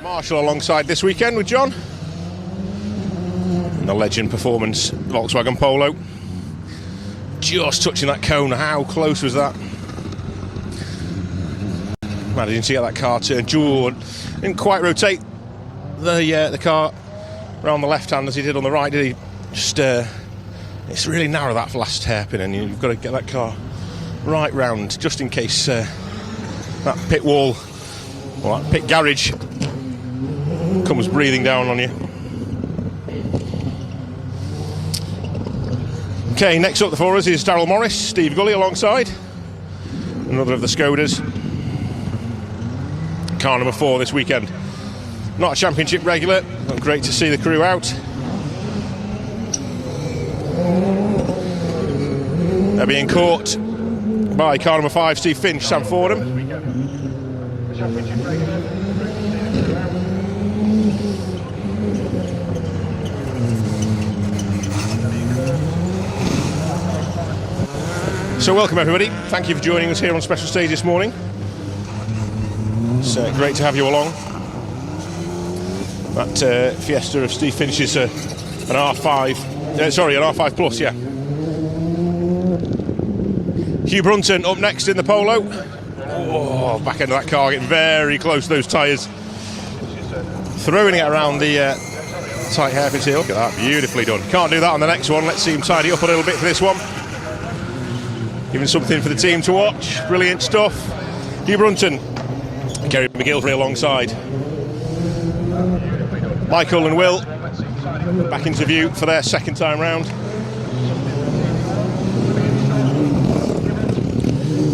Marshall alongside this weekend with John. And the Legend Performance Volkswagen Polo. Just touching that cone. How close was that? Managing to get that car turned. Jordan didn't quite rotate the car around the left hand as he did on the right, did he? Just it's really narrow, that last hairpin, and you've got to get that car right round just in case that pit wall or that pit garage comes breathing down on you. Okay, next up for us is Daryl Morris, Steve Gully alongside, another of the Skodas. Car number 4 this weekend. Not a championship regular, but great to see the crew out. They're being caught by car number 5, Steve Finch, Sam Fordham. So welcome everybody, thank you for joining us here on Special Stage this morning. It's great to have you along. That Fiesta of Steve Finch's an R5, sorry, an R5 Plus, yeah. Hugh Brunton up next in the Polo. Oh, back end of that car, getting very close to those tyres. Throwing it around the tight hairpins here. Look at that, beautifully done. Can't do that on the next one. Let's see him tidy up a little bit for this one. Giving something for the team to watch. Brilliant stuff. Hugh Brunton, Gary McGilvery alongside. Michael and Will back into view for their second time round.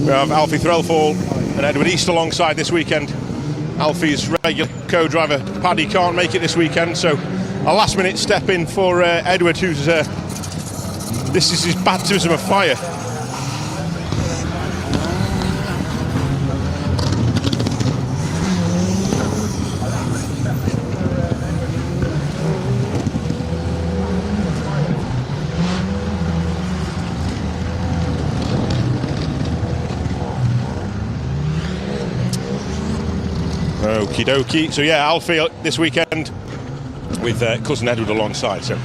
We have Alfie Threlfall and Edward East alongside this weekend. Alfie's regular co-driver Paddy can't make it this weekend, so a last minute step in for Edward, who's this is his baptism of fire. Okie dokie. So yeah, Alfie this weekend with cousin Edward alongside. So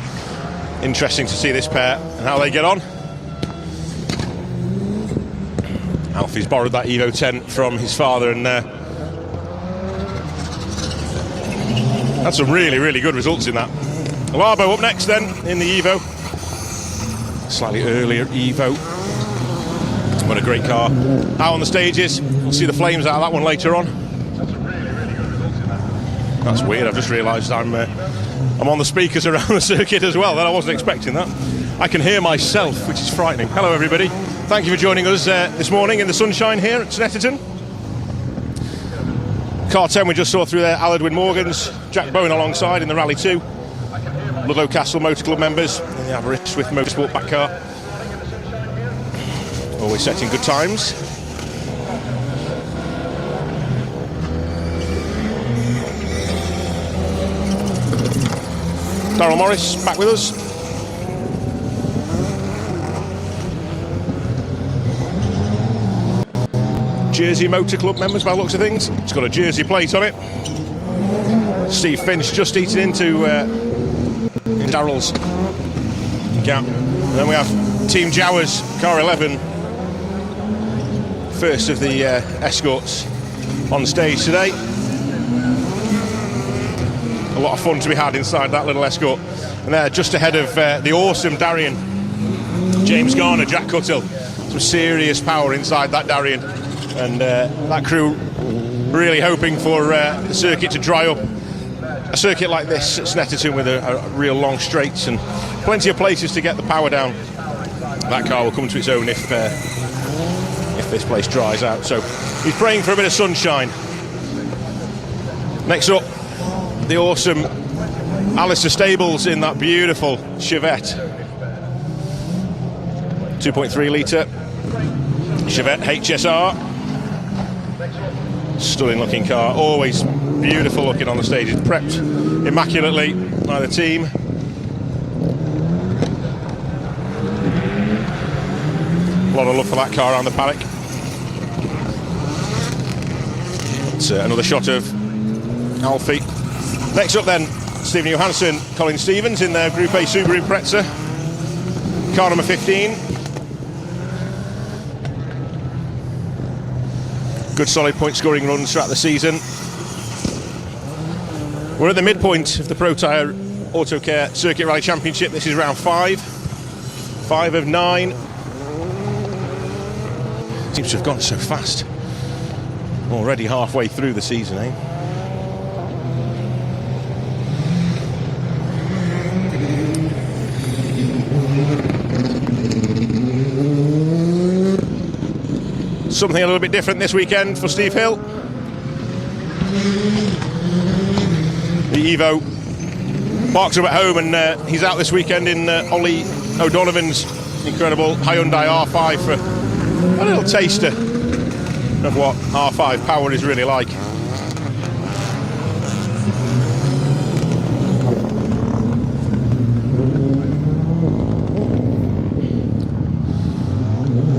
interesting to see this pair and how they get on. Alfie's borrowed that Evo 10 from his father, and had some really good results in that. Larbo up next then in the Evo. Slightly earlier Evo. What a great car. Out on the stages. We'll see the flames out of that one later on. That's weird, I've just realised I'm on the speakers around the circuit as well. Then I wasn't expecting that. I can hear myself, which is frightening. Hello everybody, thank you for joining us this morning in the sunshine here at Snetterton. Car 10 we just saw through there, Al Edwin Morgans, Jack Bowen alongside in the Rally 2. Ludlow Castle Motor Club members in the Aberystwyth Motorsport back car. Always setting good times. Daryl Morris back with us. Jersey Motor Club members by the looks of things. It's got a Jersey plate on it. Steve Finch just eating into Daryl's gap. And then we have Team Jowers, car 11. First of the escorts on stage today. A lot of fun to be had inside that little escort. And they're just ahead of the awesome Darion, James Garner, Jack Cuttill. Some serious power inside that Darion. And that crew really hoping for the circuit to dry up. A circuit like this at Snetterton with a real long straights and plenty of places to get the power down. That car will come to its own if this place dries out. So he's praying for a bit of sunshine. Next up, the awesome Alistair Stables in that beautiful Chevette. 2.3 litre Chevette HSR. Stunning looking car, always beautiful looking on the stage. It's prepped immaculately by the team. A lot of love for that car around the paddock. It's another shot of Alfie Next up then, Stephen Johansson, Colin Stevens in their Group A Subaru Impreza. Car number 15. Good solid point scoring runs throughout the season. We're at the midpoint of the Protyre Autocare Circuit Rally Championship. This is round 5. 5 of 9. Seems to have gone so fast. Already halfway through the season, eh? Something a little bit different this weekend for Steve Hill. The Evo parks up at home, and he's out this weekend in Ollie O'Donovan's incredible Hyundai R5 for a little taster of what R5 power is really like.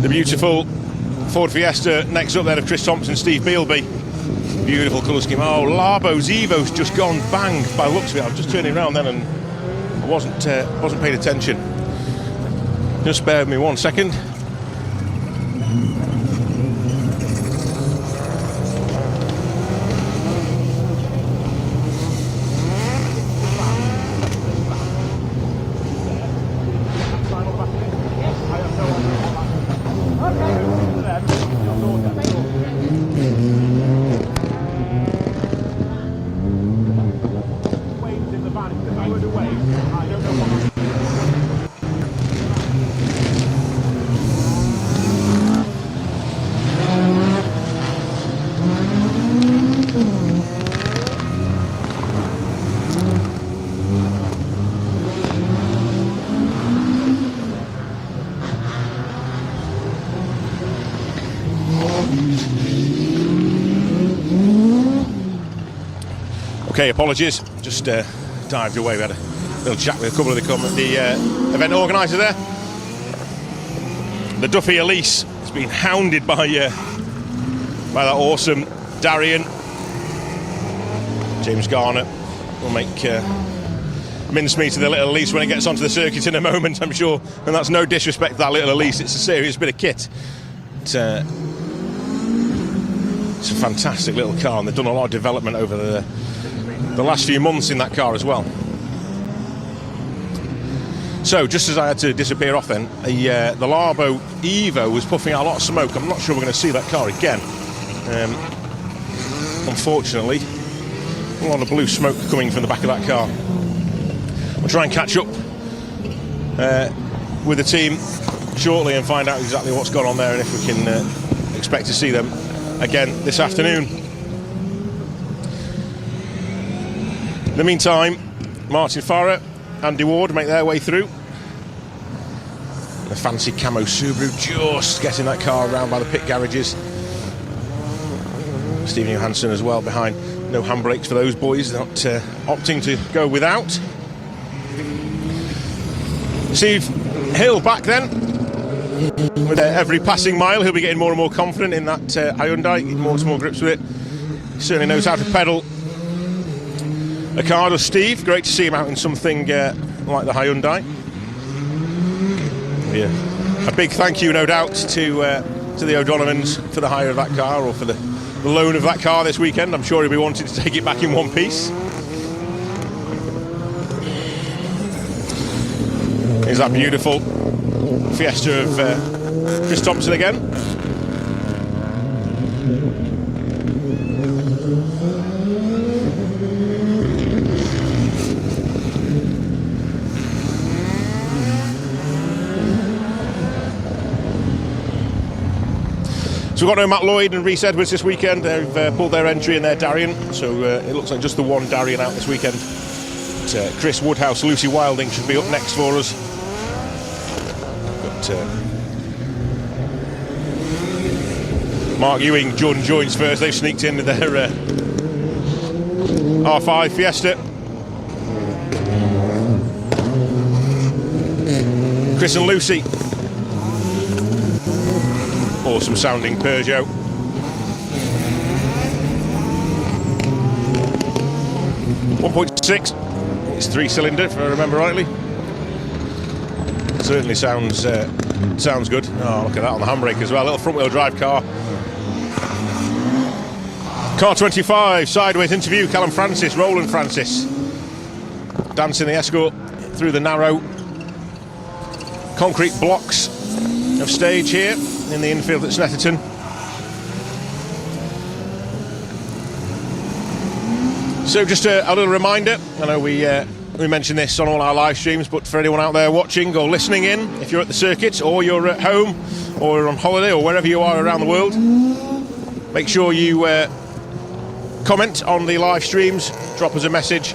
The beautiful Ford Fiesta next up then of Chris Thompson, Steve Bealby. Beautiful colour scheme. Oh, Larbo's Evo's just gone bang by the looks of it. I was just turning around then and I wasn't paying attention. Just bear with me 1 second. Okay, apologies, just dived away. We had a little chat with a couple of the event organisers there. The Duffy Elise has been hounded by that awesome Darion. James Garner will make mincemeat of the little Elise when it gets onto the circuit in a moment, I'm sure. And that's no disrespect to that little Elise, it's a serious bit of kit. It's a fantastic little car, and they've done a lot of development over the last few months in that car as well. So just as I had to disappear off then, the Larbo Evo was puffing out a lot of smoke. I'm not sure we're going to see that car again. Unfortunately, a lot of blue smoke coming from the back of that car. We'll try and catch up with the team shortly and find out exactly what's gone on there and if we can expect to see them again this afternoon. In the meantime, Martin Farah, Andy Ward make their way through. The fancy camo Subaru just getting that car around by the pit garages. Stephen Johansson as well behind. No handbrakes for those boys, not opting to go without. Steve Hill back then. With every passing mile, he'll be getting more and more confident in that Hyundai, getting more and more grips with it. He certainly knows how to pedal a car, does Steve. Great to see him out in something like the Hyundai. Yeah. A big thank you, no doubt, to the O'Donovans for the hire of that car, or for the loan of that car this weekend. I'm sure he'll be wanting to take it back in one piece. Here's that beautiful Fiesta of Chris Thompson again. So we've got no Matt Lloyd and Rhys Edwards this weekend. They've pulled their entry in their Darion, so it looks like just the one Darion out this weekend. But, Chris Woodhouse, Lucy Wilding should be up next for us. But Mark Ewing, Jordan Joints first. They've sneaked in with their R5 Fiesta. Chris and Lucy. Awesome sounding Peugeot. 1.6. It's 3-cylinder, if I remember rightly. Certainly sounds good. Oh, look at that on the handbrake as well. Little front-wheel drive car. Car 25, sideways interview. Callum Francis, Roland Francis, dancing the Escort through the narrow concrete blocks of stage here in the infield at Snetterton. So just a little reminder, I know we mention this on all our live streams, but for anyone out there watching or listening in, if you're at the circuit or you're at home or on holiday or wherever you are around the world, make sure you comment on the live streams, drop us a message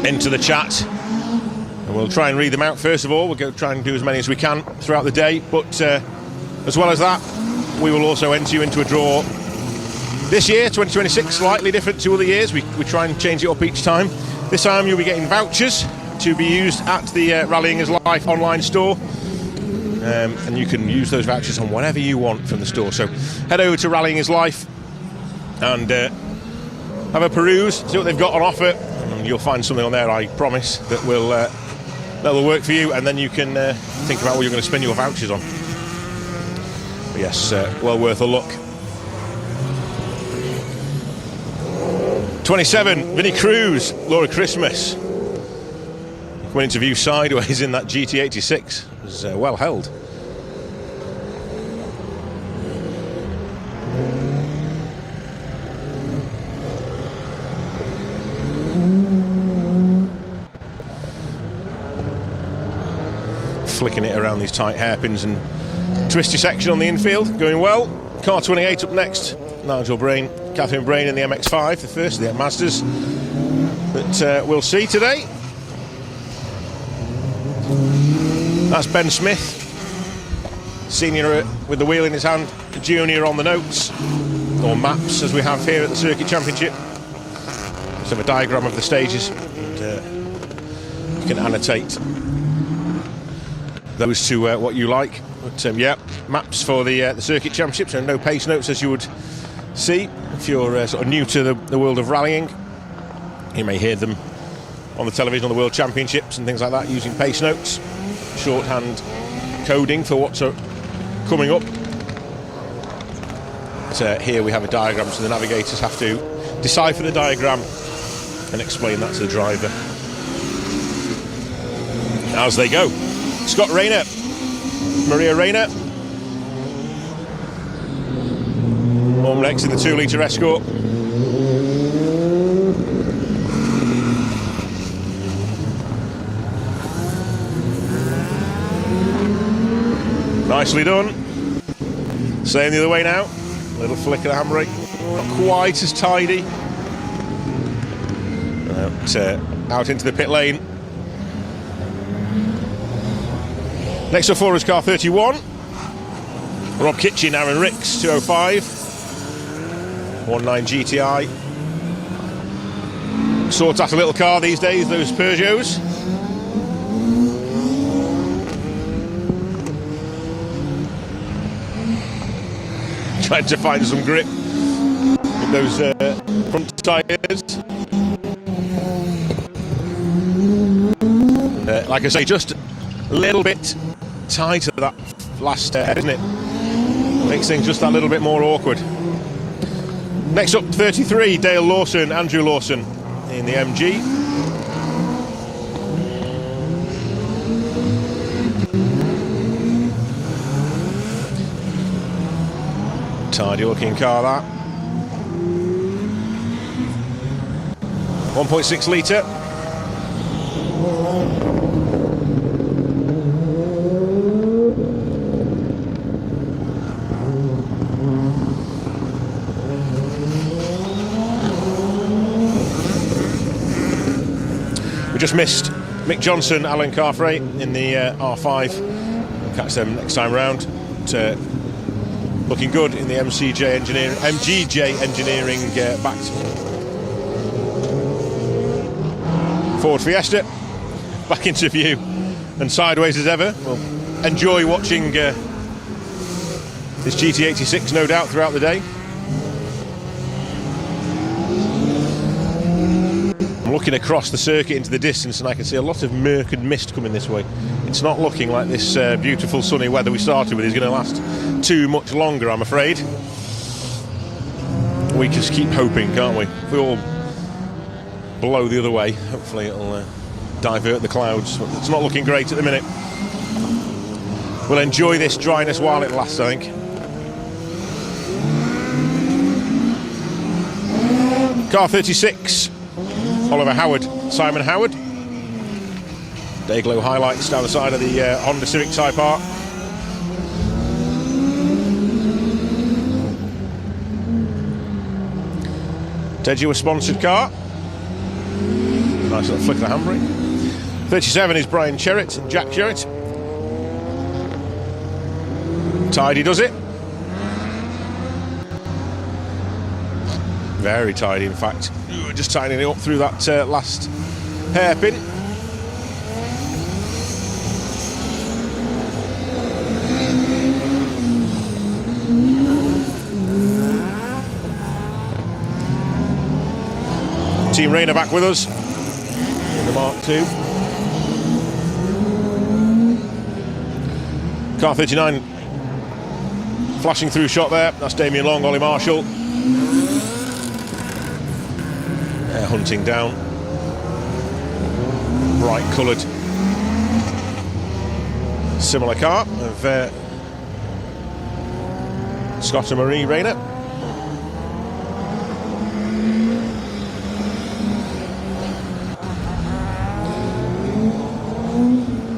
into the chat, and we'll try and read them out first of all. We'll try and do as many as we can throughout the day, but as well as that, we will also enter you into a draw this year, 2026, slightly different to other years. We try and change it up each time. This time you'll be getting vouchers to be used at the Rallying is Life online store, and you can use those vouchers on whatever you want from the store. So head over to Rallying is Life and have a peruse, see what they've got on offer, and you'll find something on there, I promise, that will work for you, and then you can think about what you're going to spend your vouchers on. But yes, well worth a look. 27, Vinnie Cruz, Laura Christmas. Coming into view sideways in that GT86. It was well held. Flicking it around these tight hairpins and twisty section on the infield, going well. Car 28 up next. Nigel Brain, Catherine Brain in the MX-5, the first of the Mazdas that we'll see today. That's Ben Smith, senior with the wheel in his hand, junior on the notes, or maps as we have here at the Circuit Championship. Just have a diagram of the stages, and you can annotate those to what you like. But yeah, maps for the Circuit Championship, so no pace notes as you would see if you're sort of new to the world of rallying. You may hear them on the television on the World Championships and things like that, using pace notes, shorthand coding for what's coming up. But here we have a diagram, so the navigators have to decipher the diagram and explain that to the driver as they go. Scott Rayner, Maria Rayner, home next in the 2-litre Escort. Nicely done. Same the other way now. Little flick of the handbrake. Not quite as tidy. Out into the pit lane. Next up for us, car 31. Rob Kitchen, Aaron Ricks, 205. 19 GTI. Sought after little car these days, those Peugeots. Trying to find some grip with those front tyres. Like I say, just a little bit tighter that last head, isn't it? Makes things just that little bit more awkward. Next up, 33, Dale Lawson, Andrew Lawson in the MG. Tidy looking car, that. 1.6 litre. We just missed Mick Johnson, Alan Carfrae in the R5. We'll catch them next time round. But, looking good in the MGJ Engineering backed Ford Fiesta. Back into view and sideways as ever. We'll enjoy watching this GT86 no doubt throughout the day. looking across the circuit into the distance, and I can see a lot of murk and mist coming this way. It's not looking like this beautiful sunny weather we started with is going to last too much longer, I'm afraid. We just keep hoping, can't we? If we all blow the other way, hopefully it'll divert the clouds. It's not looking great at the minute. We'll enjoy this dryness while it lasts, I think. Car 36, Oliver Howard, Simon Howard. Dayglow highlights down the side of the Honda Civic Type R. Teju sponsored car. Nice little flick of the handbrake. 37 is Brian Cherrett, Jack Cherrett. Tidy does it. Very tidy, in fact. Just tightening it up through that last hairpin. Team Rayner back with us in the Mark II. Car 39 flashing through shot there. That's Damien Long, Ollie Marshall. They're hunting down. Bright coloured similar car of Scott and Marie Rayner.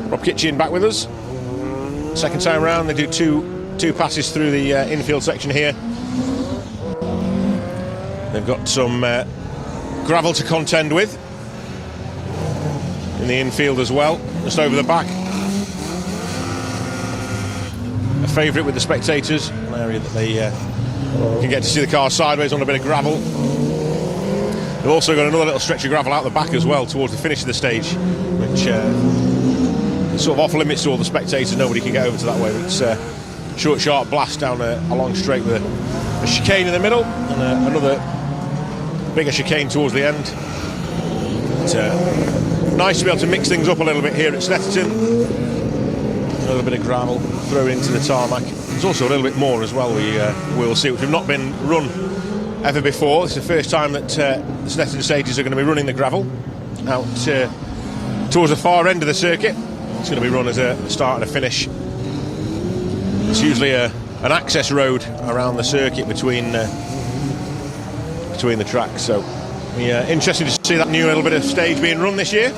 Rob Kitchen back with us. Second time round, they do two passes through the infield section here. They've got some gravel to contend with in the infield as well, just over the back. A favourite with the spectators, an area that they can get to see the car sideways on a bit of gravel. They've also got another little stretch of gravel out the back as well towards the finish of the stage, which is sort of off limits to all the spectators. Nobody can get over to that way. It's a short, sharp blast down a long straight with a chicane in the middle and another bigger chicane towards the end. It's nice to be able to mix things up a little bit here at Snetterton. A little bit of gravel thrown into the tarmac. There's also a little bit more as well we'll see, which have not been run ever before. It's the first time that the Snetterton stages are going to be running the gravel out towards the far end of the circuit. It's going to be run as a start and a finish. It's usually an access road around the circuit between the tracks, so interesting to see that new little bit of stage being run this year.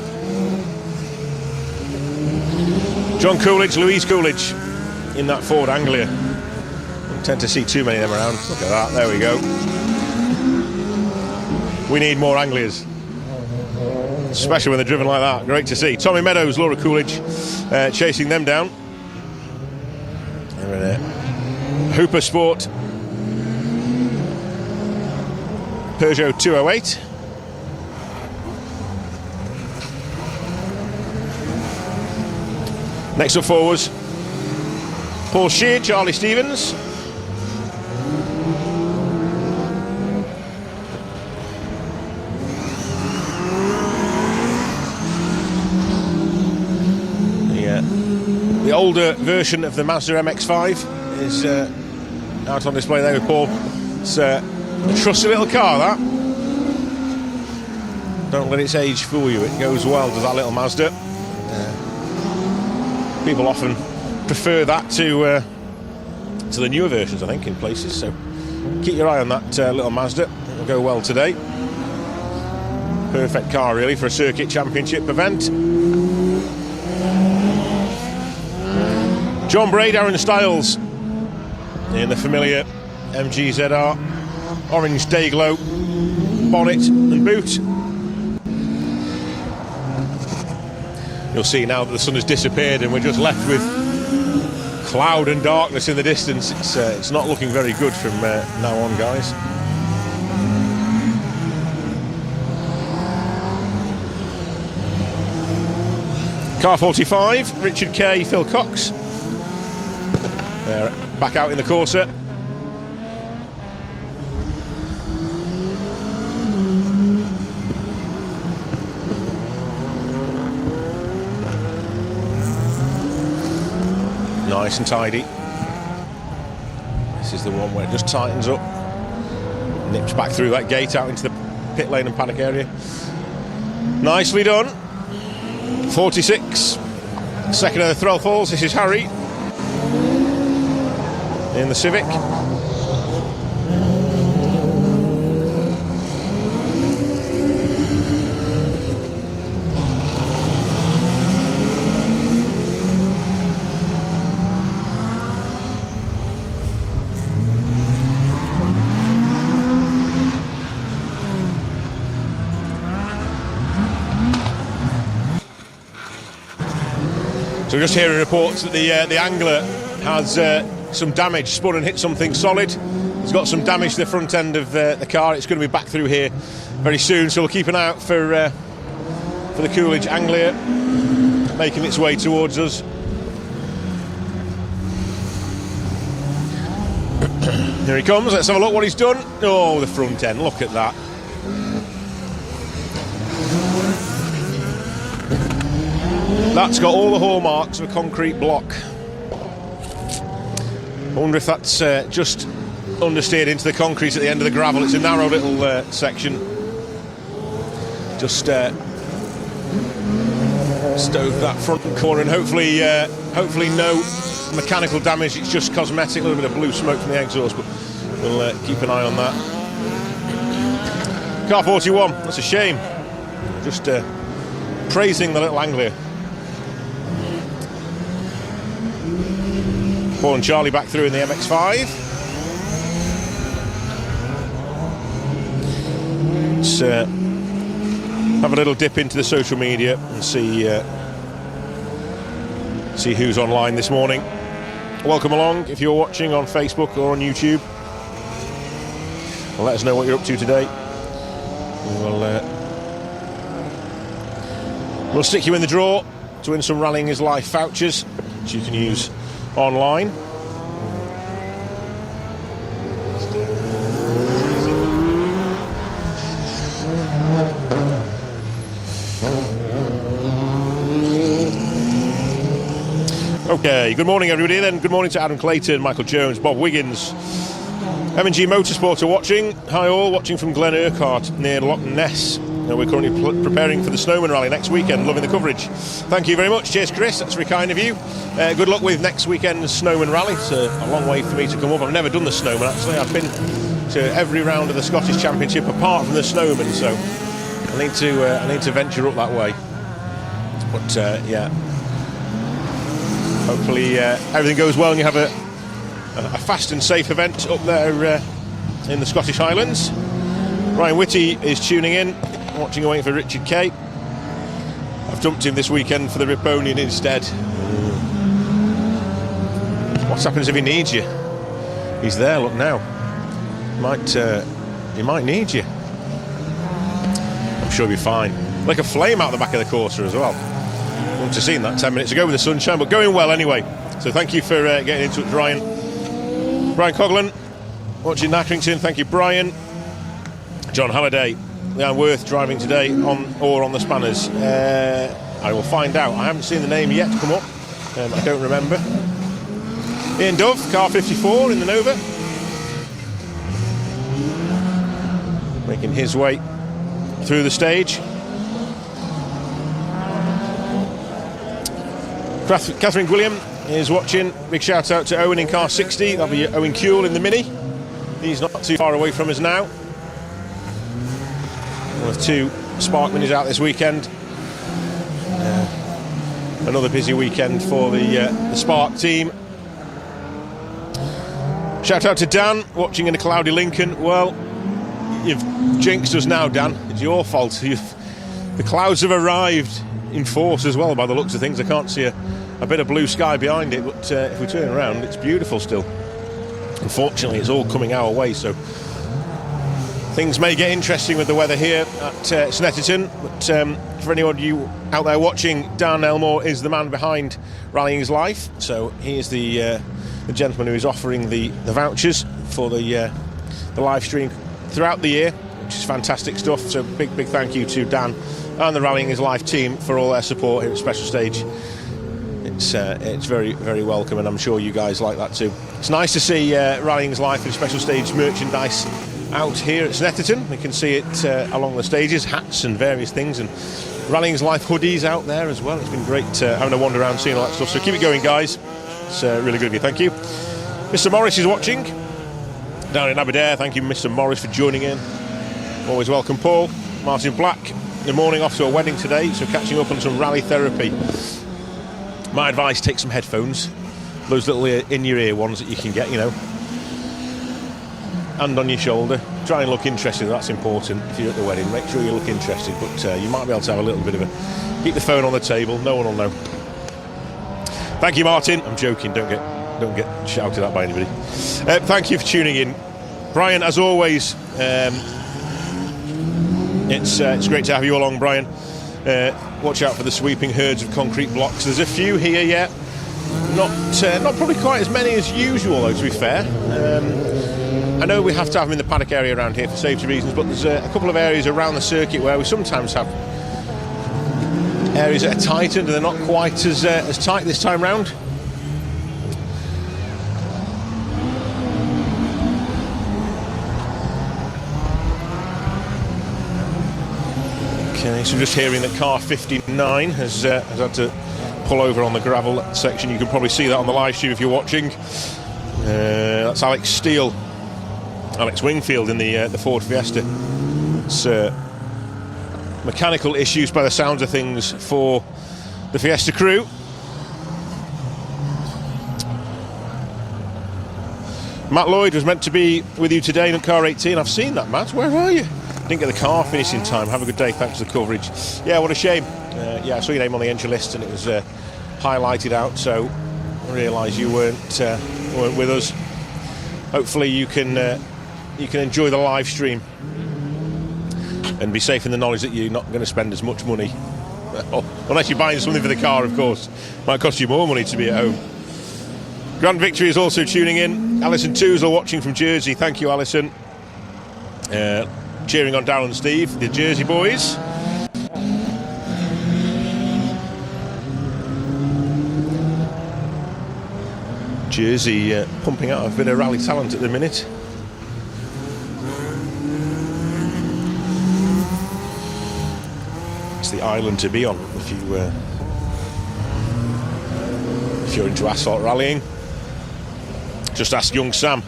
John Coolidge, Louise Coolidge in that Ford Anglia. Don't tend to see too many of them around. Look at that, there we go. We need more Anglias, especially when they're driven like that. Great to see. Tommy Meadows, Laura Coolidge chasing them down. They're in a Hooper Sport Peugeot 208. Next up forwards, Paul Sheard, Charlie Stevens. The older version of the Mazda MX-5 is out on display there with Paul. It's a trusty little car, that. Don't let its age fool you. It goes well to that little Mazda. People often prefer that to the newer versions, I think, in places. So keep your eye on that little Mazda. It'll go well today. Perfect car, really, for a circuit championship event. John Bray, Darren Stiles in the familiar MG ZR, orange Dayglow bonnet and boot. You'll see now that the sun has disappeared and we're just left with cloud and darkness in the distance. It's not looking very good from now on, guys. Car 45, Richard Kay, Phil Cox. They're back out in the Corsa. nice and tidy. This is the one where it just tightens up, nips back through that gate out into the pit lane and paddock area. Nicely done. 46. Second of the Threlfalls. This is Harry in the Civic. So we're just hearing reports that the angler has some damage, spun and hit something solid. He's got some damage to the front end of the car. It's going to be back through here very soon, so we'll keep an eye out for the Coolidge Anglia making its way towards us. Here he comes. Let's have a look what he's done. Oh, the front end, look at that. That's got all the hallmarks of a concrete block. I wonder if that's just understeered into the concrete at the end of the gravel. It's a narrow little section. Just stove that front corner, and hopefully no mechanical damage. It's just cosmetic, a little bit of blue smoke from the exhaust, but we'll keep an eye on that. Car 41, that's a shame. Just praising the little Anglia. Paul and Charlie back through in the MX-5. Let's have a little dip into the social media and see who's online this morning. Welcome along if you're watching on Facebook or on YouTube. Well, let us know what you're up to today. We'll stick you in the draw to win some Rallying Is Life vouchers, which you can use online. Okay, good morning everybody, then good morning to Adam Clayton, Michael Jones, Bob Wiggins. M&G Motorsport are watching. Hi all, watching from Glen Urquhart near Loch Ness. We're currently preparing for the Snowman Rally next weekend. Loving the coverage. Thank you very much. Cheers, Chris. That's very kind of you. Good luck with next weekend's Snowman Rally. It's a long way for me to come up. I've never done the Snowman, actually. I've been to every round of the Scottish Championship apart from the Snowman, so I need to venture up that way. But yeah, hopefully everything goes well and you have a fast and safe event up there in the Scottish Highlands. Ryan Whitty is tuning in, watching and waiting for Richard Kay. I've dumped him this weekend for the Riponian instead. What happens if he needs you? He's there, look now. He might need you. I'm sure he'll be fine. Like a flame out the back of the Corsa as well. I wouldn't have seen that 10 minutes ago with the sunshine, but going well anyway. So thank you for getting in touch, Ryan. Brian Coughlin, watching Nackrington. Thank you, Brian. John Halliday. Leanne Worth driving today on the spanners. I will find out. I haven't seen the name yet come up. I don't remember. Ian Dove, car 54 in the Nova. Making his way through the stage. Catherine Gwilliam is watching. Big shout out to Owen in car 60. That'll be Owen Kuehl in the Mini. He's not too far away from us now. One of two Spark Minis out this weekend. Another busy weekend for the Spark team. Shout out to Dan, watching in a cloudy Lincoln. Well, you've jinxed us now, Dan. It's your fault. The clouds have arrived in force as well, by the looks of things. I can't see a bit of blue sky behind it, but if we turn around, it's beautiful still. Unfortunately, it's all coming our way, so things may get interesting with the weather here at Snetterton. But for anyone of you out there watching, Dan Elmore is the man behind Rallying Is Life. So he is the gentleman who is offering the vouchers for the live stream throughout the year, which is fantastic stuff. So big thank you to Dan and the Rallying Is Life team for all their support here at Special Stage it's very, very welcome, and I'm sure you guys like that too. It's nice to see Rallying's Life and Special Stage merchandise out here at Snetterton. We can see it along the stages, hats and various things, and Rallying's Life hoodies out there as well. It's been great having a wander around, seeing all that stuff, so keep it going, guys. It's really good of you, thank you. Mr. Morris is watching down in Aberdare. Thank you, Mr. Morris, for joining in. Always welcome, Paul. Martin Black, the morning off to a wedding today, so catching up on some rally therapy. My advice, take some headphones, those little in-your-ear ones that you can get, you know. Hand on your shoulder, try and look interested, that's important if you're at the wedding. Make sure you look interested, but you might be able to have a little bit of a... Keep the phone on the table, no one will know. Thank you, Martin. I'm joking, don't get shouted at by anybody. Thank you for tuning in. Brian, as always, it's great to have you along, Brian. Watch out for the sweeping herds of concrete blocks. There's a few here yet. Not probably quite as many as usual, though, to be fair. I know we have to have them in the paddock area around here for safety reasons, but there's a couple of areas around the circuit where we sometimes have areas that are tightened and they're not quite as tight this time round. Okay, so just hearing that car 59 has had to pull over on the gravel section. You can probably see that on the live stream if you're watching. That's Alex Steele, Alex Wingfield in the Ford Fiesta. It's mechanical issues by the sounds of things for the Fiesta crew. Matt Lloyd was meant to be with you today in car 18. I've seen that, Matt. Where are you? Didn't get the car finished in time. Have a good day. Thanks for the coverage. Yeah, what a shame. Yeah, I saw your name on the entry list and it was highlighted out, so I realised you weren't with us. Hopefully you can enjoy the live stream and be safe in the knowledge that you're not going to spend as much money, unless you're buying something for the car, of course. Might cost you more money to be at home. Grand Victory is also tuning in. Alison Toozle watching from Jersey. Thank you, Alison. Cheering on Darren and Steve, the Jersey boys. Jersey pumping out a bit of rally talent at the minute. It's the island to be on if you're into asphalt rallying. Just ask young Sam.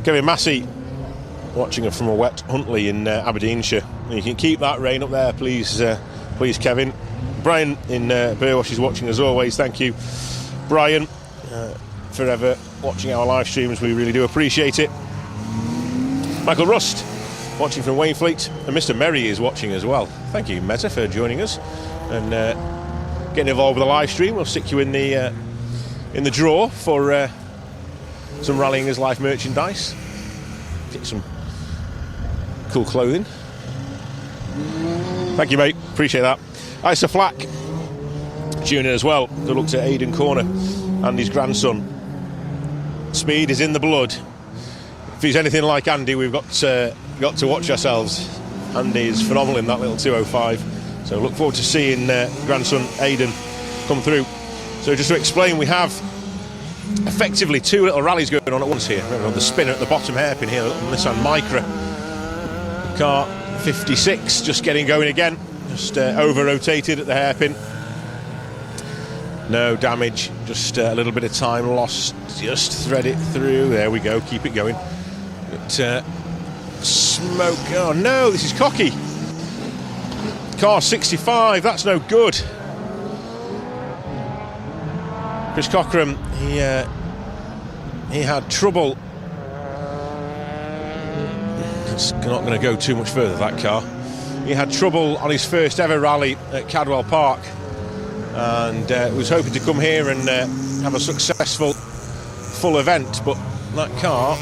Kevin Massey watching it from a wet Huntley in Aberdeenshire. And you can keep that rain up there, please, please, Kevin. Brian in Burwash is watching as always. Thank you, Brian, forever watching our live streams. We really do appreciate it. Michael Rust watching from Wainfleet, and Mr. Merry is watching as well. Thank you, Meta, for joining us and getting involved with the live stream. We'll stick you in the draw for some Rallying His Life merchandise. Get some cool clothing. Thank you, mate. Appreciate that. Isa Flack tuning in as well. Good luck to Aidan Corner and his grandson. Speed is in the blood. If he's anything like Andy, we've got to watch ourselves. Andy is phenomenal in that little 205. So look forward to seeing grandson Aidan come through. So just to explain, we have effectively two little rallies going on at once here. Remember, on the spinner at the bottom hairpin here, a little Nissan Micra. Car 56 just getting going again. Just over-rotated at the hairpin. No damage, just a little bit of time lost. Just thread it through. There we go, keep it going. But, smoke. Oh no, this is cocky. Car 65, that's no good. Chris Cockram, he had trouble. It's not going to go too much further, that car. He had trouble on his first ever rally at Cadwell Park, and was hoping to come here and have a successful full event, but that car,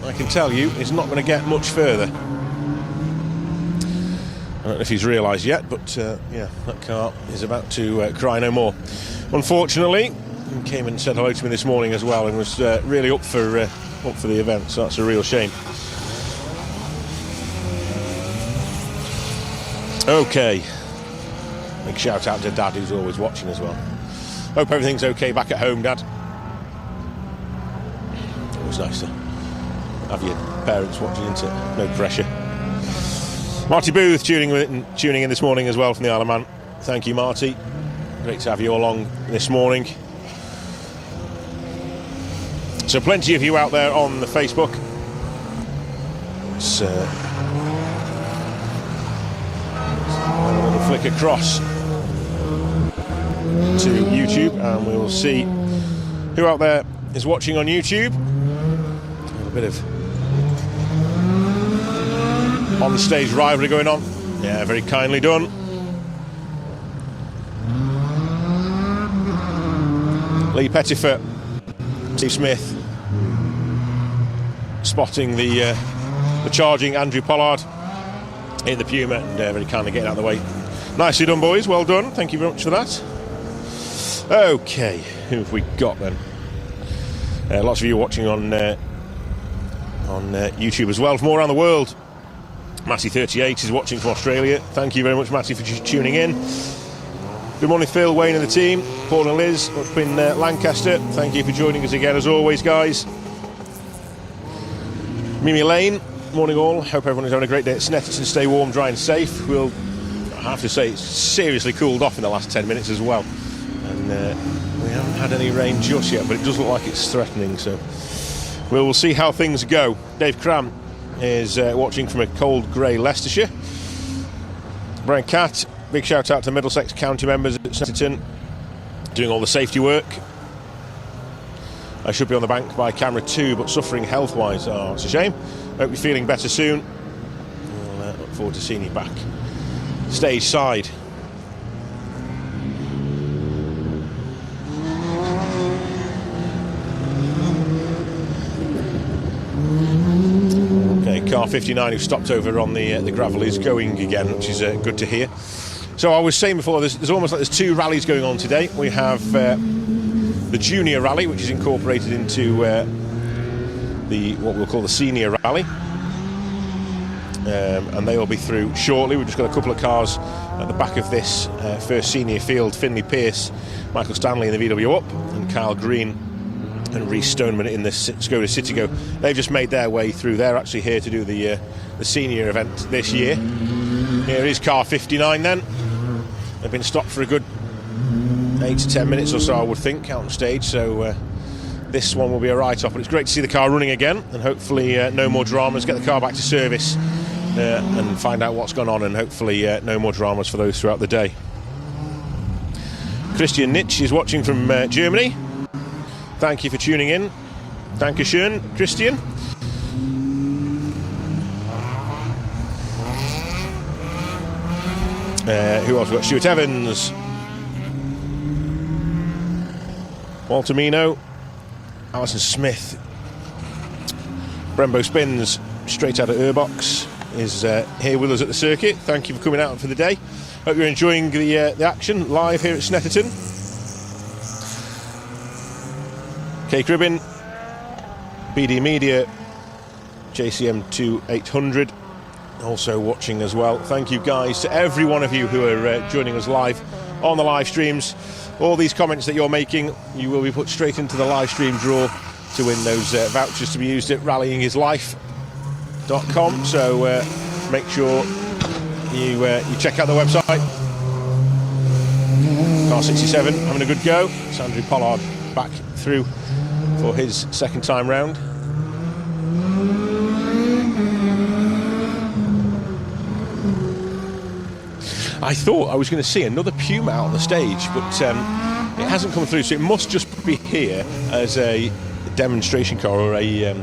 I can tell you, is not going to get much further. I don't know if he's realised yet, but yeah, that car is about to cry no more. Unfortunately, he came and said hello to me this morning as well, and was really up for the event, so that's a real shame. Okay, big shout out to Dad, who's always watching as well. Hope everything's okay back at home, Dad. Always nice to have your parents watching, isn't it? No pressure. Marty Booth tuning in this morning as well from the Isle of Man. Thank you, Marty. Great to have you along this morning. So plenty of you out there on the Facebook. Let's have a little flick across to YouTube and we will see who out there is watching on YouTube. A little bit of on-stage rivalry going on. Yeah, very kindly done. Lee Pettifer, Steve Smith spotting the charging Andrew Pollard in the Puma and very kindly getting out of the way. Nicely done, boys. Well done. Thank you very much for that. Okay, who have we got then? Lots of you watching on YouTube as well from all around the world. Matty38 is watching from Australia. Thank you very much, Matty, for tuning in. Good morning, Phil, Wayne and the team. Paul and Liz up in Lancaster. Thank you for joining us again, as always, guys. Mimi Lane, morning all. Hope everyone is having a great day at Snetterton. Stay warm, dry and safe. I have to say, it's seriously cooled off in the last 10 minutes as well. And we haven't had any rain just yet, but it does look like it's threatening. So we'll see how things go. Dave Cram is watching from a cold grey Leicestershire. Brian Catt, big shout out to Middlesex County members at Snetterton doing all the safety work. I should be on the bank by camera 2 but suffering health wise. Oh, it's a shame. Hope you're feeling better soon. We'll look forward to seeing you back stage side. Car 59 who stopped over on the gravel is going again, which is good to hear. So I was saying before, there's almost like there's 2 rallies going on today. We have the junior rally, which is incorporated into what we'll call the senior rally, and they will be through shortly. We've just got a couple of cars at the back of this first senior field. Finley Pearce, Michael Stanley in the VW Up, and Kyle Green and Rhys Stoneman in the Skoda Citigo. They've just made their way through. They're actually here to do the senior event this year. Here is car 59 then. They've been stopped for a good 8 to 10 minutes or so, I would think, out on stage. So this one will be a write-off. But it's great to see the car running again, and hopefully no more dramas. Get the car back to service and find out what's gone on, and hopefully no more dramas for those throughout the day. Christian Nitsch is watching from Germany. Thank you for tuning in. Dankeschön, Christian. Who else? We've got Stuart Evans, Walter Mino, Alison Smith, Brembo Spins, straight out of Urbox, is here with us at the circuit. Thank you for coming out for the day. Hope you're enjoying the action live here at Snetterton. Kay Cribbin, BD Media, JCM 2800 also watching as well. Thank you guys to every one of you who are joining us live on the live streams. All these comments that you're making, you will be put straight into the live stream draw to win those vouchers to be used at rallyinghislife.com. So make sure you check out the website. Car 67 having a good go. It's Andrew Pollard back through for his second time round. I thought I was going to see another Puma out on the stage, but it hasn't come through, so it must just be here as a demonstration car or a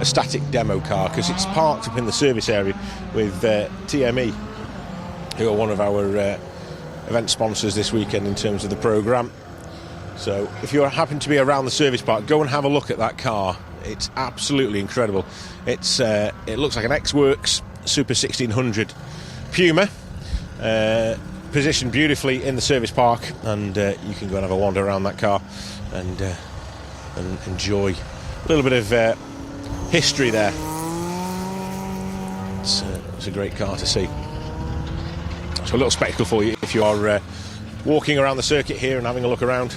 static demo car, because it's parked up in the service area with TME, who are one of our event sponsors this weekend in terms of the programme. So if you happen to be around the service park, go and have a look at that car. It's absolutely incredible. It looks like an X-Works Super 1600 Puma, positioned beautifully in the service park, and you can go and have a wander around that car and enjoy a little bit of history there. It's a great car to see. So a little spectacle for you if you are walking around the circuit here and having a look around.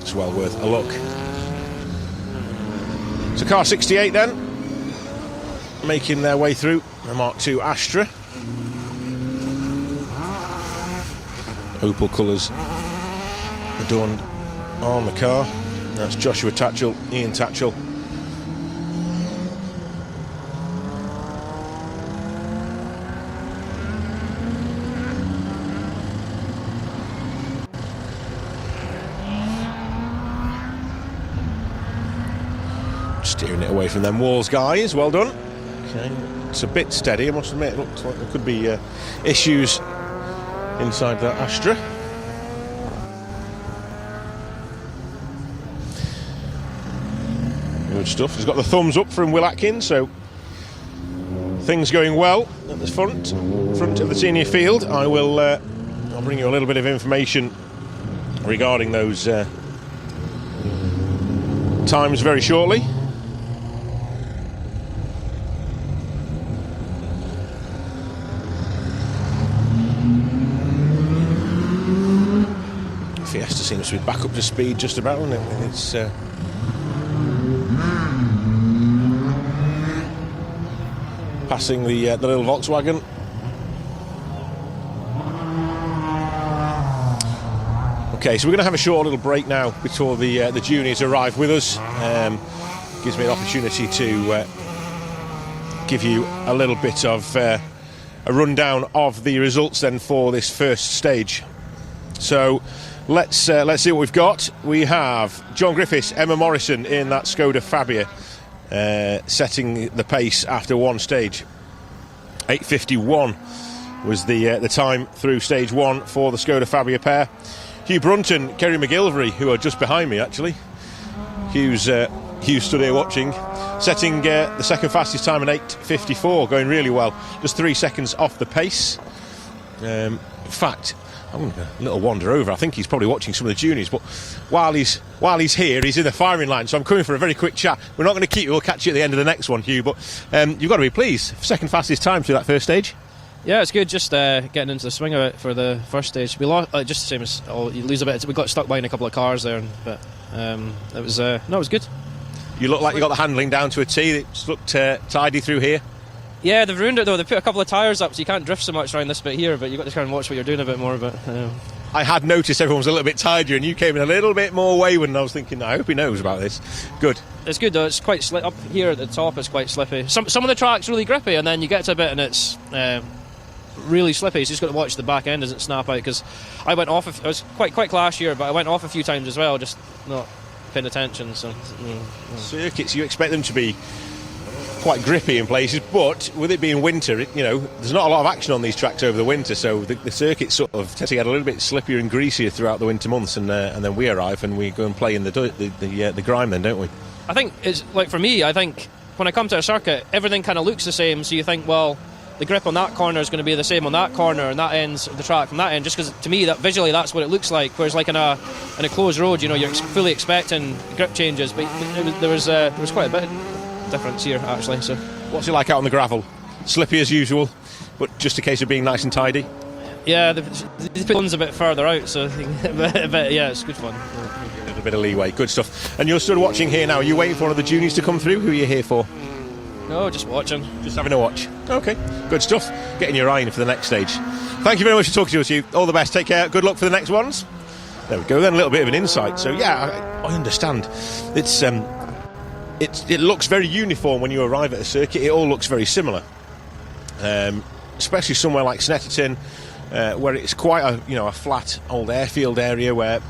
It's well worth a look. So car 68 then, making their way through the Mark II Astra. Opal colours adorned on the car. That's Joshua Tatchell, Ian Tatchell. Steering it away from them walls, guys. Well done. Okay. It's a bit steady, I must admit. It looks like there could be issues inside that Astra. Good stuff. He's got the thumbs up from Will Atkins, so things going well at the front of the senior field. I'll bring you a little bit of information regarding those times very shortly. Fiesta seems to be back up to speed just about, isn't it? It's passing the little Volkswagen. Okay, so we're going to have a short little break now before the juniors arrive with us. Gives me an opportunity to give you a little bit of a rundown of the results then for this first stage. So let's see what we've got. We have John Griffiths, Emma Morrison in that Skoda Fabia, setting the pace after one stage. 8:51 was the time through stage one for the Skoda Fabia pair. Hugh Brunton, Kerry McGilvery, who are just behind me actually. Hugh's stood here watching, setting the second fastest time in 8:54, going really well, just 3 seconds off the pace. In fact, I'm going to a little wander over. I think he's probably watching some of the juniors, but while he's here, he's in the firing line, so I'm coming for a very quick chat. We're not going to keep you, we'll catch you at the end of the next one, Hugh, but you've got to be pleased. Second fastest time through that first stage. Yeah, it's good, just getting into the swing of it for the first stage. We lost, just the same as, you lose a bit, we got stuck behind a couple of cars there, but it was good. You look like you got the handling down to a T. It just looked tidy through here. Yeah, they've ruined it though. They put a couple of tyres up, so you can't drift so much around this bit here, but you've got to try and watch what you're doing a bit more. But I had noticed everyone was a little bit tidier, and you came in a little bit more wayward, and I was thinking, I hope he knows about this. Good. It's good though. It's quite up here at the top. It's quite slippy. Some of the track's really grippy, and then you get to a bit and it's really slippy. So you just got to watch the back end doesn't snap out. Because I went off. I was quite clash here, but I went off a few times as well, just not paying attention. So circuits, you expect them to be quite grippy in places, but with it being winter, there's not a lot of action on these tracks over the winter, so the circuits sort of tend to get a little bit slippier and greasier throughout the winter months, and then we arrive and we go and play in the grime then, don't we? I think it's like, for me, I think when I come to a circuit, everything kind of looks the same, so you think, well, the grip on that corner is going to be the same on that corner and that ends of the track from that end, just because to me that visually that's what it looks like, whereas like in a closed road, you're fully expecting grip changes, but there was quite a bit difference here actually. So what's it like out on the gravel? Slippy as usual, but just a case of being nice and tidy? Yeah, they put ones a bit further out, so but yeah, it's good fun. A little bit of leeway, good stuff. And you're still watching here now. Are you waiting for one of the juniors to come through? Who are you here for? No, just watching. Just having a watch. Okay, good stuff. Getting your eye in for the next stage. Thank you very much for talking to us, Hugh. All the best. Take care. Good luck for the next ones. There we go. Then a little bit of an insight. So yeah, I understand. It looks very uniform when you arrive at a circuit. It all looks very similar, especially somewhere like Snetterton, where it's quite a flat old airfield area where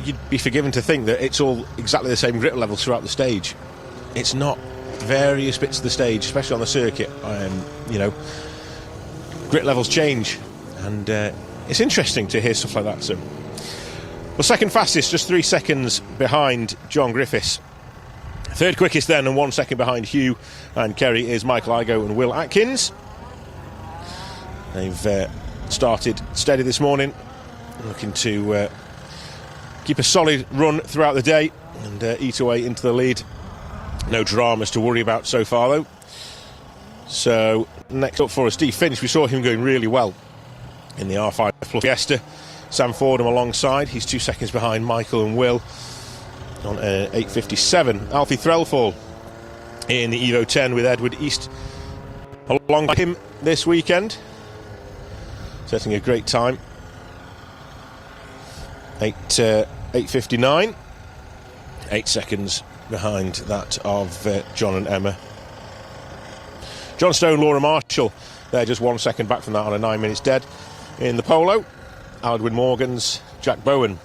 you'd be forgiven to think that it's all exactly the same grip levels throughout the stage. It's not. Various bits of the stage, especially on the circuit, grit levels change, and it's interesting to hear stuff like that. So, well, second fastest, just 3 seconds behind John Griffiths. Third quickest then, and 1 second behind Hugh and Kerry, is Michael Igoe and Will Atkins. They've started steady this morning, looking to keep a solid run throughout the day and eat away into the lead. No dramas to worry about so far though. So next up for us, Steve Finch. We saw him going really well in the R5 Plus Fiesta. Sam Fordham alongside. He's 2 seconds behind Michael and Will on 8.57. Alfie Threlfall in the Evo 10 with Edward East along him this weekend, setting a great time. 8.59, 8 seconds behind that of John and Emma. John Stone, Laura Marshall, they're just 1 second back from that on a 9 minutes dead. In the Polo, Aldwin Morgans, Jack Bowen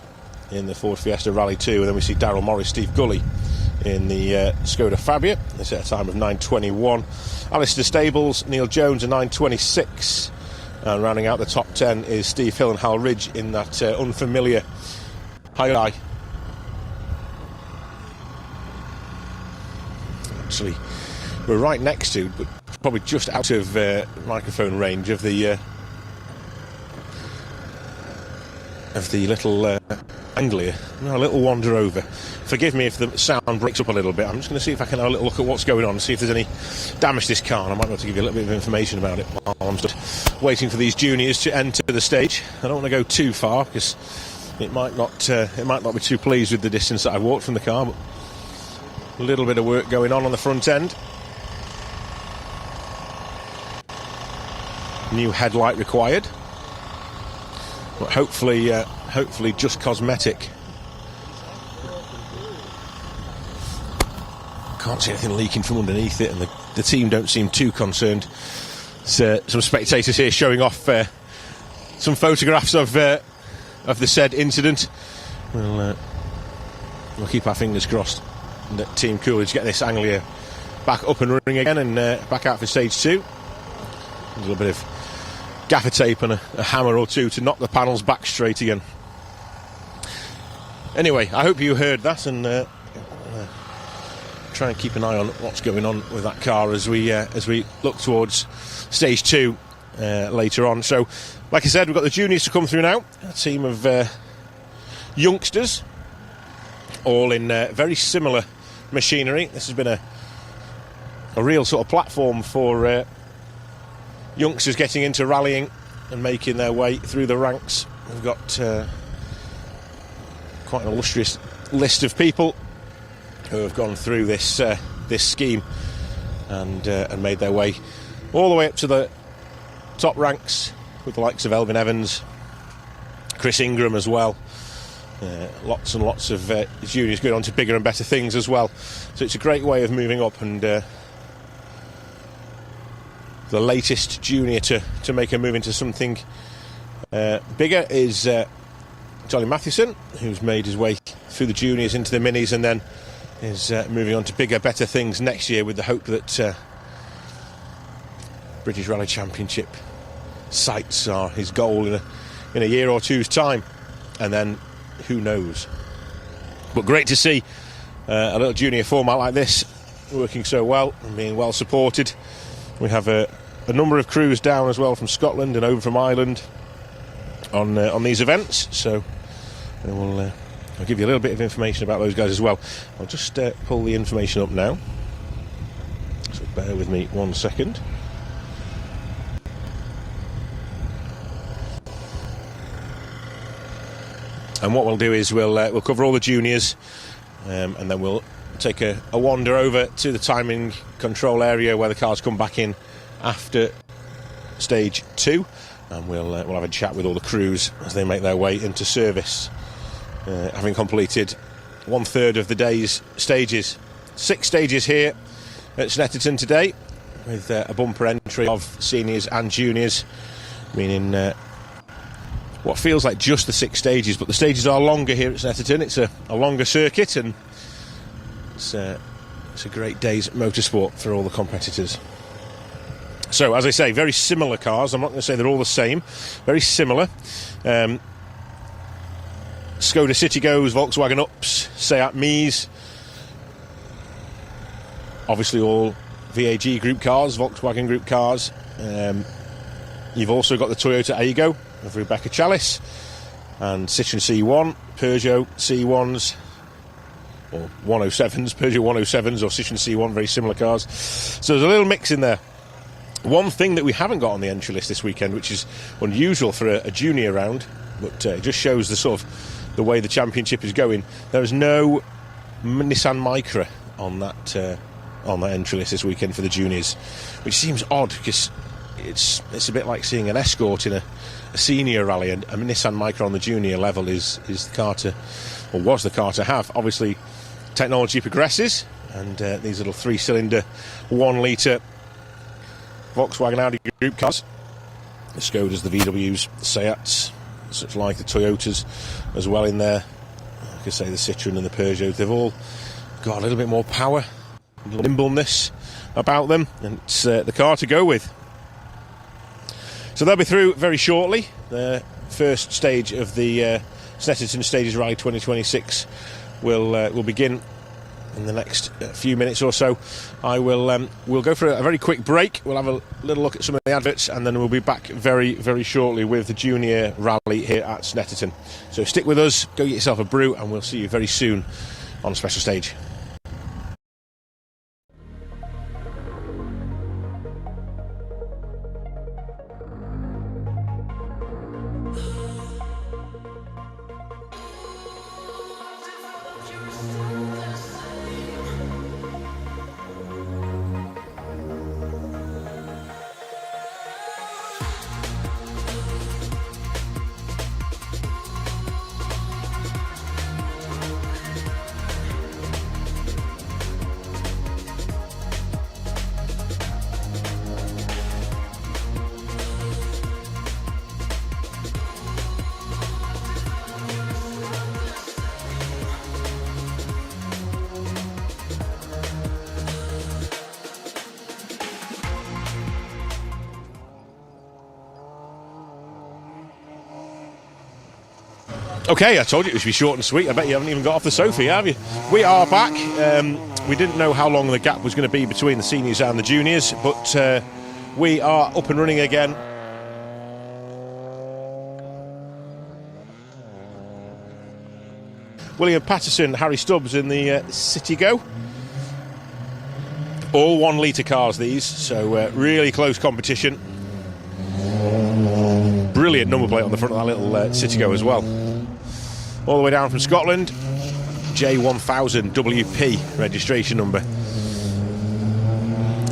in the Ford Fiesta Rally 2, and then we see Daryl Morris, Steve Gully in the Skoda Fabia. They set a time of 9.21. Alistair Stables, Neil Jones, a 9.26. And rounding out the top 10 is Steve Hill and Hal Ridge in that unfamiliar Hyundai. Actually, we're right next to, but probably just out of microphone range of the little Anglia. A little wander over. Forgive me if the sound breaks up a little bit. I'm just going to see if I can have a little look at what's going on, see if there's any damage to this car, and I might be able to give you a little bit of information about it while I'm just waiting for these juniors to enter the stage. I don't want to go too far because it might not be too pleased with the distance that I've walked from the car, but a little bit of work going on the front end. New headlight required, but hopefully just cosmetic. Can't see anything leaking from underneath it, and the team don't seem too concerned. Some spectators here showing off some photographs of the said incident. We'll keep our fingers crossed that Team Coolidge get this Anglia back up and running again and back out for stage 2. A little bit of gaffer tape and a hammer or two to knock the panels back straight again. Anyway, I hope you heard that, and try and keep an eye on what's going on with that car as we look towards stage 2 later on. So, like I said, we've got the juniors to come through now. A team of youngsters, all in very similar machinery. This has been a real sort of platform for youngsters getting into rallying and making their way through the ranks. We've got quite an illustrious list of people who have gone through this scheme and made their way all the way up to the top ranks, with the likes of Elvin Evans, Chris Ingram as well. Lots and lots of juniors going on to bigger and better things as well. So it's a great way of moving up, and the latest junior to make a move into something bigger is Charlie Mathewson, who's made his way through the juniors into the minis and then is moving on to bigger, better things next year, with the hope that British Rally Championship sights are his goal in a year or two's time, and then who knows. But great to see a little junior format like this working so well and being well supported. We have a number of crews down as well from Scotland and over from Ireland on these events, so I'll give you a little bit of information about those guys as well. I'll just pull the information up now, so bear with me 1 second. And what we'll do is we'll cover all the juniors, and then we'll take a wander over to the timing control area where the cars come back in after stage 2, and we'll have a chat with all the crews as they make their way into service, having completed 1/3 of the day's stages. 6 stages here at Snetterton today, with a bumper entry of seniors and juniors, meaning what feels like just the 6 stages, but the stages are longer here at Snetterton. It's a longer circuit, and it's a great day's motorsport for all the competitors. So, as I say, very similar cars. I'm not going to say they're all the same. Very similar. Skoda Citigos, Volkswagen Ups, Seat Mies. Obviously all VAG group cars, Volkswagen group cars. You've also got the Toyota Aygo of Rebecca Chalice, and Citroen C1, Peugeot C1s, or 107s, Peugeot 107s or Citroen C1, very similar cars. So there's a little mix in there. One thing that we haven't got on the entry list this weekend, which is unusual for a junior round, but it just shows the sort of the way the championship is going. There is no Nissan Micra on that entry list this weekend for the juniors, which seems odd because it's a bit like seeing an Escort in a senior rally, and a Nissan Micra on the junior level is the car to, or was the car to have. Obviously, technology progresses, and these little 3-cylinder, 1-litre Volkswagen Audi group cars, the Skodas, the VWs, the Seats, such like the Toyotas as well in there. Like I say, the Citroen and the Peugeot, they've all got a little bit more power, a little nimbleness about them, and it's the car to go with. So they'll be through very shortly. The first stage of the Snetterton Stages Rally 2026 will begin in the next few minutes or so. We'll go for a very quick break. We'll have a little look at some of the adverts, and then we'll be back very, very shortly with the junior rally here at Snetterton. So stick with us, go get yourself a brew, and we'll see you very soon on Special Stage. Okay, I told you it would be short and sweet. I bet you haven't even got off the sofa yet, have you? We are back. We didn't know how long the gap was going to be between the seniors and the juniors, but we are up and running again. William Patterson, Harry Stubbs in the City Go. All 1-litre cars, these, so really close competition. Brilliant number plate on the front of that little City Go as well. All the way down from Scotland, J1000 WP registration number.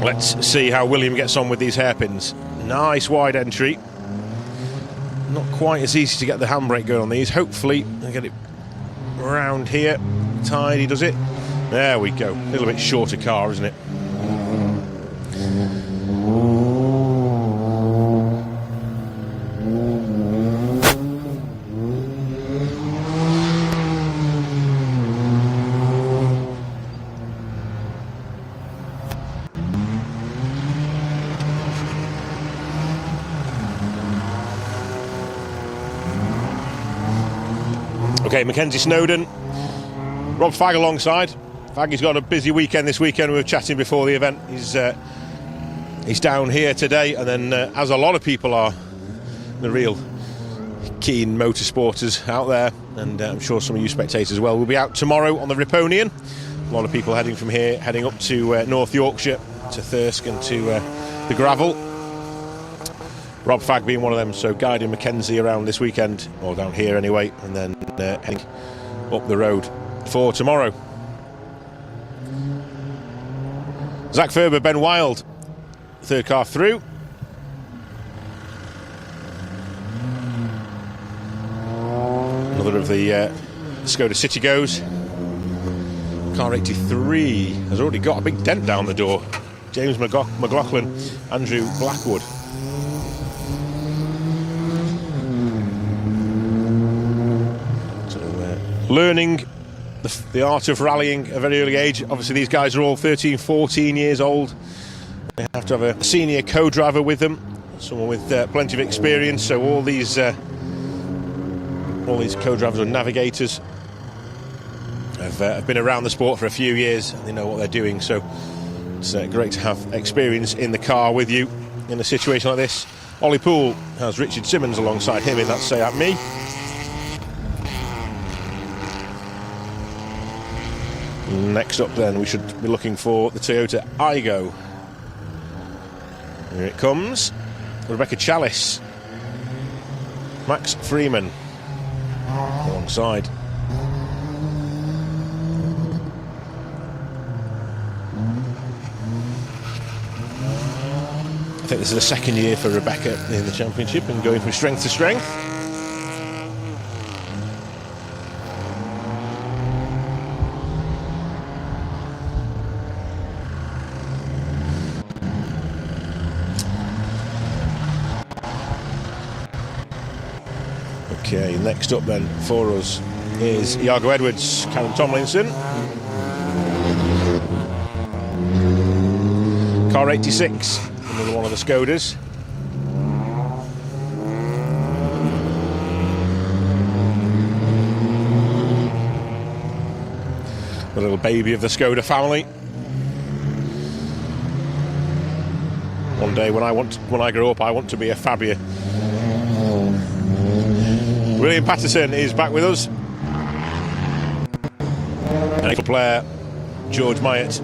Let's see how William gets on with these hairpins. Nice wide entry. Not quite as easy to get the handbrake going on these. Hopefully I get it around here. Tidy does it. There we go. A little bit shorter car, isn't it? Okay, Mackenzie Snowden, Rob Fagg alongside. Faggy's got a busy weekend this weekend. We were chatting before the event. He's down here today, and then as a lot of people are, the real keen motorsporters out there, and I'm sure some of you spectators as well. We'll be out tomorrow on the Riponian. A lot of people heading from here, heading up to North Yorkshire, to Thirsk and to the gravel. Rob Fagg being one of them, so guiding Mackenzie around this weekend, or down here anyway, and then heading up the road for tomorrow. Zach Ferber, Ben Wild, third car through. Another of the Skoda City Goes. Car 83 has already got a big dent down the door. James McLaughlin, Andrew Blackwood. Learning the art of rallying at a very early age. Obviously these guys are all 13, 14 years old. They have to have a senior co-driver with them, someone with plenty of experience. So all these co-drivers or navigators have been around the sport for a few years, and they know what they're doing. So it's great to have experience in the car with you in a situation like this. Ollie Poole has Richard Simmons alongside him in that Seat Me. Next up then, we should be looking for the Toyota Aygo. Here it comes. Rebecca Chalice. Max Freeman alongside. I think this is the second year for Rebecca in the championship and going from strength to strength. Okay, next up then for us is Iago Edwards, Karen Tomlinson. Car 86, another one of the Skodas. The little baby of the Skoda family. One day when I grow up, I want to be a Fabia. William Patterson is back with us. And player George Myatt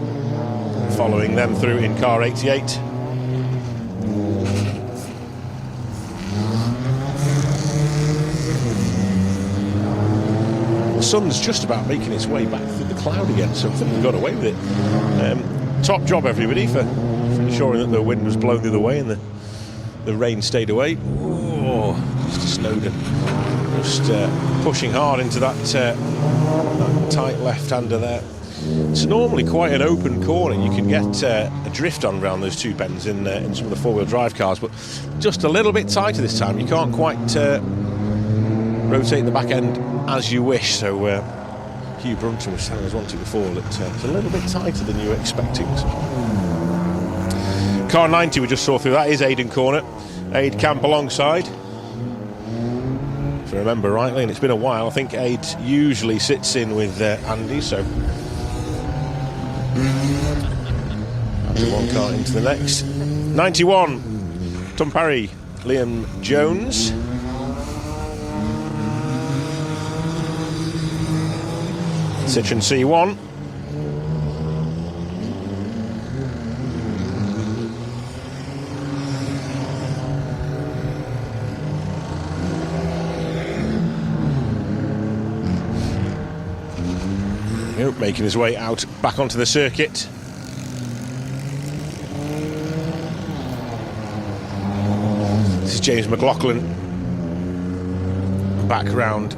following them through in car 88. The sun's just about making its way back through the cloud again, so I think we've got away with it. Top job, everybody, for ensuring that the wind was blown the other way and the rain stayed away. Oh, Mr. Snowden just pushing hard into that tight left-hander there. It's normally quite an open corner. You can get a drift on around those two bends in some of the four-wheel drive cars, but just a little bit tighter this time. You can't quite rotate the back end as you wish. So Hugh Brunton was telling us once before that it's a little bit tighter than you were expecting. So. Car 90 we just saw through, that is Aidan Corner. Aid camp alongside. If I remember rightly, and it's been a while, I think Aid usually sits in with Andy, so out of one car into the next. 91, Tom Parry, Liam Jones. Citroen C1. Making his way out back onto the circuit. This is James McLaughlin back round.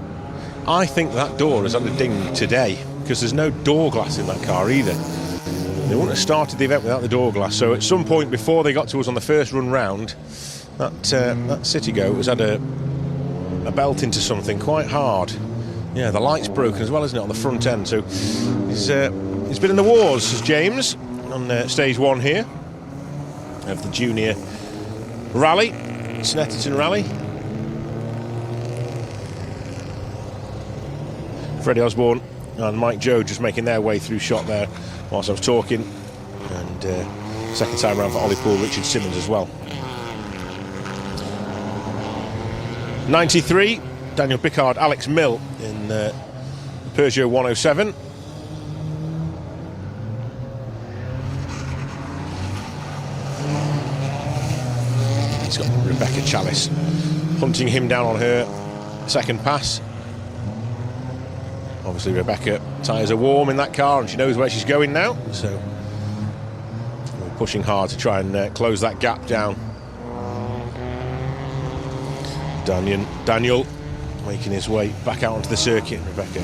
I think that door has had a ding today because there's no door glass in that car either. They wouldn't have started the event without the door glass, so at some point before they got to us on the first run round, that Citigo has had a belt into something quite hard. Yeah, the light's broken as well, isn't it, on the front end? So he's been in the wars, as James, on stage one here of the junior rally, Snetterton rally. Freddie Osborne and Mike Joe just making their way through shot there whilst I was talking. And second time around for Ollie Poole, Richard Simmons as well. 93. Daniel Pickard, Alex Mill in Peugeot 107. He's got Rebecca Chalice hunting him down on her second pass. Obviously Rebecca, tyres are warm in that car and she knows where she's going now, so we're pushing hard to try and close that gap down. Daniel making his way back out onto the circuit. Rebecca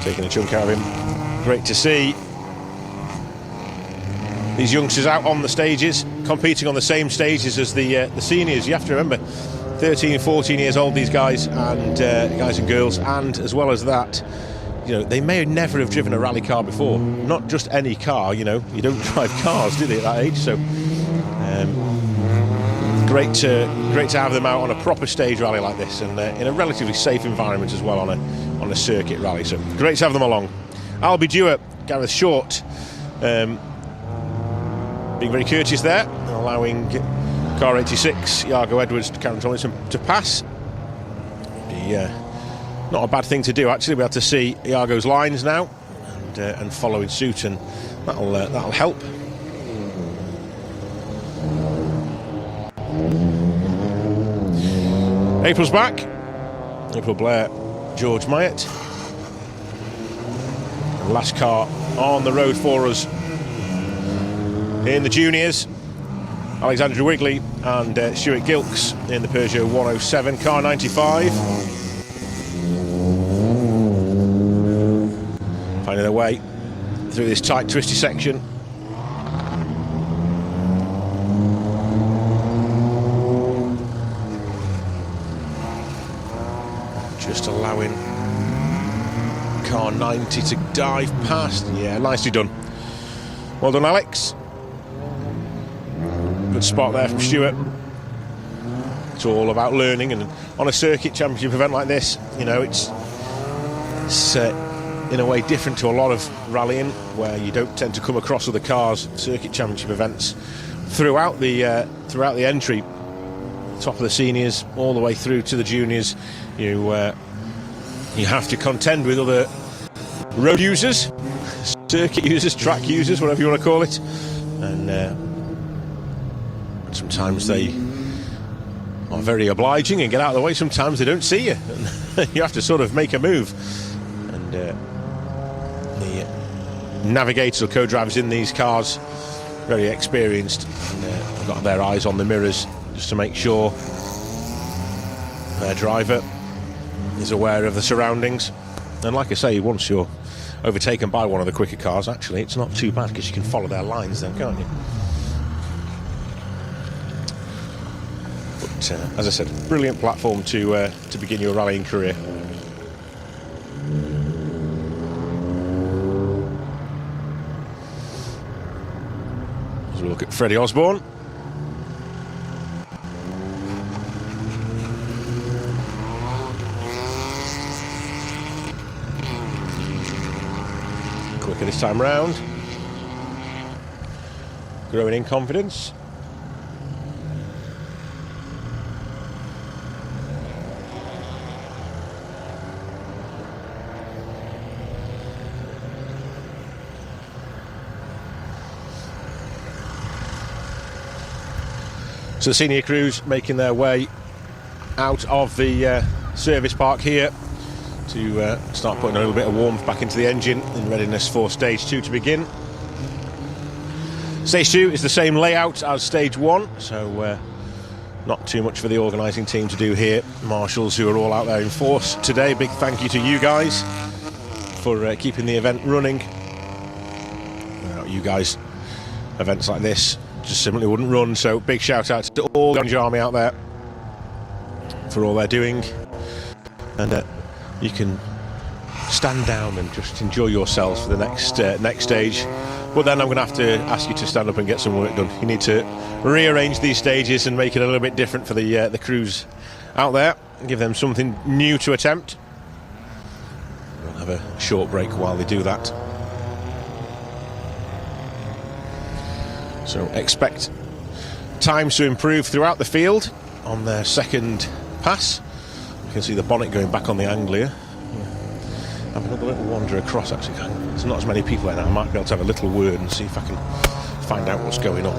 taking a chunk out of him. Great to see these youngsters out on the stages, competing on the same stages as the seniors. You have to remember, 13, 14 years old, these guys and guys and girls, and as well as that, you know, they may never have driven a rally car before. Not just any car, you know, you don't drive cars, do they, at that age? So great to have them out on a proper stage rally like this, and in a relatively safe environment as well on a circuit rally. So great to have them along. Albie Dewar, Gareth Short, being very courteous there, allowing car 86, Iago Edwards, Karen Tomlinson to pass. Not a bad thing to do actually. We have to see Iago's lines now and follow in suit, and that'll help. April's back. April Blair, George Myatt. And last car on the road for us in the juniors, Alexandra Wigley and Stuart Gilks in the Peugeot 107, car 95. Finding their way through this tight, twisty section. Just allowing car 90 to dive past. Yeah, nicely done. Well done, Alex. Good spot there from Stuart. It's all about learning, and on a circuit championship event like this, you know, it's in a way different to a lot of rallying, where you don't tend to come across other cars. Circuit championship events throughout the entry, top of the seniors all the way through to the juniors, you have to contend with other road users, circuit users, track users, whatever you want to call it, and sometimes they are very obliging and get out of the way. Sometimes they don't see you, and you have to sort of make a move. And the navigators or co-drivers in these cars, very experienced, and got their eyes on the mirrors just to make sure their driver is aware of the surroundings. And like I say, once you're overtaken by one of the quicker cars, actually it's not too bad, because you can follow their lines then, can't you? But as I said, brilliant platform to begin your rallying career. As we look at Freddie Osborne. Quicker this time round. Growing in confidence. So the senior crews making their way out of the service park here to start putting a little bit of warmth back into the engine in readiness for stage 2 to begin. Stage 2 is the same layout as stage 1, so not too much for the organising team to do here. Marshals who are all out there in force today. Big thank you to you guys for keeping the event running. Without you guys, events like this just simply wouldn't run, so big shout out to all the Orange Army out there for all they're doing. And you can stand down and just enjoy yourselves for the next stage, but then I'm going to have to ask you to stand up and get some work done. You need to rearrange these stages and make it a little bit different for the crews out there, give them something new to attempt. We'll have a short break while they do that. So expect times to improve throughout the field on their second pass. You can see the bonnet going back on the angle here. Have another little wander across, actually. There's not as many people there now. I might be able to have a little word and see if I can find out what's going on.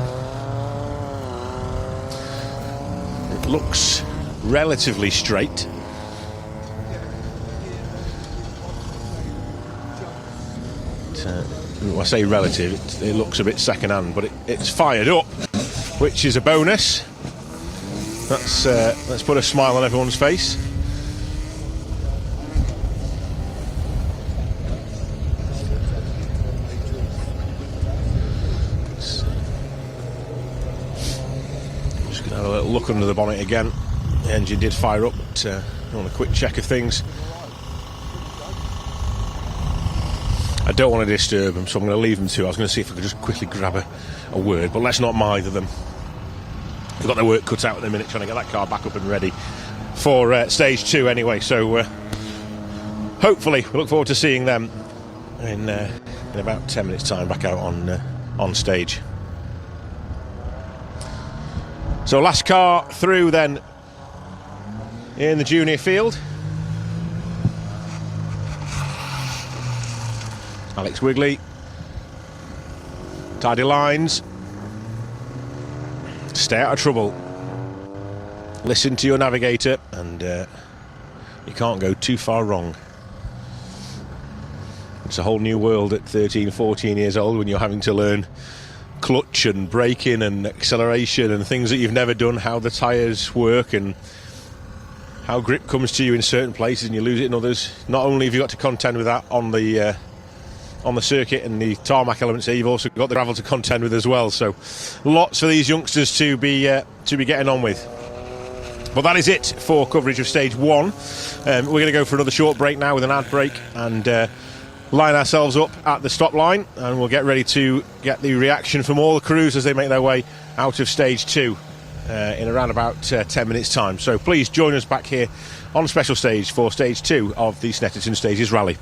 It looks relatively straight. I say relative, it looks a bit second-hand, but it's fired up, which is a bonus. Let's put a smile on everyone's face. Just going to have a little look under the bonnet again. The engine did fire up, but I want a quick check of things. I don't want to disturb them, so I'm going to leave them to. I was going to see if I could just quickly grab a word, but let's not mither them. They've got their work cut out in a minute trying to get that car back up and ready for stage 2 anyway, so hopefully we look forward to seeing them in about 10 minutes time back out on stage. So last car through then in the junior field. Alex Wigley, tidy lines, stay out of trouble. listen to your navigator, and you can't go too far wrong. It's a whole new world at 13, 14 years old when you're having to learn clutch and braking and acceleration and things that you've never done, how the tyres work and how grip comes to you in certain places and you lose it in others. Not only have you got to contend with that on the circuit and the tarmac elements here, you've also got the gravel to contend with as well. So lots for these youngsters to be getting on with. But that is it for coverage of stage 1. We're going to go for another short break now with an ad break and line ourselves up at the stop line, and we'll get ready to get the reaction from all the crews as they make their way out of stage 2 in around about 10 minutes time. So please join us back here on special stage for stage 2 of the Snetterton Stages Rally.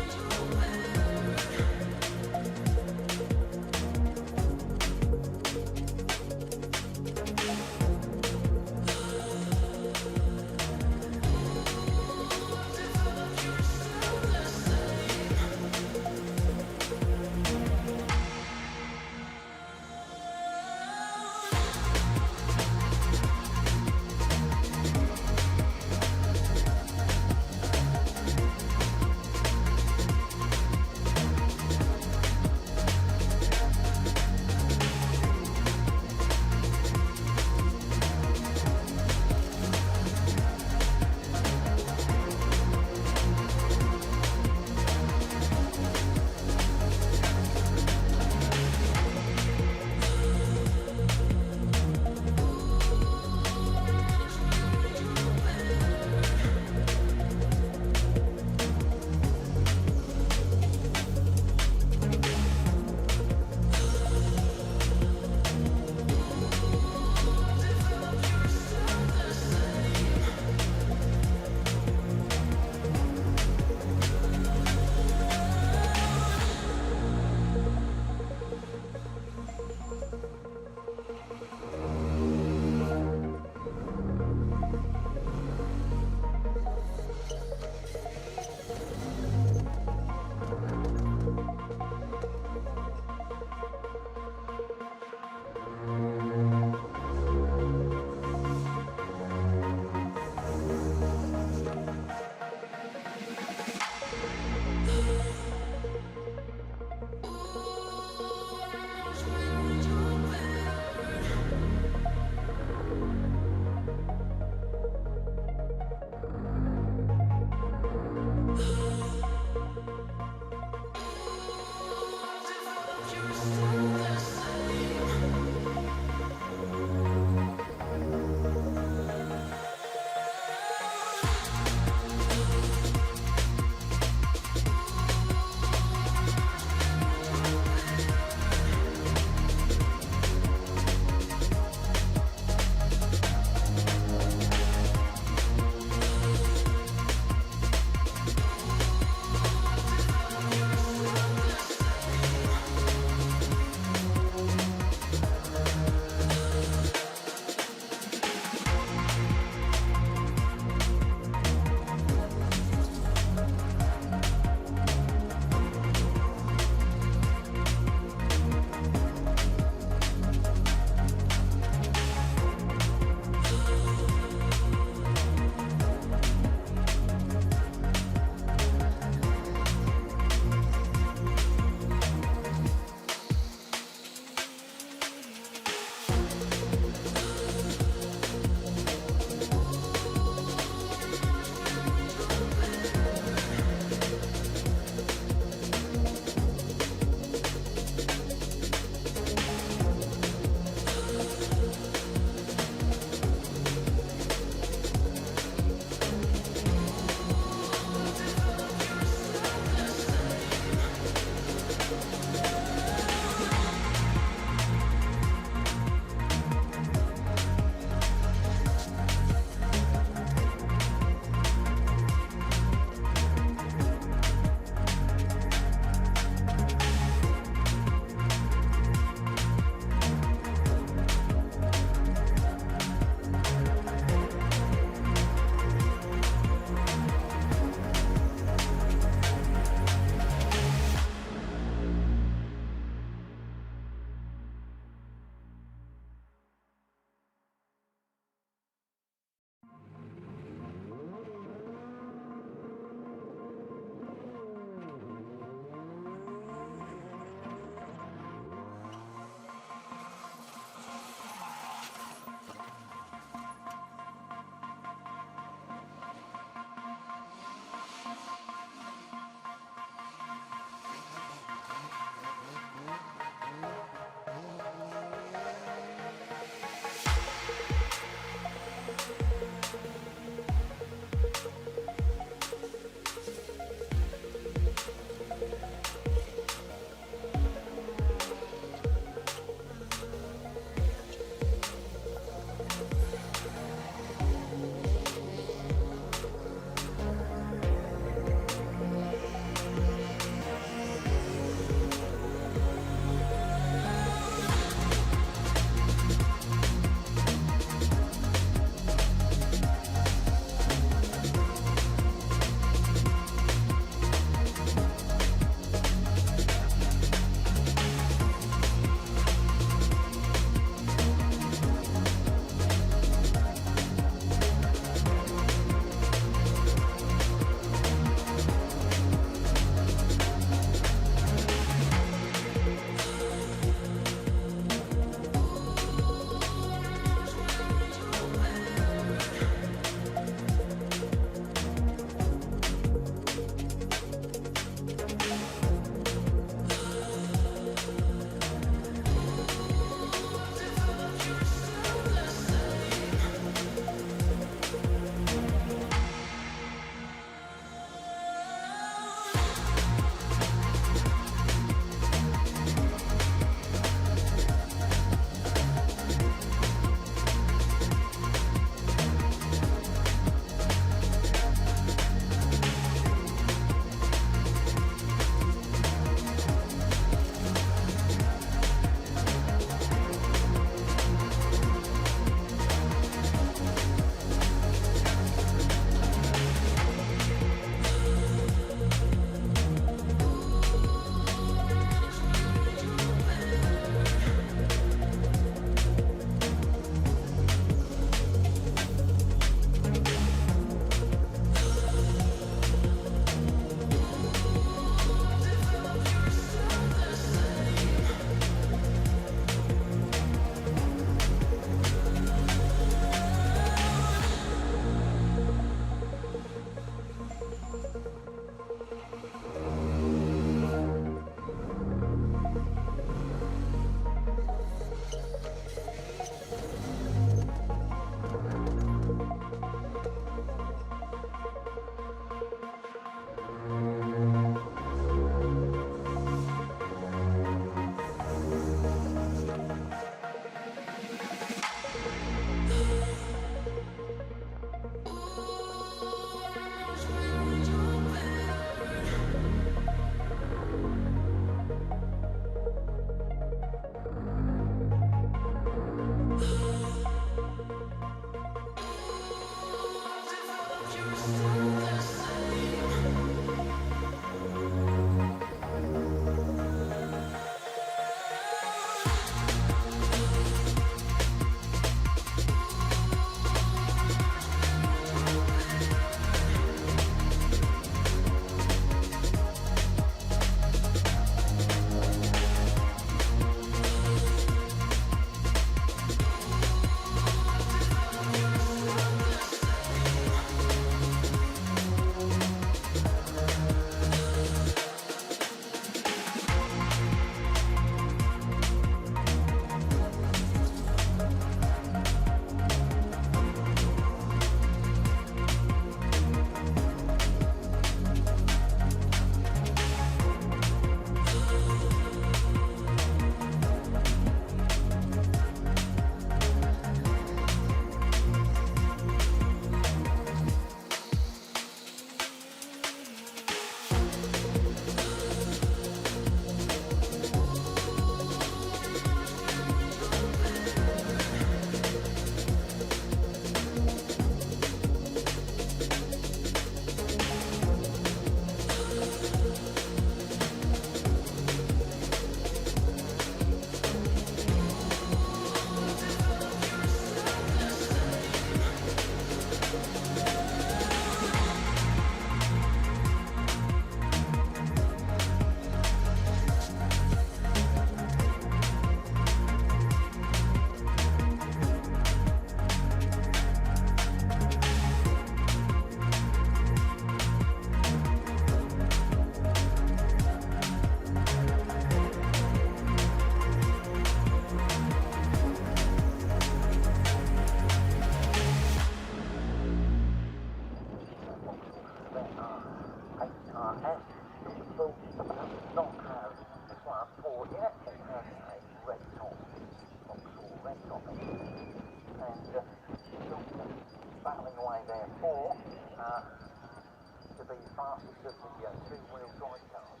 fastest of the two-wheel drive cars.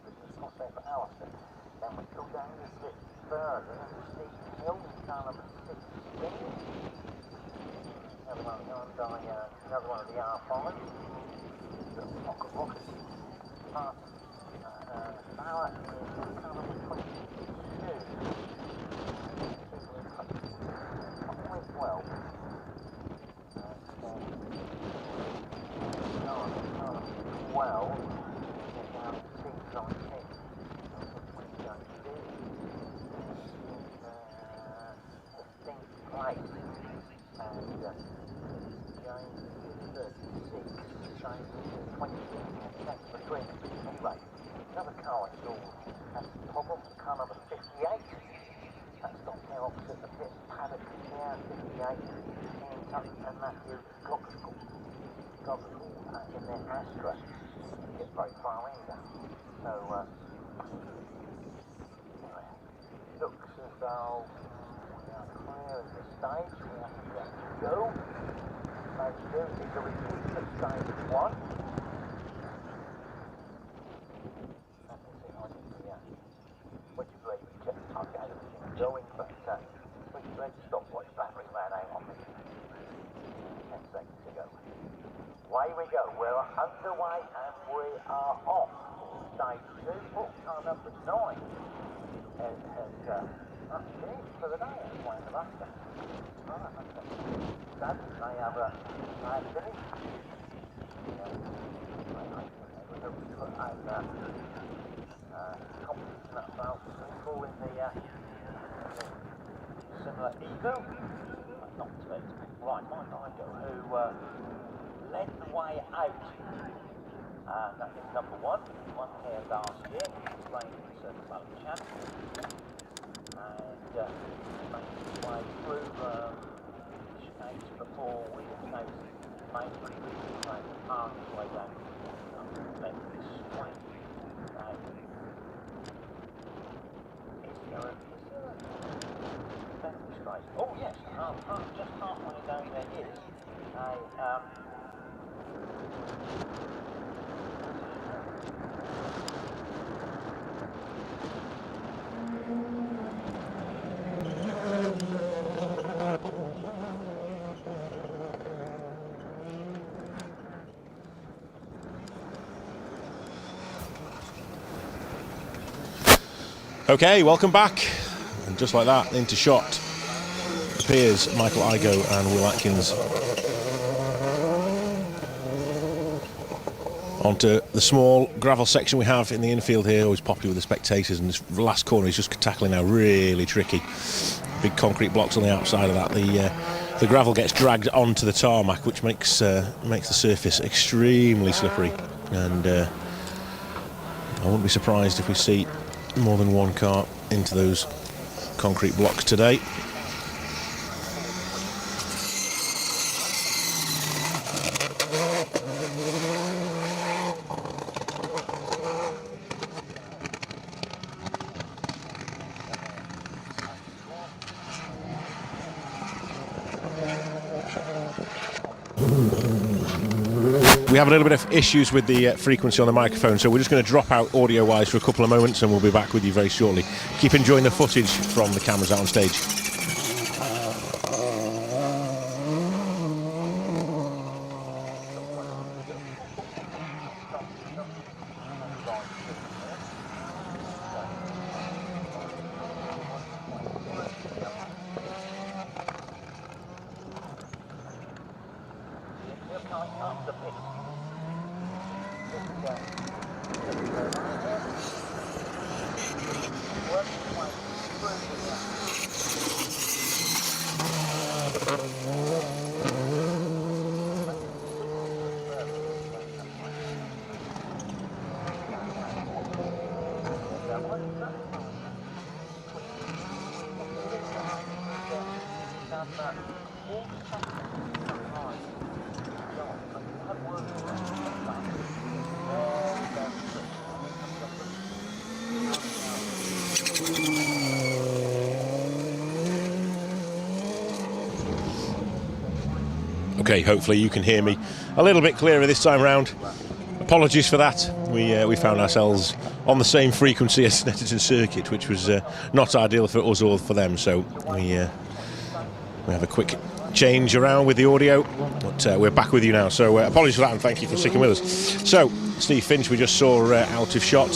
Business spot there for Alistair. Then we go down a bit further and steep hill, car number 16. Another one of the R5s. The pocket rocket. Fast. Power is car number 22. Well. Well, down to 619. Place and James 36, James 20, that's between them. Anyway, another car I saw has problems, car number 58, that's got there opposite the pit paddock there, 58, Ian Tuck and Matthew Cockle in their Astra, get very far in there. So, anyway, looks as though clear of the stage, we have to go. Stage 2 is a repeat of stage 1. I can see I did would you believe we checked the target and everything going, but would you believe the stopwatch battery ran out on me. 10 seconds to go. Away we go, we're underway and we are off. Stage 2, car number 9 has finished for the day. That's why in the last day. Right, okay. Dad, they have finished. Competition that file for in the similar Evo. Not to it. Right, Mike Igo, who led the way out. That is number 1. One here last year. Playing the Valley Champ. And made his way through shades before we made pretty good way to park his way down this way. Is there a straight? Oh yes, just halfway down there is Okay, welcome back. And just like that, into shot appears Michael Igo and Will Atkins onto the small gravel section we have in the infield here, always popular with the spectators, and this last corner is just tackling now really tricky. Big concrete blocks on the outside of that. The gravel gets dragged onto the tarmac, which makes the surface extremely slippery, and I wouldn't be surprised if we see more than one car into those concrete blocks today. We have a little bit of issues with the frequency on the microphone, so we're just going to drop out audio-wise for a couple of moments, and we'll be back with you very shortly. Keep enjoying the footage from the cameras out on stage. Okay, hopefully you can hear me a little bit clearer this time round. apologies for that. We found ourselves on the same frequency as Snetterton Circuit, which was not ideal for us or for them. So we have a quick change around with the audio, but we're back with you now. So apologies for that, and thank you for sticking with us. So Steve Finch, we just saw out of shot.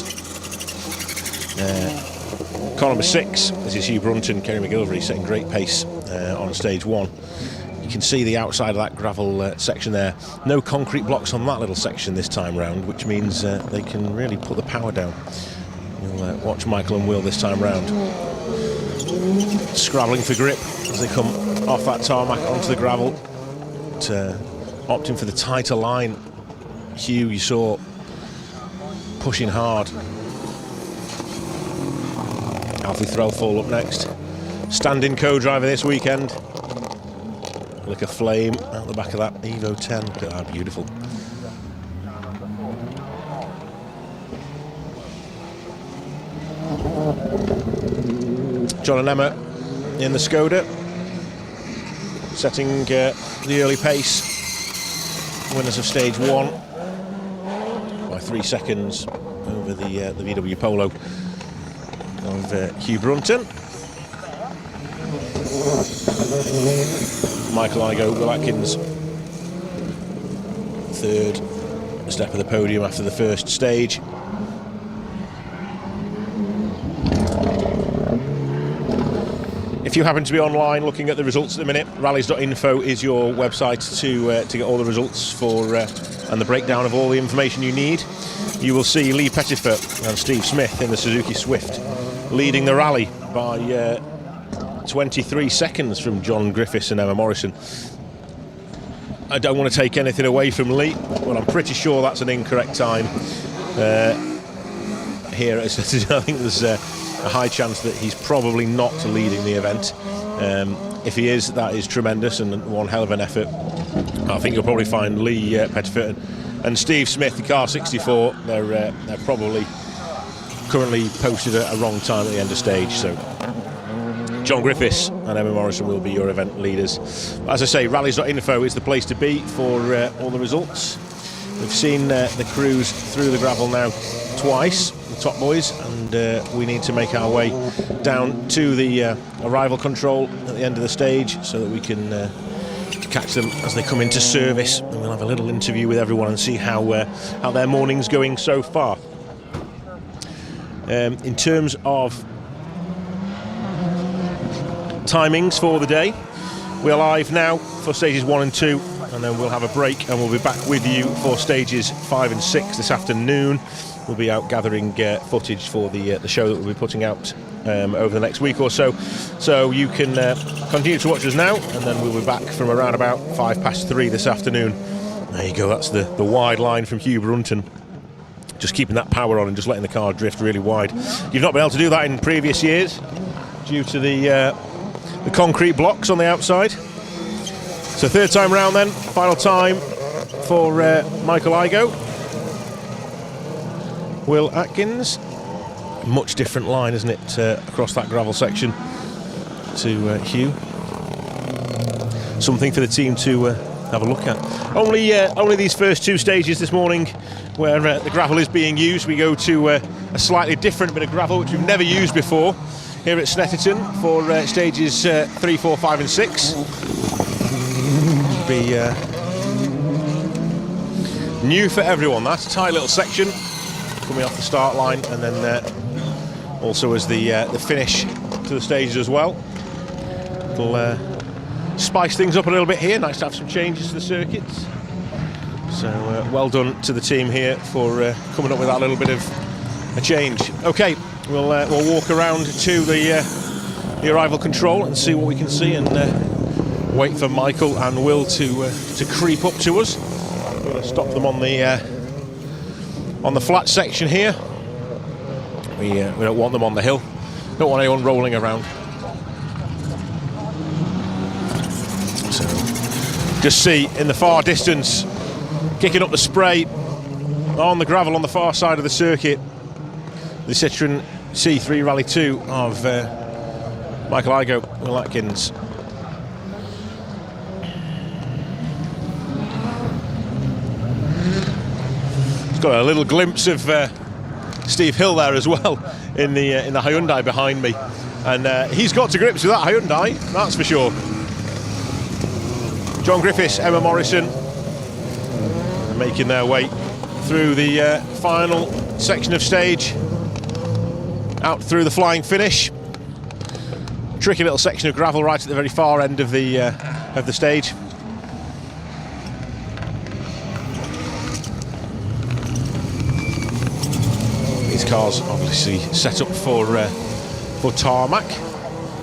Car number 6, this is Hugh Brunton, Kerry McGilvery setting great pace on stage 1. You can see the outside of that gravel section there. No concrete blocks on that little section this time round, which means they can really put the power down. You'll watch Michael and Will this time round scrabbling for grip as they come off that tarmac onto the gravel, opting for the tighter line. Hugh, you saw, pushing hard. Alfie Threlfall up next. Stand-in co-driver this weekend. Like a flame out the back of that Evo 10. Look at that, beautiful. John and Emma in the Skoda, setting the early pace. Winners of stage 1 by 3 seconds over the VW Polo of Hugh Brunton. Michael Igoe, Will Atkins, third step of the podium after the first stage. If you happen to be online looking at the results at the minute, rallies.info is your website to get all the results for and the breakdown of all the information you need. You will see Lee Pettifer and Steve Smith in the Suzuki Swift leading the rally by 23 seconds from John Griffiths and Emma Morrison. I don't want to take anything away from Lee, but I'm pretty sure that's an incorrect time here. I think there's a high chance that he's probably not leading the event. If he is, that is tremendous and one hell of an effort. I think you'll probably find Lee Pettifer and Steve Smith, the car 64, they're probably currently posted a wrong time at the end of stage. So John Griffiths and Emma Morrison will be your event leaders. As I say, rallies.info is the place to be for all the results. We've seen the crews through the gravel now twice, the top boys, and we need to make our way down to the arrival control at the end of the stage so that we can catch them as they come into service, and we'll have a little interview with everyone and see how their morning's going so far. In terms of timings for the day, we're live now for stages 1 and 2, and then we'll have a break and we'll be back with you for stages 5 and 6 this afternoon. We'll be out gathering footage for the show that we'll be putting out over the next week or so. So you can continue to watch us now, and then we'll be back from around about 3:05 this afternoon. There you go, that's the wide line from Hugh Brunton. Just keeping that power on and just letting the car drift really wide. You've not been able to do that in previous years due to the concrete blocks on the outside. So third time round then, final time for Michael Igoe. Will Atkins, much different line, isn't it, across that gravel section to Hugh. Something for the team to have a look at. Only these first 2 stages this morning where the gravel is being used. We go to a slightly different bit of gravel which we've never used before here at Snetterton for stages 3, 4, 5 and 6. It'll be new for everyone. That's a tight little section coming off the start line, and then also as the finish to the stages as well. It'll spice things up a little bit here. Nice to have some changes to the circuits. So well done to the team here for coming up with that little bit of a change. Okay, we'll walk around to the arrival control and see what we can see, and wait for Michael and Will to creep up to us. We're going to stop them on the flat section here. We don't want them on the hill. Don't want anyone rolling around. So just see in the far distance, kicking up the spray on the gravel on the far side of the circuit, the Citroen C3 Rally 2 of Michael Igoe, Will Atkins. got a little glimpse of Steve Hill there as well in the Hyundai behind me, and he's got to grips with that Hyundai, that's for sure. John Griffiths, Emma Morrison making their way through the final section of stage, out through the flying finish. Tricky little section of gravel right at the very far end of the stage. These cars obviously set up for tarmac,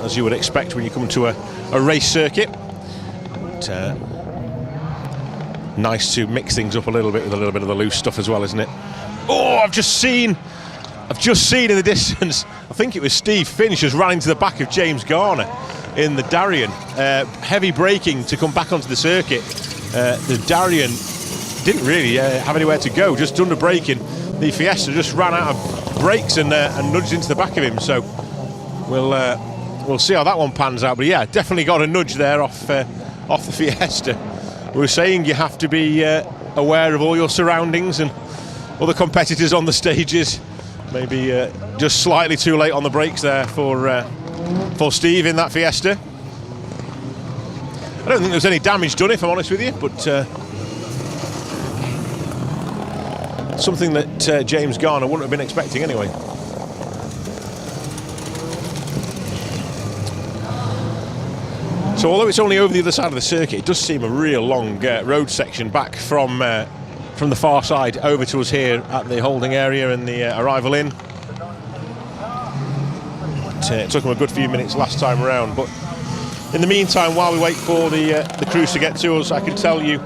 as you would expect when you come to a race circuit. But, nice to mix things up a little bit with a little bit of the loose stuff as well, isn't it? Oh, I've just seen in the distance, I think it was Steve Finch just ran into the back of James Garner in the Darion. Heavy braking to come back onto the circuit. The Darion didn't really have anywhere to go, just under braking. The Fiesta just ran out of brakes and nudged into the back of him. So we'll see how that one pans out. But yeah, definitely got a nudge there off the Fiesta. We were saying you have to be aware of all your surroundings and other competitors on the stages. Maybe just slightly too late on the brakes there for Steve in that Fiesta. I don't think there was any damage done, if I'm honest with you, but something that James Garner wouldn't have been expecting anyway. So although it's only over the other side of the circuit, it does seem a real long road section back from the far side over to us here at the holding area and the arrival in. It took them a good few minutes last time around, but in the meantime, while we wait for the crews to get to us, I can tell you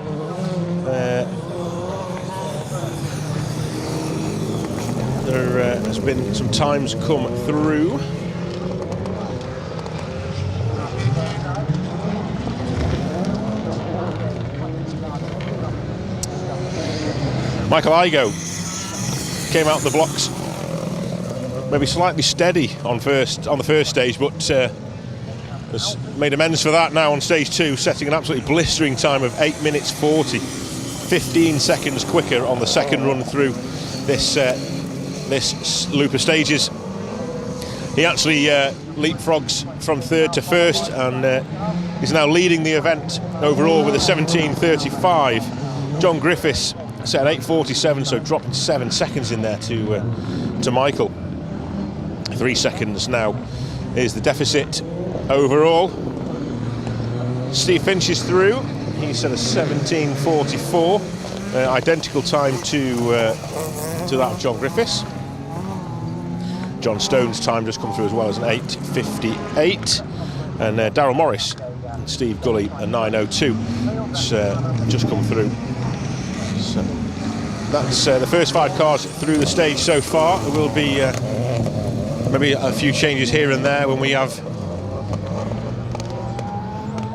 there has been some times come through. Michael Igoe came out the blocks maybe slightly steady on the first stage, but has made amends for that now on stage 2, setting an absolutely blistering time of 8 minutes 40, 15 seconds quicker on the second run through this loop of stages. He actually leapfrogs from third to first, and he's now leading the event overall with a 17:35. John Griffiths set at 8:47, so dropping 7 seconds in there to Michael. 3 seconds now is the deficit overall. Steve Finch is through. He set a 17:44, identical time to that of John Griffiths. John Stone's time just come through as well as an 8:58, and Daryl Morris and Steve Gully a 9:02. It's just come through. So that's the first 5 cars through the stage so far. There will be maybe a few changes here and there when we have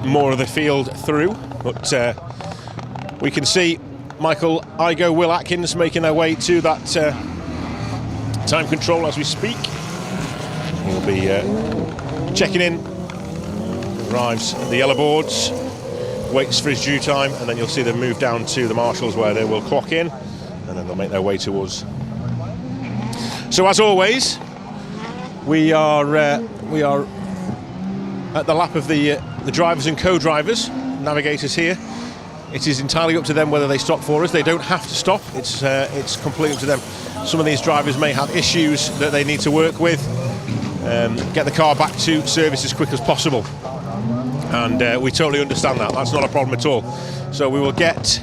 more of the field through, but we can see Michael Igoe, Will Atkins making their way to that time control as we speak. We'll be checking in. Arrives at the yellow boards, waits for his due time, and then you'll see them move down to the marshals where they will clock in, and then they'll make their way to us. So as always, we are at the lap of the drivers and co-drivers, navigators here. It is entirely up to them whether they stop for us. They don't have to stop. It's completely up to them. Some of these drivers may have issues that they need to work with. Get the car back to service as quick as possible, and we totally understand that. That's not a problem at all. So we will get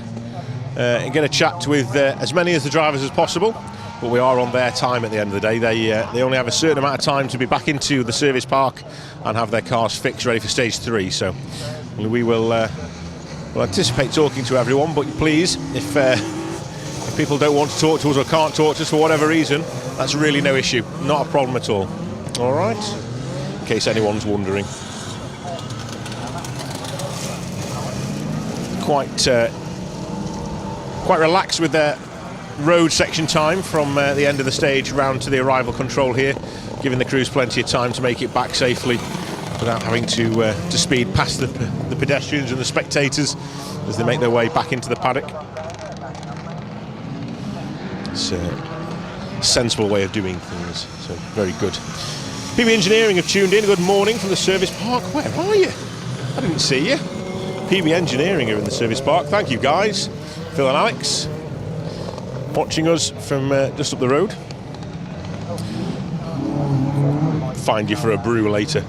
a chat with as many of the drivers as possible, but we are on their time at the end of the day. They only have a certain amount of time to be back into the service park and have their cars fixed ready for stage 3. So we will we'll anticipate talking to everyone, but please, if people don't want to talk to us or can't talk to us for whatever reason, that's really no issue. Not a problem at all. All right? In case anyone's wondering. Quite relaxed with their road section time from the end of the stage round to the arrival control here, giving the crews plenty of time to make it back safely without having to speed past the pedestrians and the spectators as they make their way back into the paddock. It's a sensible way of doing things, so very good. PB Engineering have tuned in. Good morning from the service park. Where are you? I didn't see you. PB Engineering are in the service park. Thank you, guys. Phil and Alex watching us from just up the road. Find you for a brew later.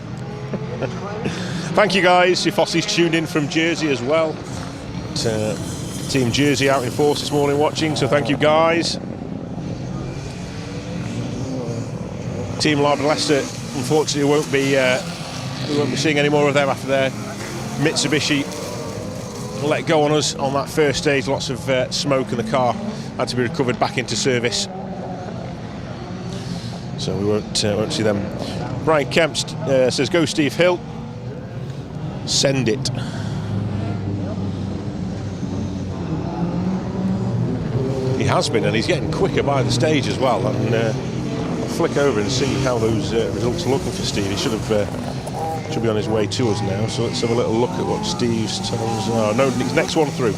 Thank you, guys. Your Fossey's tuned in from Jersey as well. Team Jersey out in force this morning watching, so thank you, guys. Team Lard Leicester, unfortunately, we won't be seeing any more of them after their Mitsubishi let go on us on that first stage. Lots of smoke, and the car had to be recovered back into service, so we won't see them. Brian Kemp says, "Go Steve Hill, send it." He has been, and he's getting quicker by the stage as well. And I'll flick over and see how those results are looking for Steve. He should be on his way to us now. So let's have a little look at what Steve's times are. No, his next one through.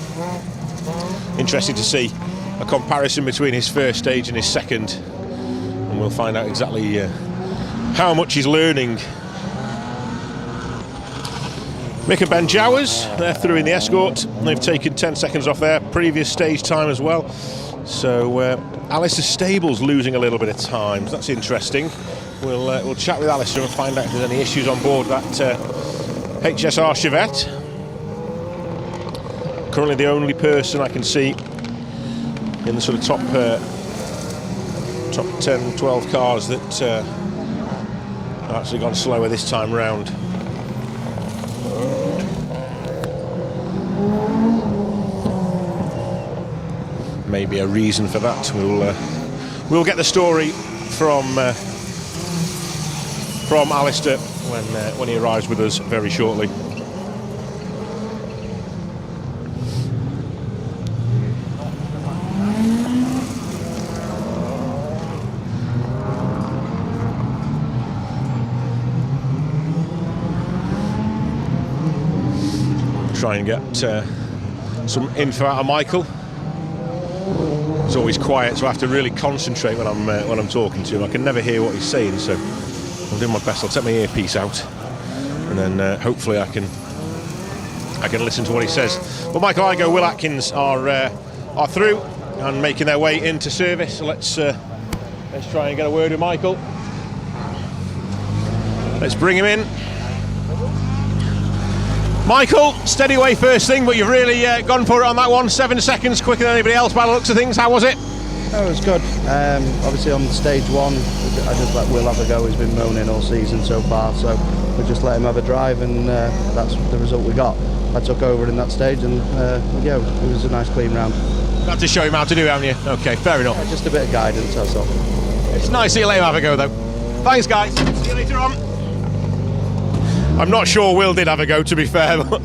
Interesting to see a comparison between his first stage and his second, and we'll find out exactly how much he's learning. Mick and Ben Jowers, they're through in the Escort. They've taken 10 seconds off their previous stage time as well. So Alistair Stable's losing a little bit of time. That's interesting. We'll chat with Alistair and find out if there's any issues on board that HSR Chevette. Currently the only person I can see in the sort of top 10, 12 cars that have actually gone slower this time round. Maybe a reason for that. We'll get the story from Alistair when he arrives with us very shortly. Try and get some info out of Michael. He's always quiet, so I have to really concentrate when I'm talking to him. I can never hear what he's saying, so I'm doing my best. I'll take my earpiece out, and then hopefully I can listen to what he says. Well, Michael Igo, Will Atkins are through and making their way into service. So let's try and get a word with Michael. Let's bring him in. Michael, steady away first thing, but you've really gone for it on that one. 7 seconds quicker than anybody else by the looks of things. How was it? Oh, it was good. Obviously on stage one, I just let Will have a go. He's been moaning all season so far, so we just let him have a drive, and that's the result we got. I took over in that stage, and yeah, it was a nice clean round. Had to show him how to do it, haven't you? Okay, fair enough. Yeah, just a bit of guidance, that's all. It's nice to let him have a go, though. Thanks, guys. See you later on. I'm not sure Will did have a go, to be fair, but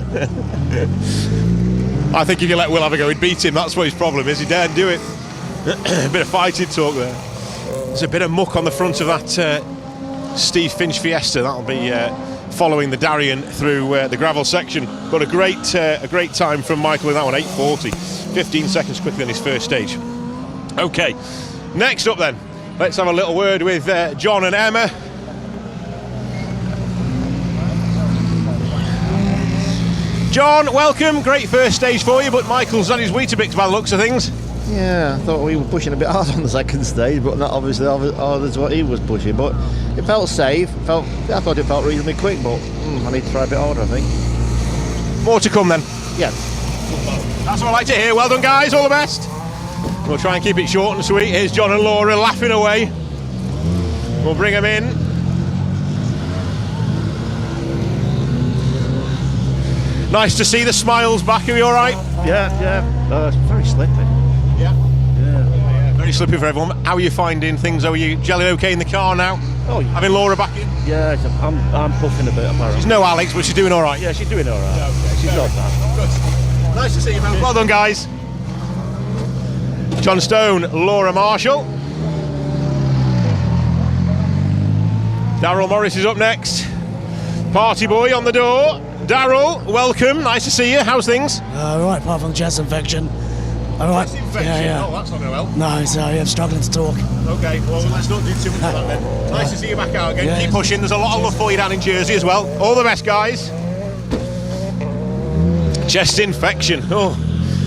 I think if you let Will have a go, he'd beat him. That's what his problem is. He daren't do it. A bit of fighting talk there. There's a bit of muck on the front of that Steve Finch Fiesta. That'll be following the Darion through the gravel section. But a great time from Michael in that one, 8:40. 15 seconds quicker than his first stage. Okay, next up then, let's have a little word with John and Emma. John, welcome. Great first stage for you, but Michael's on his Weetabix by the looks of things. Yeah, I thought we were pushing a bit hard on the second stage, but not obviously hard as what he was pushing. But it felt safe. I thought it felt reasonably quick, but I need to try a bit harder, I think. More to come then. Yeah. That's what I like to hear. Well done, guys. All the best. We'll try and keep it short and sweet. Here's John and Laura laughing away. We'll bring them in. Nice to see the smiles back. Are you all right? Yeah. It's very slippy. Yeah. Very slippy for everyone. How are you finding things? Are you gelling okay in the car now? Oh, yeah. Having Laura back in? Yeah, I'm puffing a bit apparently. She's no Alex, but she's doing all right. Yeah, she's doing all right. Yeah, okay. She's not bad. Good. Nice to see you, man. Well done, guys. John Stone, Laura Marshall. Darryl Morris is up next. Party boy on the door. Darryl, welcome. Nice to see you. How's things? Right, apart from the chest infection, All right. Infection. Yeah. Oh, that's not going to help. No, so I'm struggling to talk. Okay, well, let's not do too much of that then. Nice to see you back out again. Yeah. Keep pushing. There's a lot of love for you down in Jersey as well. All the best, guys. Chest infection. Oh,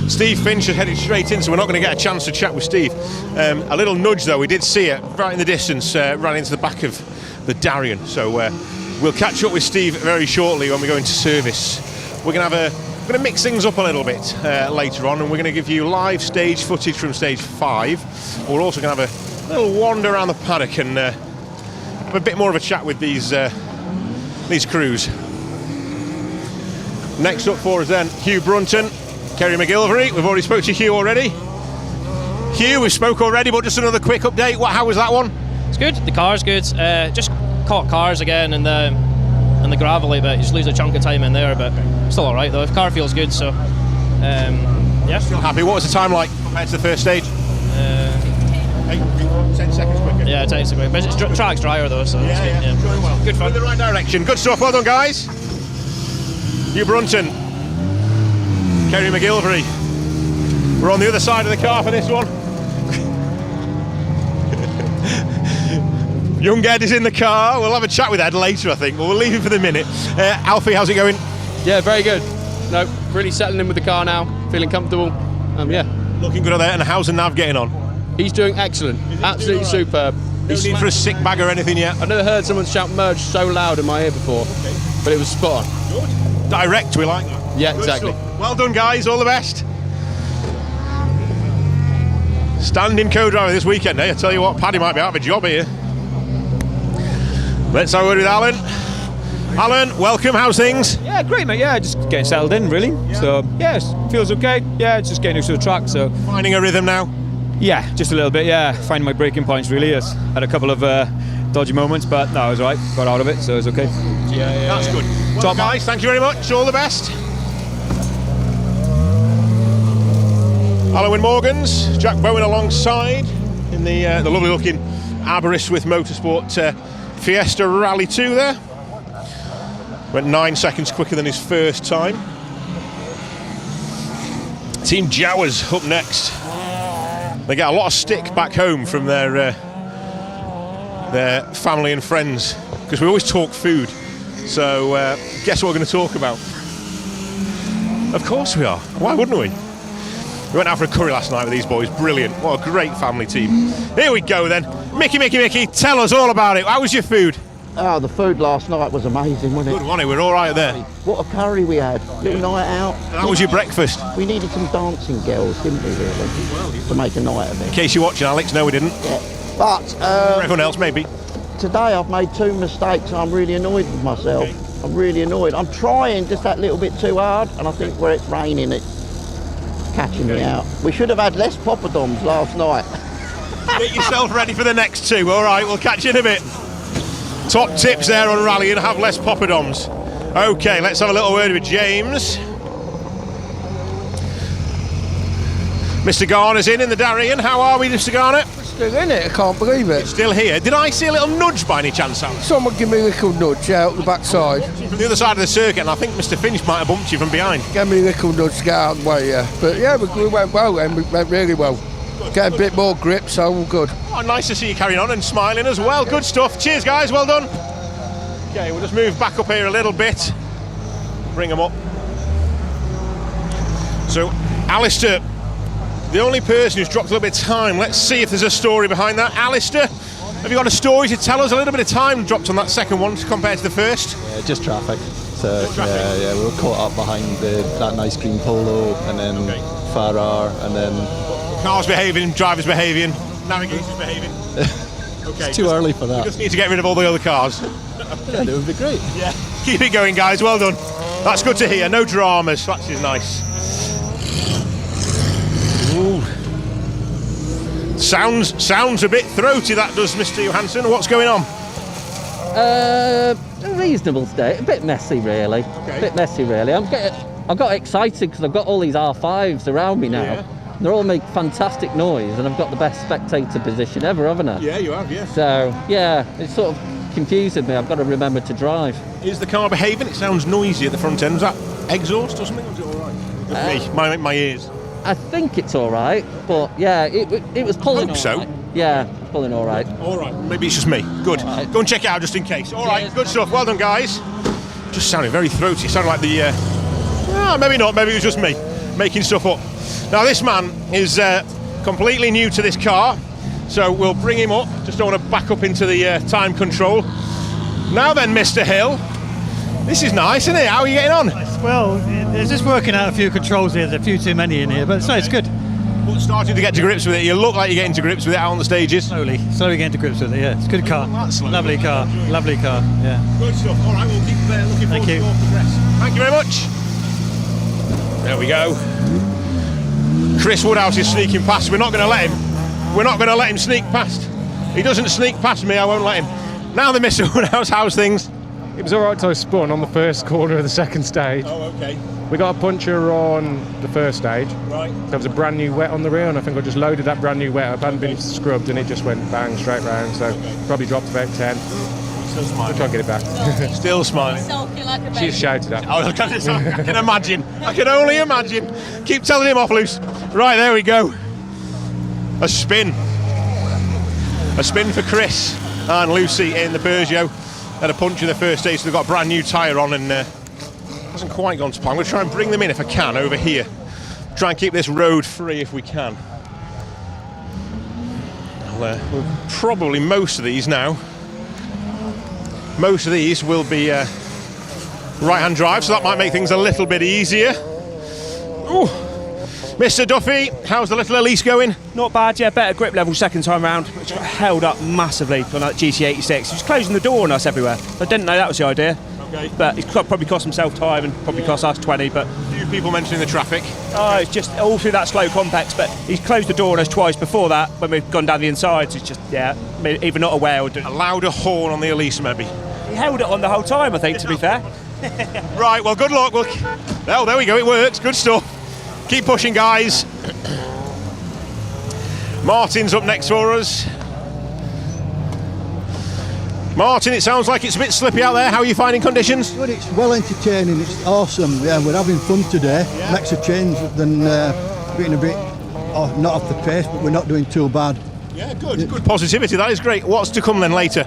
Steve Finch had headed straight in, so we're not going to get a chance to chat with Steve. A little nudge, though. We did see it right in the distance, ran into the back of the Darion. So we'll catch up with Steve very shortly when we go into service. We're going to mix things up a little bit later on, and we're going to give you live stage footage from stage 5. We're also going to have a little wander around the paddock and have a bit more of a chat with these crews. Next up for us then, Hugh Brunton, Kerry McGilvery. We've already spoke to Hugh already. Hugh, we spoke already, but just another quick update. How was that one? It's good. The car's good. Just caught cars again in the gravelly bit. You just lose a chunk of time in there, but still all right though. The car feels good, so yeah. Still happy. What was the time like compared to the first stage? 10 seconds quicker. Yeah, 10 seconds quicker. But track's drier though, so it's good. Yeah. Going well. Good fun. In the right direction. Good stuff. Well done, guys. Hugh Brunton, Kerry McGilvery. We're on the other side of the car for this one. Young Ed is in the car. We'll have a chat with Ed later, I think, but we'll leave him for the minute. Alfie, how's it going? Yeah, very good. No, really settling in with the car now, feeling comfortable. Yeah. Looking good out there. And how's the nav getting on? He's doing excellent. Absolutely superb. No need for a sick bag or anything yet. I've never heard someone shout merge so loud in my ear before, but it was spot on. Good. Direct, we like that. Yeah, Good exactly. stuff. Well done, guys. All the best. Standing co-driver this weekend, eh? I tell you what, Paddy might be out of a job here. Let's have a word with Alan. Alan, welcome. How's things? Yeah, great, mate. Yeah, just getting settled in, really. Yeah. So, yeah, feels okay. Yeah, just getting used to the track. So, Finding a rhythm now? yeah, just a little bit. Yeah, finding my breaking points, really. Yes. Had a couple of dodgy moments, but no, I was all right. Got out of it, so it was okay. That's good. Well, Top man. guys, thank you very much. All the best. Alan Morgans, Jack Bowen alongside in the lovely looking Aberystwyth Motorsport Fiesta Rally 2 there. Went 9 seconds quicker than his first time. Team Jowers up next. They get a lot of stick back home from their family and friends because we always talk food. So guess what we're going to talk about? Of course we are. Why wouldn't we? We went out for a curry last night with these boys. Brilliant. What a great family team. Here we go then. Mickey, tell us all about it. How was your food? Oh, the food last night was amazing, wasn't it? Good, wasn't it? We're all right there. What a curry we had. Little night out. And how was your breakfast? We needed some dancing girls, didn't we, really? To make a night of In it. case you're watching, Alex, no we didn't. Yeah. But For everyone else, maybe. today I've made 2 mistakes and I'm really annoyed with myself. Okay. I'm really annoyed. I'm trying just that little bit too hard, and I think where it's raining, it's catching me out. We should have had less poppadoms last night. Get yourself ready for the next 2. All right, we'll catch you in a bit. Top tips there on rallying, have less poppadoms. Okay, let's have a little word with James. Mr. Garner's in the Darion. How are we, Mr. Garner? Still in it, I can't believe it. Still here. Did I see a little nudge by any chance, Alan? Someone give me a little nudge out the backside. From the other side of the circuit, and I think Mr. Finch might have bumped you from behind. Gave me a little nudge to get out of the way, yeah. But yeah, we went well and we went really well. Get a bit more grip, so all good. Oh, nice to see you carrying on and smiling as well. Good stuff. Cheers, guys. Well done. Okay, we'll just move back up here a little bit. Bring them up. So, Alistair, the only person who's dropped a little bit of time. Let's see if there's a story behind that. Alistair, have you got a story to tell us? A little bit of time dropped on that second one compared to the first. Yeah, just traffic. So yeah, we were caught up behind that nice green Polo, and then Farrar, and then Cars behaving, drivers behaving, navigators behaving. Okay, it's too early for we that. just need to get rid of all the other cars. Yeah, that would be great. Yeah, keep it going, guys. Well done. That's good to hear. No dramas. That is nice. Ooh. Sounds a bit throaty. That does, Mr. Johansson. What's going on? A reasonable state, a bit messy really. Okay. A bit messy really. I got excited because I've got all these R5s around me now. Yeah. They all make fantastic noise, and I've got the best spectator position ever, haven't I? Yeah, you have. Yeah. So yeah, it's sort of confusing me. I've got to remember to drive. Is the car behaving? It sounds noisy at the front end. Is that exhaust or something? Or is it all right? With me, my ears. I think it's all right, but yeah, it was pulling. Hope so. Right. Yeah, pulling all right. All right, maybe it's just me. Good. Right. Go and check it out just in case. All right, good stuff. Well done, guys. Just sounded very throaty. Sounded like the. Maybe not. Maybe it was just me making stuff up. Now this man is completely new to this car, so we'll bring him up. Just don't want to back up into the time control. Now then, Mr. Hill. This is nice, isn't it? How are you getting on? Well, it's just working out a few controls here. There's a few too many in here, but it's good. Well, starting to get to grips with it. You look like you're getting to grips with it out on the stages. Slowly getting to grips with it, yeah. It's a good car. Lovely car, yeah. Good stuff. All right, we'll keep looking forward to your progress. Thank you very much. There we go. Chris Woodhouse is sneaking past. We're not going to let him sneak past. He doesn't sneak past me, I won't let him. Now the Mr. Woodhouse, how's things? It was all right till I spun on the first corner of the second stage. Oh, okay. We got a puncture on the first stage. Right. There was a brand new wet on the rear, and I think I just loaded that brand new wet up, hadn't been scrubbed, and it just went bang straight round. So probably dropped about 10. Still smiling. We'll try and get it back. Still smiling. She's shouted at me. Oh, I can imagine. I can only imagine. Keep telling him off, Luce. Right, there we go. A spin. A spin for Chris and Lucy in the Peugeot. Had a punch in the first stage, so they've got a brand new tyre on, and hasn't quite gone to plan. I'm going to try and bring them in if I can over here. Try and keep this road free if we can. Well, probably most of these now. Most of these will be right-hand drive, so that might make things a little bit easier. Ooh. Mr. Duffy, how's the little Elise going? Not bad, yeah, better grip level second time round, which got held up massively on that GT86. He was closing the door on us everywhere. I didn't know that was the idea. Okay. But it's probably cost himself time and probably cost us 20, but... A few people mentioning the traffic. Oh, it's just all through that slow complex, but he's closed the door on us twice before that when we've gone down the insides. It's just, yeah, either not aware or... A louder horn on the Elise, maybe. He held it on the whole time, I think, to be fair. Right, well, good luck. Oh, there we go, it works. Good stuff. Keep pushing, guys. Martin's up next for us. Martin, it sounds like it's a bit slippy out there. How are you finding conditions? Good, it's well entertaining. It's awesome. Yeah, we're having fun today. Yeah. Makes a change than being a bit not off the pace, but we're not doing too bad. Yeah, good. Good positivity. That is great. What's to come then later?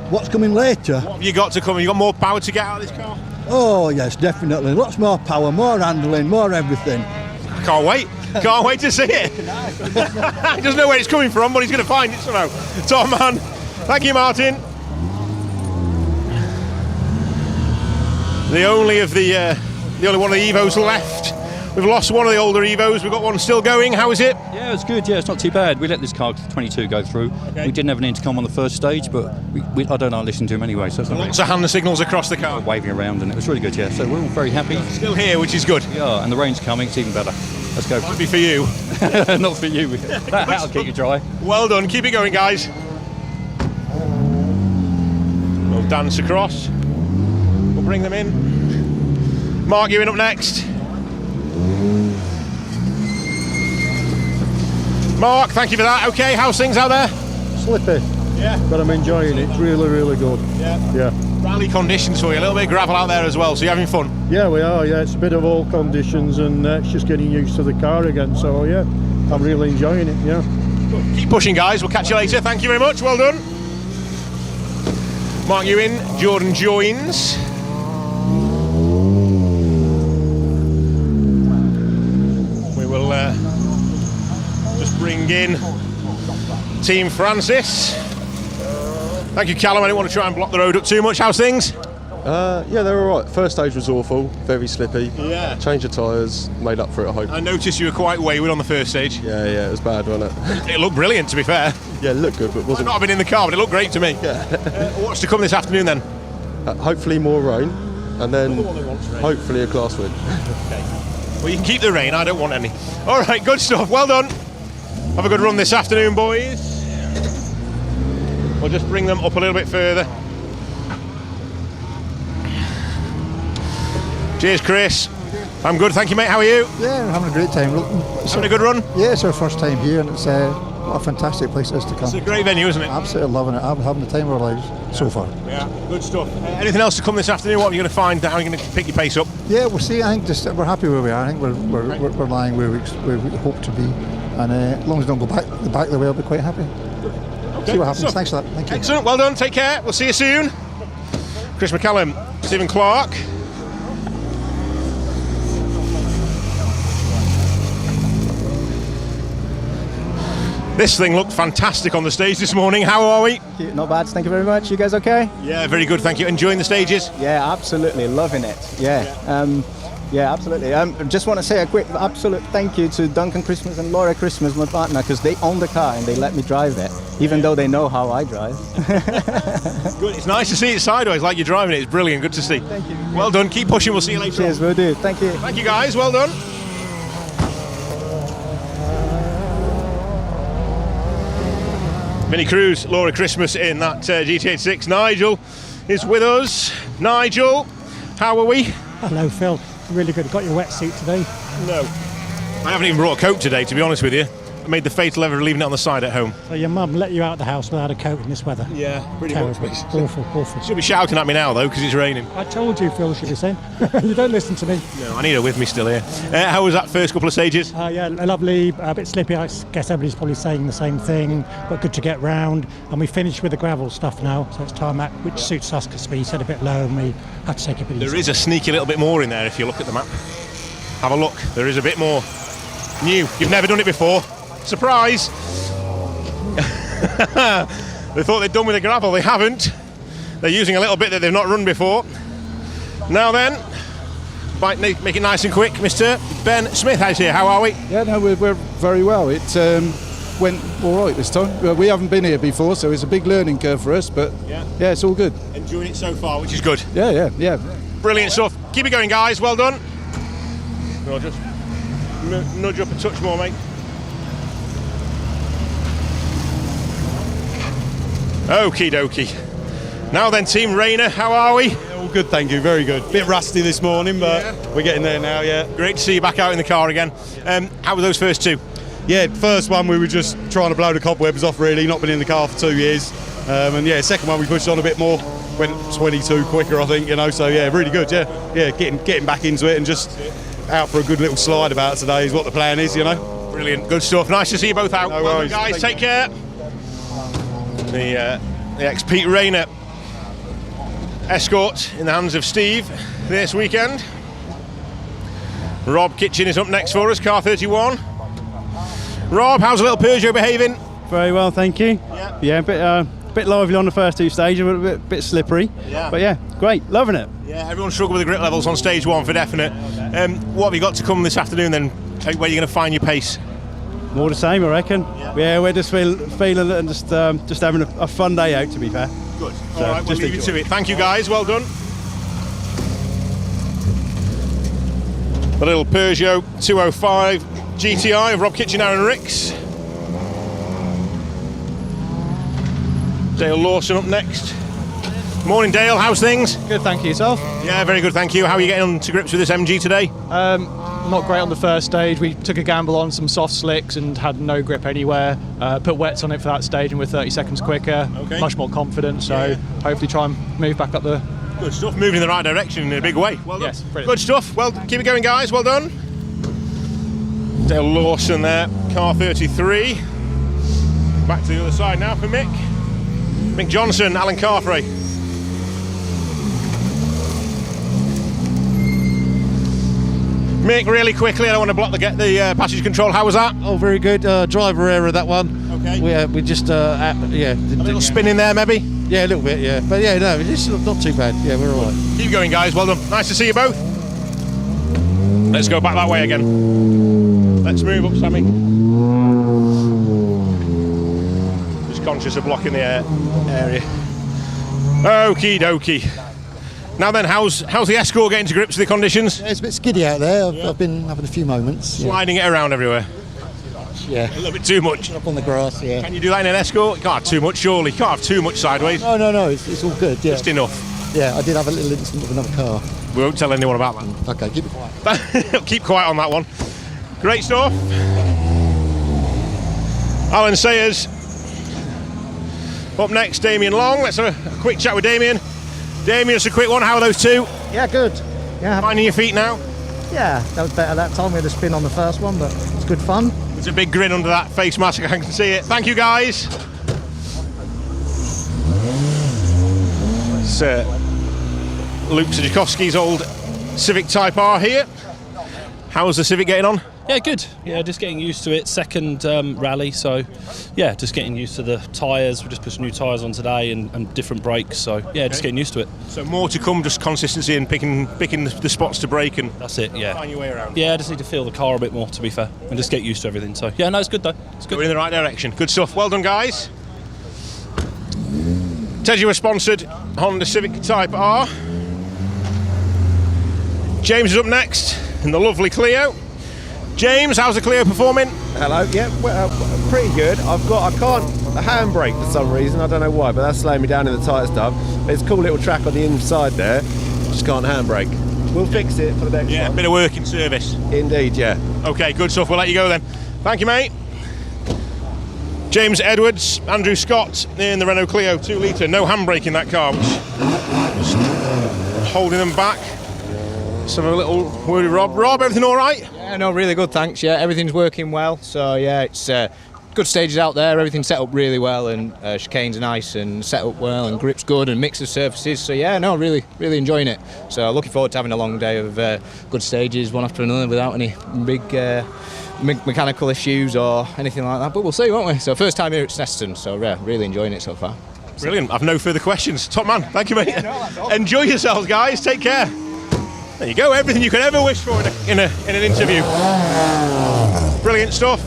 What's coming later? What have you got to come? Have you got more power to get out of this car? Oh yes, definitely. Lots more power, more handling, more everything. I can't wait. Can't wait to see it. He doesn't know where it's coming from, but he's going to find it somehow. Top man. Thank you, Martin. The only one of the Evos left. We've lost one of the older Evos. We've got one still going. How is it? Yeah, it's good. Yeah, it's not too bad. We let this car 22 go through. Okay. We didn't have an intercom on the first stage, but I don't know, I listened to him anyway. So lots of hand signals across the car. Waving around, and it was really good, yeah. So we're all very happy. Still here, which is good. Yeah, and the rain's coming. It's even better. Let's go. Might be for you. Not for you. That'll keep you dry. Well done. Keep it going, guys. We'll dance across. We'll bring them in. Mark, you're in up next. Mark, thank you for that. Okay, how's things out there? Slippy. Yeah. But I'm enjoying it. Really, really good. Yeah. Yeah. Rally conditions for you. A little bit of gravel out there as well, so you're having fun? Yeah, we are. Yeah, it's a bit of all conditions, and it's just getting used to the car again. So yeah, I'm really enjoying it. Yeah. Good. Keep pushing, guys. We'll catch you later. Thank you very much. Well done. Mark you in. Jordan joins. We will just bring in Team Francis. Thank you, Callum. I didn't want to try and block the road up too much. How's things? Yeah, they were all right. First stage was awful, very slippy. Yeah. Changed the tyres, made up for it, I hope. I noticed you were quite wayward on the first stage. Yeah, it was bad, wasn't it? It looked brilliant, to be fair. Yeah, it looked good, but wasn't... I've not been in the car, but it looked great to me. Yeah. What's to come this afternoon, then? Hopefully more rain, and then hopefully a class win. Okay. Well, you can keep the rain, I don't want any. All right, good stuff, well done. Have a good run this afternoon, boys. We'll just bring them up a little bit further. Cheers, Chris. I'm good, thank you, mate. How are you? Yeah, we're having a great time. Having a good run? Yeah, it's our first time here, and it's what a fantastic place it is to come. It's a great venue, isn't it? Absolutely loving it. I'm having the time of our lives so far. Yeah, good stuff. Anything else to come this afternoon? What are you going to find? How are you going to pick your pace up? Yeah, we'll see. I think just we're happy where we are. I think we're lying where we hope to be, and as long as we don't go back the way, I'll be quite happy. Okay, See what happens. stuff. Thanks for that. Thank you. Excellent. Well done. Take care. We'll see you soon. Chris McCallum, Stephen Clark. This thing looked fantastic on the stage this morning. How are we? Not bad, thank you very much. You guys okay? Yeah, very good, thank you. Enjoying the stages? Yeah, absolutely, loving it. Yeah, absolutely. Just want to say a quick absolute thank you to Duncan Christmas and Laura Christmas, my partner, because they own the car and they let me drive it, even though they know how I drive. Good. It's nice to see it sideways like you're driving it. It's brilliant. Good to see. Thank you. Well done. Keep pushing. We'll see you later. Cheers, we'll do. Thank you. Thank you, guys. Well done. Vinnie Cruz, Laura Christmas in that GT86. Nigel is with us. Nigel, how are we? Hello, Phil. Really good. Got your wetsuit today? No. I haven't even brought a coat today, to be honest with you. I made the fatal error of leaving it on the side at home. So your mum let you out of the house without a coat in this weather? Yeah, pretty Terrible. much. Awful. She'll be shouting at me now, though, because it's raining. I told you, Phil, she'll be saying. You don't listen to me. No, I need her with me still here. How was that first couple of stages? Yeah, lovely, a bit slippy. I guess everybody's probably saying the same thing, but good to get round. And we finished with the gravel stuff now, so it's tarmac, which suits us because we set a bit low and we have to take it a bit easy. There is a sneaky little bit more in there if you look at the map. Have a look. There is a bit more. New. You've never done it before. Surprise! They thought they'd done with the gravel. They haven't. They're using a little bit that they've not run before. Now then, make it nice and quick. Mr. Ben Smith is here. How are we? Yeah, no, we're very well. It went all right this time. We haven't been here before, so it's a big learning curve for us, but yeah, it's all good. Enjoying it so far, which is good. Yeah. Brilliant stuff. Keep it going, guys. Well done. I'll just nudge up a touch more, mate. Okie dokie. Now then, Team Rayner, how are we? Yeah, all good, thank you, very good. Bit rusty this morning, but we're getting there now, yeah. Great to see you back out in the car again. How were those first two? Yeah, first one we were just trying to blow the cobwebs off, really, not been in the car for 2 years. And yeah, second one we pushed on a bit more, went 22 quicker, I think, so yeah, really good, yeah, getting back into it and just out for a good little slide about today is what the plan is, Brilliant, good stuff. Nice to see you both out. No well worries. done, guys, take care. The ex-Pete Rayner Escort in the hands of Steve this weekend. Rob Kitchen is up next for us, car 31. Rob, how's the little Peugeot behaving? Very well, thank you. Yeah, a bit lively on the first two stages, a bit slippery. Yeah. But yeah, great, loving it. Yeah, everyone struggled with the grip levels on stage one for definite. What have you got to come this afternoon then? Where are you going to find your pace? More the same, I reckon. Yeah, we're just feeling it and just having a fun day out, to be fair. Good. So, all right, we'll leave you to it. Thank you, guys. Well done. The little Peugeot 205 GTI of Rob Kitchen, Aaron Ricks. Dale Lawson up next. Morning, Dale. How's things? Good, thank you. Yourself? Yeah, very good, thank you. How are you getting on to grips with this MG today? Not great on the first stage. We took a gamble on some soft slicks and had no grip anywhere. Put wets on it for that stage and we're 30 seconds quicker. Okay. Much more confident, so hopefully try and move back up the... Good stuff, moving in the right direction in a big way. Well done. Yes, brilliant. Good stuff. Well, keep it going, guys. Well done. Dale Lawson there, car 33. Back to the other side now for Mick. Mick Johnson, Alan Carfrey. Mick, really quickly, I don't want to block the passage control. How was that? Oh, very good. Driver error, that one. Okay. We just, A little spin in there, maybe? Yeah, a little bit, yeah. But yeah, no, it's not too bad. Yeah, we're all right. Keep going, guys. Well done. Nice to see you both. Let's go back that way again. Let's move up, Sammy. Just conscious of blocking the area. Okie dokie. Now then, how's the Escort getting to grips with the conditions? Yeah, it's a bit skiddy out there. I've been having a few moments. Sliding it around everywhere. Yeah. A little bit too much. Up on the grass, yeah. Can you do that in an Escort? You can't have too much, surely. You can't have too much sideways. No, it's all good, yeah. Just enough. Yeah, I did have a little incident with another car. We won't tell anyone about that. Okay, keep it quiet. Keep quiet on that one. Great stuff. Alan Sayers. Up next, Damien Long. Let's have a quick chat with Damien. Damien, just a quick one. How are those two? Yeah, good. Yeah. Finding your feet now? Yeah, that was better that time. We had a spin on the first one, but it's good fun. There's a big grin under that face mask, I can see it. Thank you, guys. It's Luke Zajakowski's old Civic Type R here. How's the Civic getting on? Yeah, good. Yeah, just getting used to it. Second rally, so yeah, just getting used to the tyres. We just put some new tyres on today and different brakes, so yeah, just getting used to it. So more to come, just consistency and picking the spots to brake and that's it. Yeah, find your way around. Yeah, I just need to feel the car a bit more, to be fair, and just get used to everything. So yeah, no, it's good though. It's good. We're in the right direction. Good stuff. Well done, guys. Teddy was sponsored Honda Civic Type R. James is up next in the lovely Clio. James, how's the Clio performing? Hello. Yeah, well, pretty good. I can't handbrake for some reason. I don't know why, but that's slowing me down in the tight stuff. It's a cool little track on the inside there. Just can't handbrake. We'll fix it for the next one. Yeah, a bit of work in service. Indeed, yeah. Okay, good stuff. We'll let you go then. Thank you, mate. James Edwards, Andrew Scott in the Renault Clio 2 litre. No handbrake in that car, which just holding them back. Some a little worry, Rob. Rob, everything all right? Yeah, no, really good, thanks. Yeah, everything's working well. So yeah, it's good stages out there. Everything's set up really well, and chicane's nice and set up well, and grip's good, and mix of surfaces. So yeah, no, really enjoying it. So looking forward to having a long day of good stages, one after another, without any big mechanical issues or anything like that. But we'll see, won't we? So first time here at Snetterton. So yeah, really enjoying it so far. Brilliant. I've no further questions. Top man. Thank you, mate. Yeah, no, enjoy yourselves, guys. Take care. There you go, everything you could ever wish for in an interview. Brilliant stuff.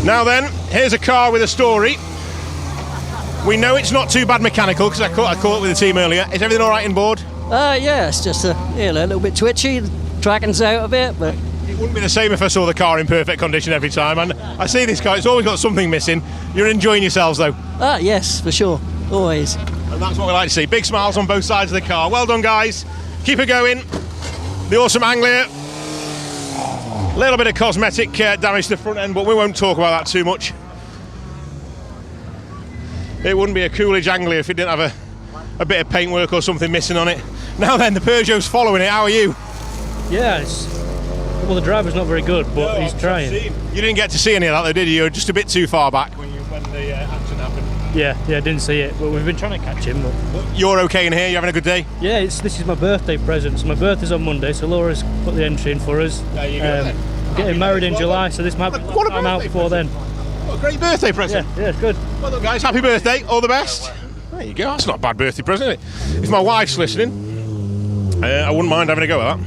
Now then, here's a car with a story. We know it's not too bad mechanical, because I caught up with the team earlier. Is everything all right in board? Yeah, it's just a little bit twitchy, tracking's out a bit, but... It wouldn't be the same if I saw the car in perfect condition every time, and I see this car, it's always got something missing. You're enjoying yourselves though? Yes, for sure, always. And that's what we like to see. Big smiles on both sides of the car. Well done, guys. Keep it going. The awesome Anglia. A little bit of cosmetic damage to the front end, but we won't talk about that too much. It wouldn't be a Coolidge Anglia if it didn't have a bit of paintwork or something missing on it. Now then, the Peugeot's following it. How are you? Yeah, well, the driver's not very good, but he's trying. You didn't get to see any of that though, did you? You were just a bit too far back when the accident happened. Yeah, didn't see it, but we've been trying to catch him. But you're okay in here? You having a good day? Yeah, this is my birthday present. So my birthday's on Monday, so Laura's put the entry in for us. There you go. Getting married in July, so this might be I'm out before then. What a great birthday present. Yeah, it's good. Well done, guys. Happy birthday. All the best. There you go. That's not a bad birthday present, is it? If my wife's listening, I wouldn't mind having a go at that.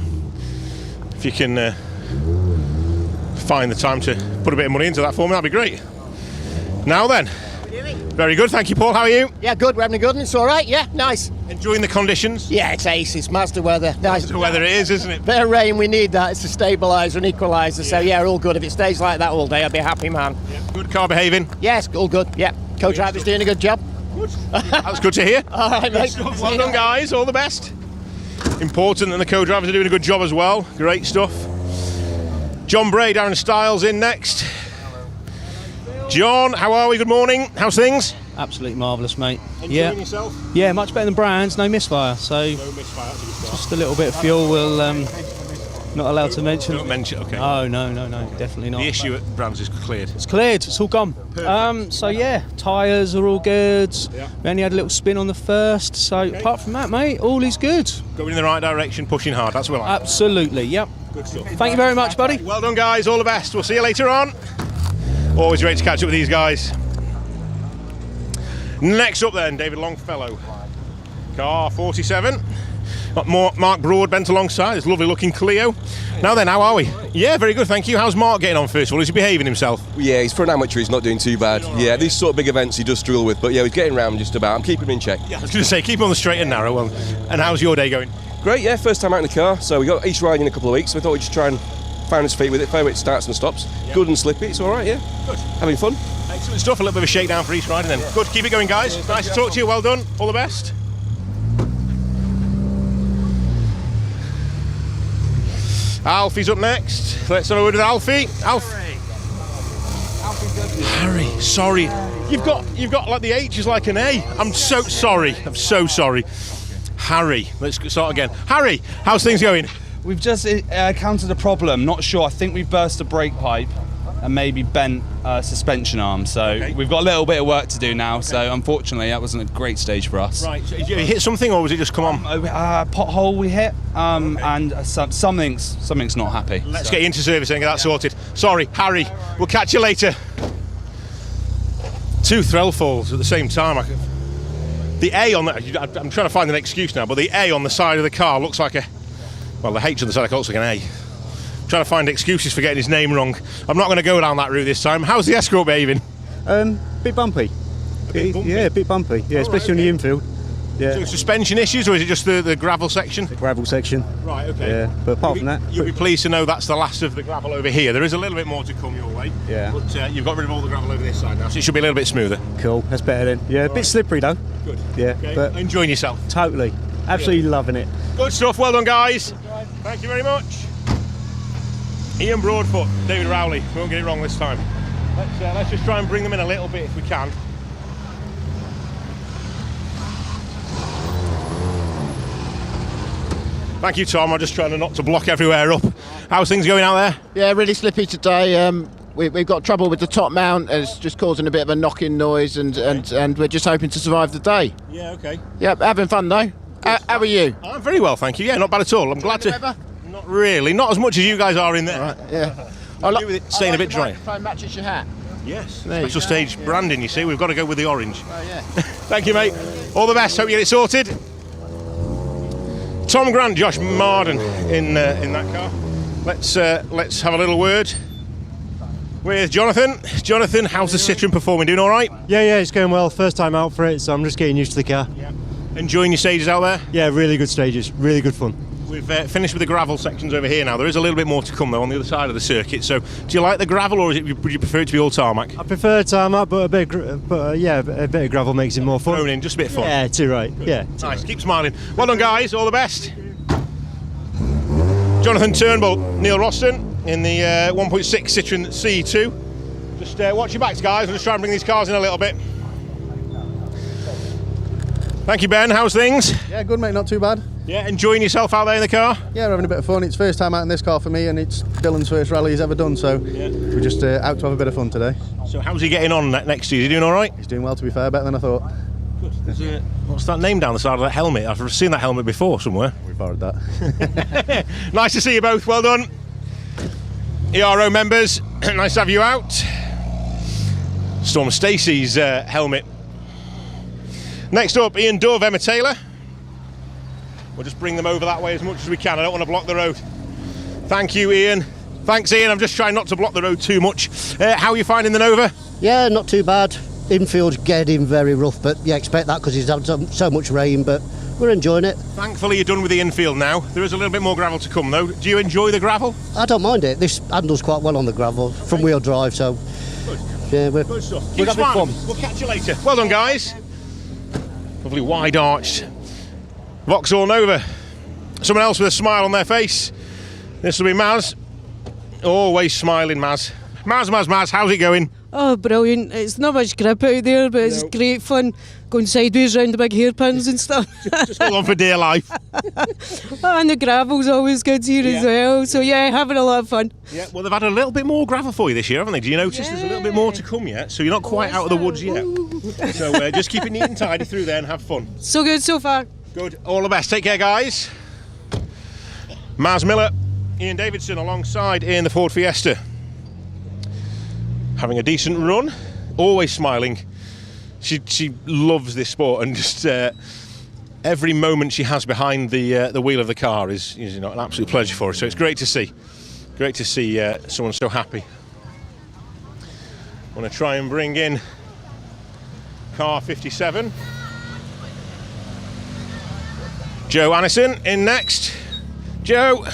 If you can find the time to put a bit of money into that for me, that'd be great. Now then. Very good, thank you, Paul. How are you? Yeah, good. We're having a good one. It's all right. Yeah, nice. Enjoying the conditions? Yeah, it's ace. It's Mazda weather. Nice. Mazda weather it is, isn't it? Bit of rain, we need that. It's a stabiliser and equaliser. Yeah. So yeah, all good. If it stays like that all day, I'll be a happy man. Yeah. Good car behaving? Yes, all good. Yeah, co-driver's doing a good job. Good. That's good to hear. All right, mate. Well done, guys. All the best. Important that the co-drivers are doing a good job as well. Great stuff. John Bray, Darren Styles in next. John, how are we? Good morning. How's things? Absolutely marvellous, mate. Enjoying yourself? Yeah, much better than Brands. No misfire. So no misfire, that's a good start. Just a little bit of fuel. We'll not allowed to mention. Don't mention. Okay. Oh no, definitely not. The issue at Brands is cleared. It's cleared. It's all gone. So yeah, tyres are all good. Yeah. We only had a little spin on the first. So apart from that, mate, all is good. Going in the right direction, pushing hard. That's what I like. Absolutely. Yep. Good stuff. Thank you very much, buddy. Well done, guys. All the best. We'll see you later on. Always great to catch up with these guys. Next up then, David Longfellow. Car 47. Got Mark Broadbent alongside. This lovely looking Clio. Now then, how are we? Yeah, very good, thank you. How's Mark getting on first of all? Is he behaving himself? Yeah, he's for an amateur, he's not doing too bad. Yeah, these sort of big events he does struggle with, but yeah, he's getting round just about. I'm keeping him in check. Yeah, I was going to say, keep him on the straight and narrow. Well, and how's your day going? Great, yeah, first time out in the car. So we got East riding in a couple of weeks, so we thought we'd just try and find his feet with it, fair way it starts and stops. Yeah. Good and slippy, it's all right, yeah. Good. Having fun. Excellent stuff, a little bit of a shakedown for East riding then. Good, keep it going, guys. Yeah, nice to talk to you, well done. All the best. Alfie's up next. Let's have a word with Alfie. Harry, sorry. You've got like the H is like an A. I'm so sorry. I'm so sorry. Harry, let's start again. Harry, how's things going? We've just encountered a problem. Not sure. I think we've burst a brake pipe and maybe bent a suspension arm. So we've got a little bit of work to do now. Okay. So unfortunately, that wasn't a great stage for us. Right. So you hit something, or was it just come on? Pothole we hit, and something's not happy. Let's get you into servicing and get that sorted. Sorry, Harry. We'll catch you later. 2 throttle falls at the same time. The A on I'm trying to find an excuse now, but the A on the side of the car looks like the H on the side of the car looks like an A. I'm trying to find excuses for getting his name wrong. I'm not going to go down that route this time. How's the Escort behaving? Bit bumpy. Yeah, a bit bumpy. Yeah, especially on the infield. Yeah. So suspension issues, or is it just the gravel section? The gravel section. Right, okay. Yeah, but apart from that... You'll be pleased to know that's the last of the gravel over here. There is a little bit more to come your way. Yeah. But you've got rid of all the gravel over this side now, so it should be a little bit smoother. Cool, that's better then. Yeah, a bit slippery though. Good. Yeah, okay. but... Enjoying yourself? Totally. Absolutely loving it. Good stuff, well done guys. Thank you very much. Ian Broadfoot, David Rowley, we won't get it wrong this time. Let's just try and bring them in a little bit if we can. Thank you, Tom. I'm just trying not to block everywhere up. How's things going out there? Yeah, really slippy today. We've got trouble with the top mount. It's just causing a bit of a knocking noise, and we're just hoping to survive the day. Yeah, okay. Yeah, having fun though. How are you? I'm very well, thank you. Yeah, not bad at all. I'm glad to. Ever? Not really. Not as much as you guys are in there. Right, yeah. I do with it staying a bit dry. Microphone matches your hat. Yes. There Special stage branding. You see, we've got to go with the orange. Oh yeah. Thank you, mate. All the best. Hope you get it sorted. Tom Grant, Josh Marden in that car. Let's have a little word with Jonathan. Jonathan, how's the Citroen performing? Doing all right? Yeah, it's going well. First time out for it, so I'm just getting used to the car. Yeah. Enjoying your stages out there? Yeah, really good stages. Really good fun. We've finished with the gravel sections over here now. There is a little bit more to come though on the other side of the circuit. So, do you like the gravel, or would you prefer it to be all tarmac? I prefer tarmac, but a bit of gravel makes it more fun. Thrown in, just a bit of fun. Yeah, too right. Good. Yeah. Nice. Keep smiling. Well done, guys. All the best. Jonathan Turnbull, Neil Roston in the 1.6 Citroen C2. Just watch your backs, guys. We'll just try and bring these cars in a little bit. Thank you, Ben. How's things? Yeah, good, mate. Not too bad. Yeah, enjoying yourself out there in the car? Yeah, we're having a bit of fun. It's first time out in this car for me, and it's Dylan's first rally he's ever done, so we're just out to have a bit of fun today. So how's he getting on next to you? Is he doing all right? He's doing well, to be fair, better than I thought. Good. What's that name down the side of that helmet? I've seen that helmet before somewhere. We borrowed that. Nice to see you both. Well done. ERO members, nice to have you out. Storm Stacey's helmet. Next up, Ian Dove, Emma Taylor. We'll just bring them over that way as much as we can. I don't want to block the road. Thank you, Ian. Thanks, Ian. I'm just trying not to block the road too much. How are you finding the Nova? Yeah, not too bad. Infield's getting very rough, but you expect that because he's had so much rain, but we're enjoying it. Thankfully, you're done with the infield now. There is a little bit more gravel to come, though. Do you enjoy the gravel? I don't mind it. This handles quite well on the gravel, from wheel drive, so... Good. Yeah, good stuff. Keep smiling. We'll catch you later. Well done, guys. Lovely wide-arched Vauxhall Nova. Someone else with a smile on their face. This will be Maz. Always smiling, Maz. Maz, how's it going? Oh, brilliant. It's not much grip out there, but it's great fun going sideways round the big hairpins and stuff. Just hold on for dear life. Oh, and the gravel's always good here as well. So, yeah, having a lot of fun. Yeah, well, they've had a little bit more gravel for you this year, haven't they? Do you notice there's a little bit more to come yet? So you're not quite out of the woods yet. So just keep it neat and tidy through there and have fun. So good so far. Good. All the best. Take care, guys. Maz Miller, Ian Davidson alongside in the Ford Fiesta. Having a decent run, always smiling. She loves this sport, and just every moment she has behind the wheel of the car is an absolute pleasure for her. So it's great to see. Great to see someone so happy. I want to try and bring in car 57. Joe Annison in next. Joe,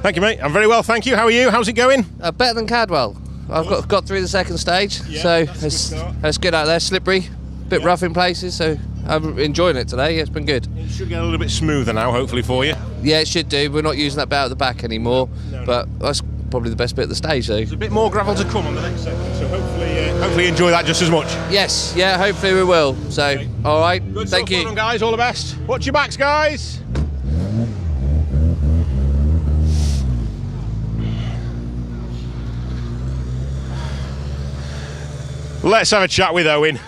thank you, mate. I'm very well, thank you. How are you? How's it going? Better than Cadwell. I've got through the second stage, so it's good out there, slippery, bit rough in places, so I'm enjoying it today. It's been good. It should get a little bit smoother now, hopefully for you. Yeah, it should do. We're not using that bit out the back anymore, but that's probably the best bit of the stage. So there's a bit more gravel to come on the next section, so hopefully enjoy that just as much. Yes, yeah, hopefully we will. So, okay. All right, good thank stuff, you. well done, guys. All the best. Watch your backs, guys. Let's have a chat with Owen.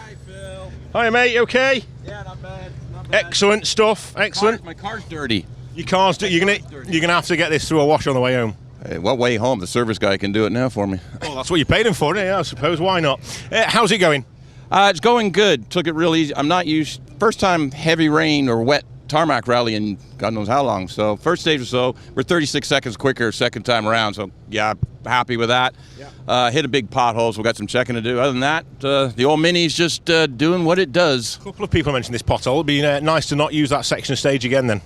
Hi, mate. You okay? Yeah, not bad. Excellent stuff. Excellent. My car's dirty. Your car's you're gonna have to get this through a wash on the way home. Hey, what way home? The service guy can do it now for me. Well, that's what you paid him for, yeah, I suppose. Why not? How's it going? It's going good. Took it real easy. I'm not used. First time heavy rain or wet tarmac rally in God knows how long. So first stage or so, we're 36 seconds quicker second time around. So yeah, happy with that. Yeah. Hit a big pothole, so we got some checking to do. Other than that, the old Mini's just doing what it does. A couple of people mentioned this pothole. It'd be nice to not use that section of stage again then.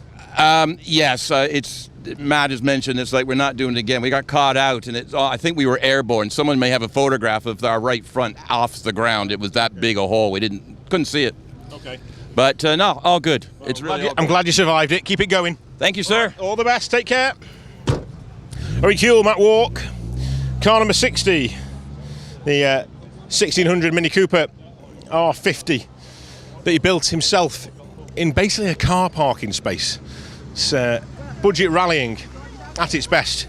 Yes, it's Matt has mentioned it's like we're not doing it again. We got caught out, and I think we were airborne. Someone may have a photograph of our right front off the ground. It was that big a hole. We couldn't see it. Okay. But no, all good. Well, it's really. I'm glad you survived it. Keep it going. Thank you, sir. All the best. Take care. Owen Kuehl, Matt Walk, car number 60, the 1600 Mini Cooper R50 that he built himself in basically a car parking space. It's budget rallying at its best.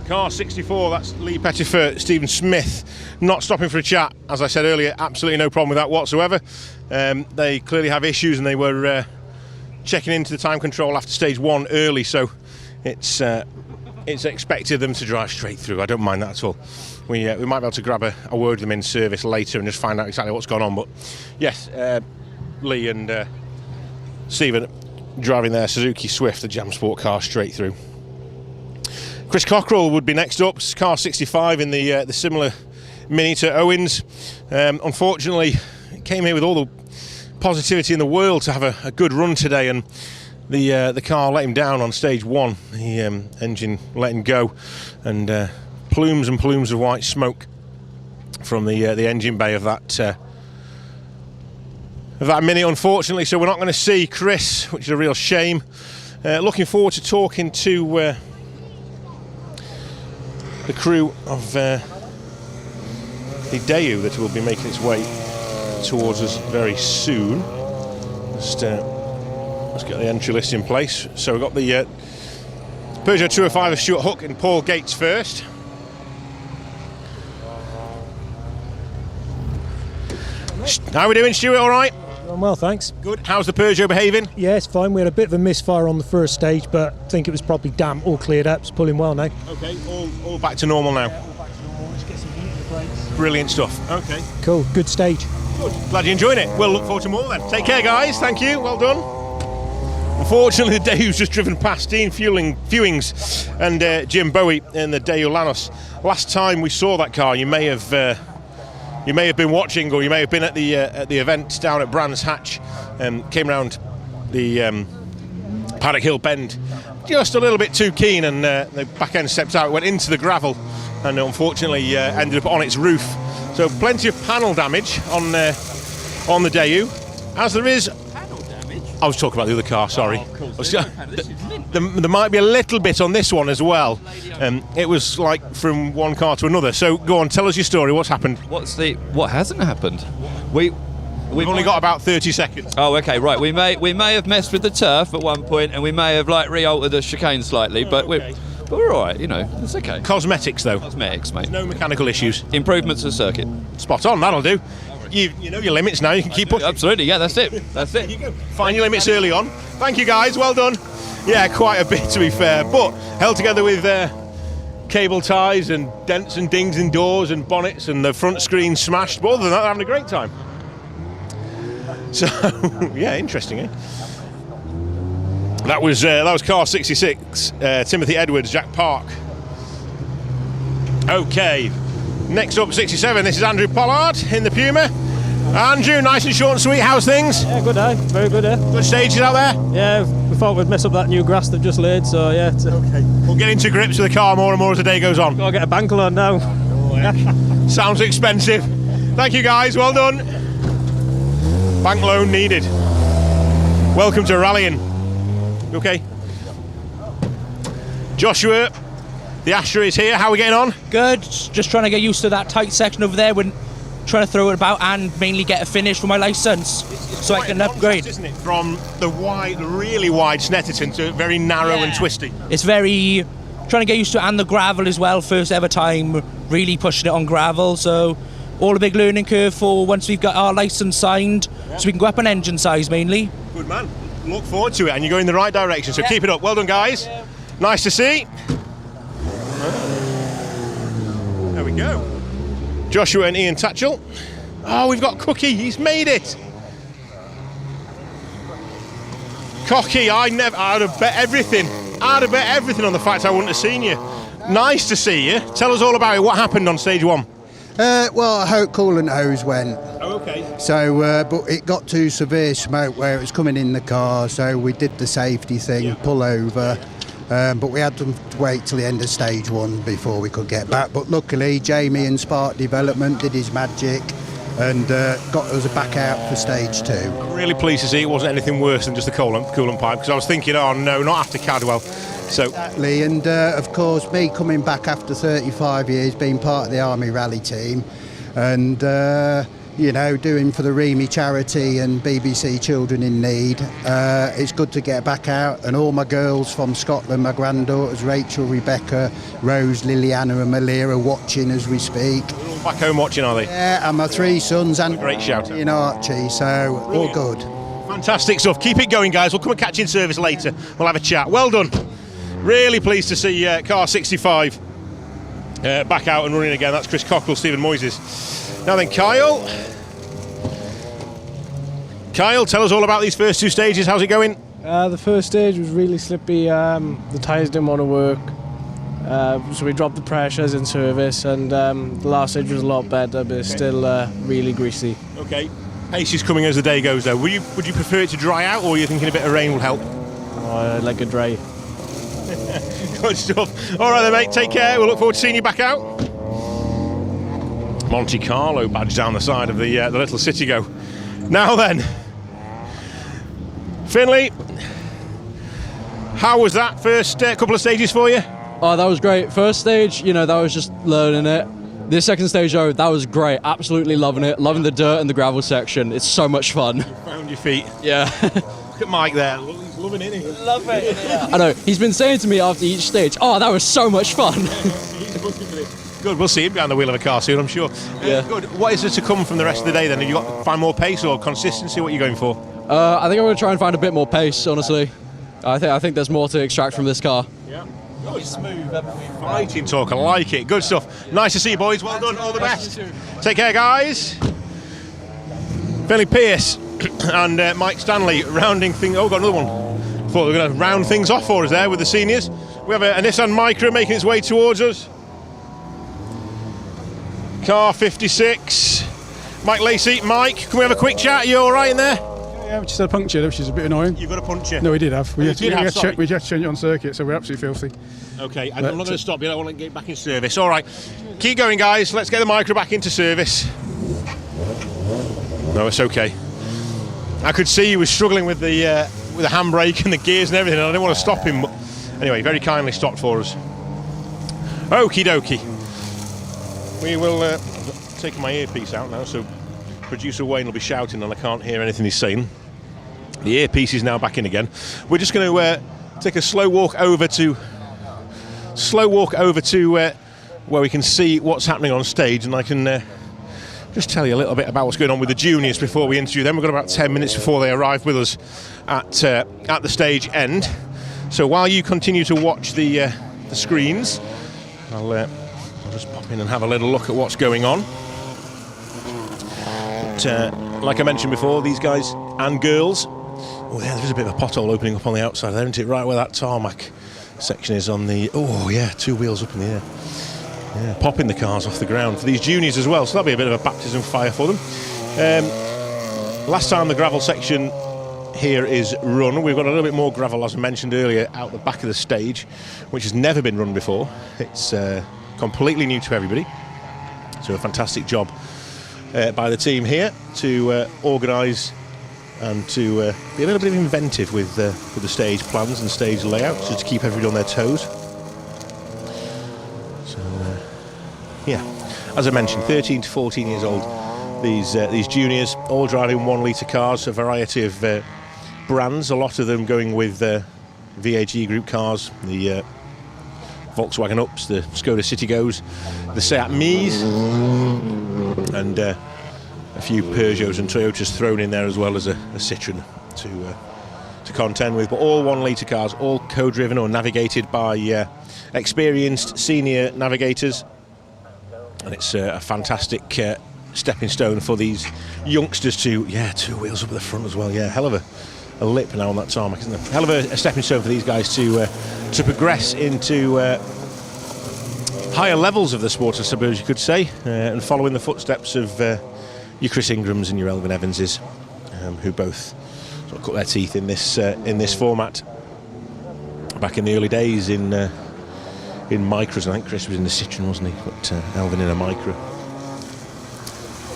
Car 64, that's Lee Pettiford, Stephen Smith, not stopping for a chat. As I said earlier, absolutely no problem with that whatsoever. They clearly have issues, and they were checking into the time control after stage 1 early, so it's expected them to drive straight through. I don't mind that at all. We might be able to grab a word with them in service later and just find out exactly what's gone on. But yes, Lee and Stephen driving their Suzuki Swift, the Jam Sport car, straight through. Chris Cockrell would be next up, car 65 in the similar Mini to Owen's. Unfortunately, came here with all the positivity in the world to have a good run today, and the car let him down on stage 1. The engine let him go, and plumes and plumes of white smoke from the engine bay of that Mini, unfortunately. So we're not going to see Chris, which is a real shame. Looking forward to talking to the crew of the Daewoo that will be making its way towards us very soon. Let's get the entry list in place. So we've got the Peugeot 205 of Stuart Hook and Paul Gates first. How are we doing, Stuart? All right? I'm well, thanks. Good. How's the Peugeot behaving? Yeah, it's fine. We had a bit of a misfire on the first stage, but I think it was probably damp. All cleared up. It's pulling well now. Okay, all back to normal now. Yeah, all back to normal. Let's get some heat in the brakes. Brilliant stuff. Okay. Cool. Good stage. Good. Glad you're enjoying it. We'll look forward to more then. Take care, guys. Thank you. Well done. Unfortunately, the Daewoo's just driven past Dean Fewings and Jim Bowie in the Daewoo Lanos. Last time we saw that car, you may have been watching, or you may have been at the event down at Brands Hatch. Came round the Paddock Hill bend just a little bit too keen, and the back end stepped out, went into the gravel, and unfortunately ended up on its roof. So plenty of panel damage on the Daewoo, as there is. Panel damage? I was talking about the other car, sorry. Oh, of course. There might be a little bit on this one as well. It was like from one car to another. So go on, tell us your story. What's happened? What hasn't happened? We've only got about 30 seconds. Oh, okay, right. We may have messed with the turf at one point, and we may have re-altered the chicane slightly, but we're all right. It's okay. Cosmetics, though. Cosmetics, mate. No mechanical issues. Improvements to the circuit. Spot on. That'll do. You know your limits now. You can keep pushing. Absolutely. Yeah, that's it. There you go. Find your limits early on. Thank you, guys. Well done. Yeah, quite a bit to be fair, but held together with cable ties and dents and dings in doors and bonnets and the front screen smashed. But other than that, they're having a great time. So yeah, interesting, eh? That was car 66, Timothy Edwards, Jack Park. Okay, next up 67. This is Andrew Pollard in the Puma. Andrew, nice and short and sweet. How's things? Yeah, good day. Very good day. Good stages out there? Yeah, we thought we'd mess up that new grass they've just laid, so yeah. Okay. We'll get into grips with the car more and more as the day goes on. Gotta get a bank loan now. Oh, yeah. Sounds expensive. Thank you, guys. Well done. Bank loan needed. Welcome to rallying. Okay. Joshua The Astra is here. How are we getting on? Good. Just trying to get used to that tight section over there. We're trying to throw it about and mainly get a finish for my licence, so I can upgrade. Isn't it? From the really wide Snetterton to very narrow and twisty. It's very trying to get used to it, and the gravel as well. First ever time really pushing it on gravel, so all a big learning curve for once we've got our licence signed, so we can go up an engine size mainly. Good man. Look forward to it, and you're going in the right direction. So keep it up. Well done, guys. Nice to see. There we go. Joshua and Ian Tatchell. Oh, we've got Cookie. He's made it. Cocky, I'd have bet everything. I'd have bet everything on the fact I wouldn't have seen you. Nice to see you. Tell us all about it. What happened on stage 1? Well, a coolant hose went. Oh, okay. So, but it got too severe smoke where it was coming in the car, so we did the safety thing, pull over. But we had to wait till the end of stage 1 before we could get back. But luckily, Jamie in Spark Development did his magic and got us back out for stage 2. Really pleased to see it wasn't anything worse than just the coolant pipe, because I was thinking, oh no, not after Cadwell. So exactly, and of course, me coming back after 35 years, being part of the Army Rally team, and you know, doing for the Remy charity and BBC Children in Need. It's good to get back out, and all my girls from Scotland, my granddaughters Rachel, Rebecca, Rose, Liliana and Malia are watching as we speak. They're all back home watching, are they? Yeah, and my 3 sons and great shout in Archie, so all good. Fantastic stuff. Keep it going, guys. We'll come and catch you in service later. We'll have a chat. Well done. Really pleased to see car 65 back out and running again. That's Chris Cockle, Stephen Moises. Now then, Kyle. Kyle, tell us all about these first 2 stages. How's it going? The first stage was really slippy. The tyres didn't want to work. So we dropped the pressures in service, and the last stage was a lot better, but it's still really greasy. Okay. Pace is coming as the day goes, though. Would you prefer it to dry out, or are you thinking a bit of rain will help? Oh, like a dry. Good stuff. All right then, mate. Take care. We'll look forward to seeing you back out. Monte Carlo badge down the side of the little city go. Now then, Finley, how was that first couple of stages for you? Oh, that was great. First stage, you know, that was just learning it. The second stage, though, that was great. Absolutely loving it. Loving the dirt and the gravel section. It's so much fun. Found your feet. Yeah. Look at Mike there. He's loving it, isn't he? Love it. Yeah. I know. He's been saying to me after each stage, oh, that was so much fun. Good. We'll see him behind the wheel of a car soon, I'm sure. Yeah. Good. What is there to come from the rest of the day then? Have you got to find more pace or consistency? What are you going for? I think I'm going to try and find a bit more pace, honestly. I think there's more to extract from this car. Yeah. Oh, it's smooth. Fighting talk. I like it. Good stuff. Nice to see you, boys. Well done. All the best. Take care, guys. Finley Pierce and Mike Stanley rounding things. Oh, got another one. Thought they were going to round things off for us there with the seniors. We have a Nissan Micra making its way towards us. Car 56. Mike Lacey. Mike, can we have a quick chat? Are you all right in there? Yeah, we just had a puncture, which is a bit annoying. You've got a puncture? No, we did have. We had to sorry. change it on circuit, so we're absolutely filthy. Okay, I'm not going to stop you. I want to get back in service. All right, keep going, guys. Let's get the Micra back into service. No, it's okay. I could see he was struggling with the handbrake and the gears and everything, and I didn't want to stop him. But anyway, very kindly stopped for us. Okie dokie. We will take my earpiece out now, so producer Wayne will be shouting and I can't hear anything he's saying. The earpiece is now back in again. We're just going to take a slow walk over to where we can see what's happening on stage, and I can just tell you a little bit about what's going on with the juniors before we interview them. We've got about 10 minutes before they arrive with us at the stage end. So while you continue to watch the screens, I'll just pop in and have a little look at what's going on. But, like I mentioned before, these guys and girls. Oh yeah, there's a bit of a pothole opening up on the outside there, isn't it? Right where that tarmac section is on the... Oh yeah, 2 wheels up in the air. Yeah, popping the cars off the ground for these juniors as well, so that'll be a bit of a baptism of fire for them. Last time the gravel section here is run, we've got a little bit more gravel, as I mentioned earlier, out the back of the stage, which has never been run before. It's completely new to everybody, so a fantastic job by the team here to organise and to be a little bit inventive with the stage plans and stage layouts, so to keep everybody on their toes. yeah, as I mentioned, 13 to 14 years old. These juniors, all driving 1 litre cars, a variety of brands, a lot of them going with VAG Group cars, the Volkswagen Ups, the Skoda Citigos, the Seat Mees, and a few Peugeots and Toyotas thrown in there, as well as a Citroen to contend with. But all 1 litre cars, all co-driven or navigated by experienced senior navigators, and it's a fantastic stepping stone for these youngsters to, 2 wheels up at the front as well. Yeah, hell of a lip now on that tarmac, isn't it? Hell of a stepping stone for these guys to progress into higher levels of the sport, I suppose you could say, and following the footsteps of your Chris Ingrams and your Elvin Evanses, who both sort of cut their teeth in this format back in the early days in micros. I think Chris was in the Citroen, wasn't he? But Elvin in a micro.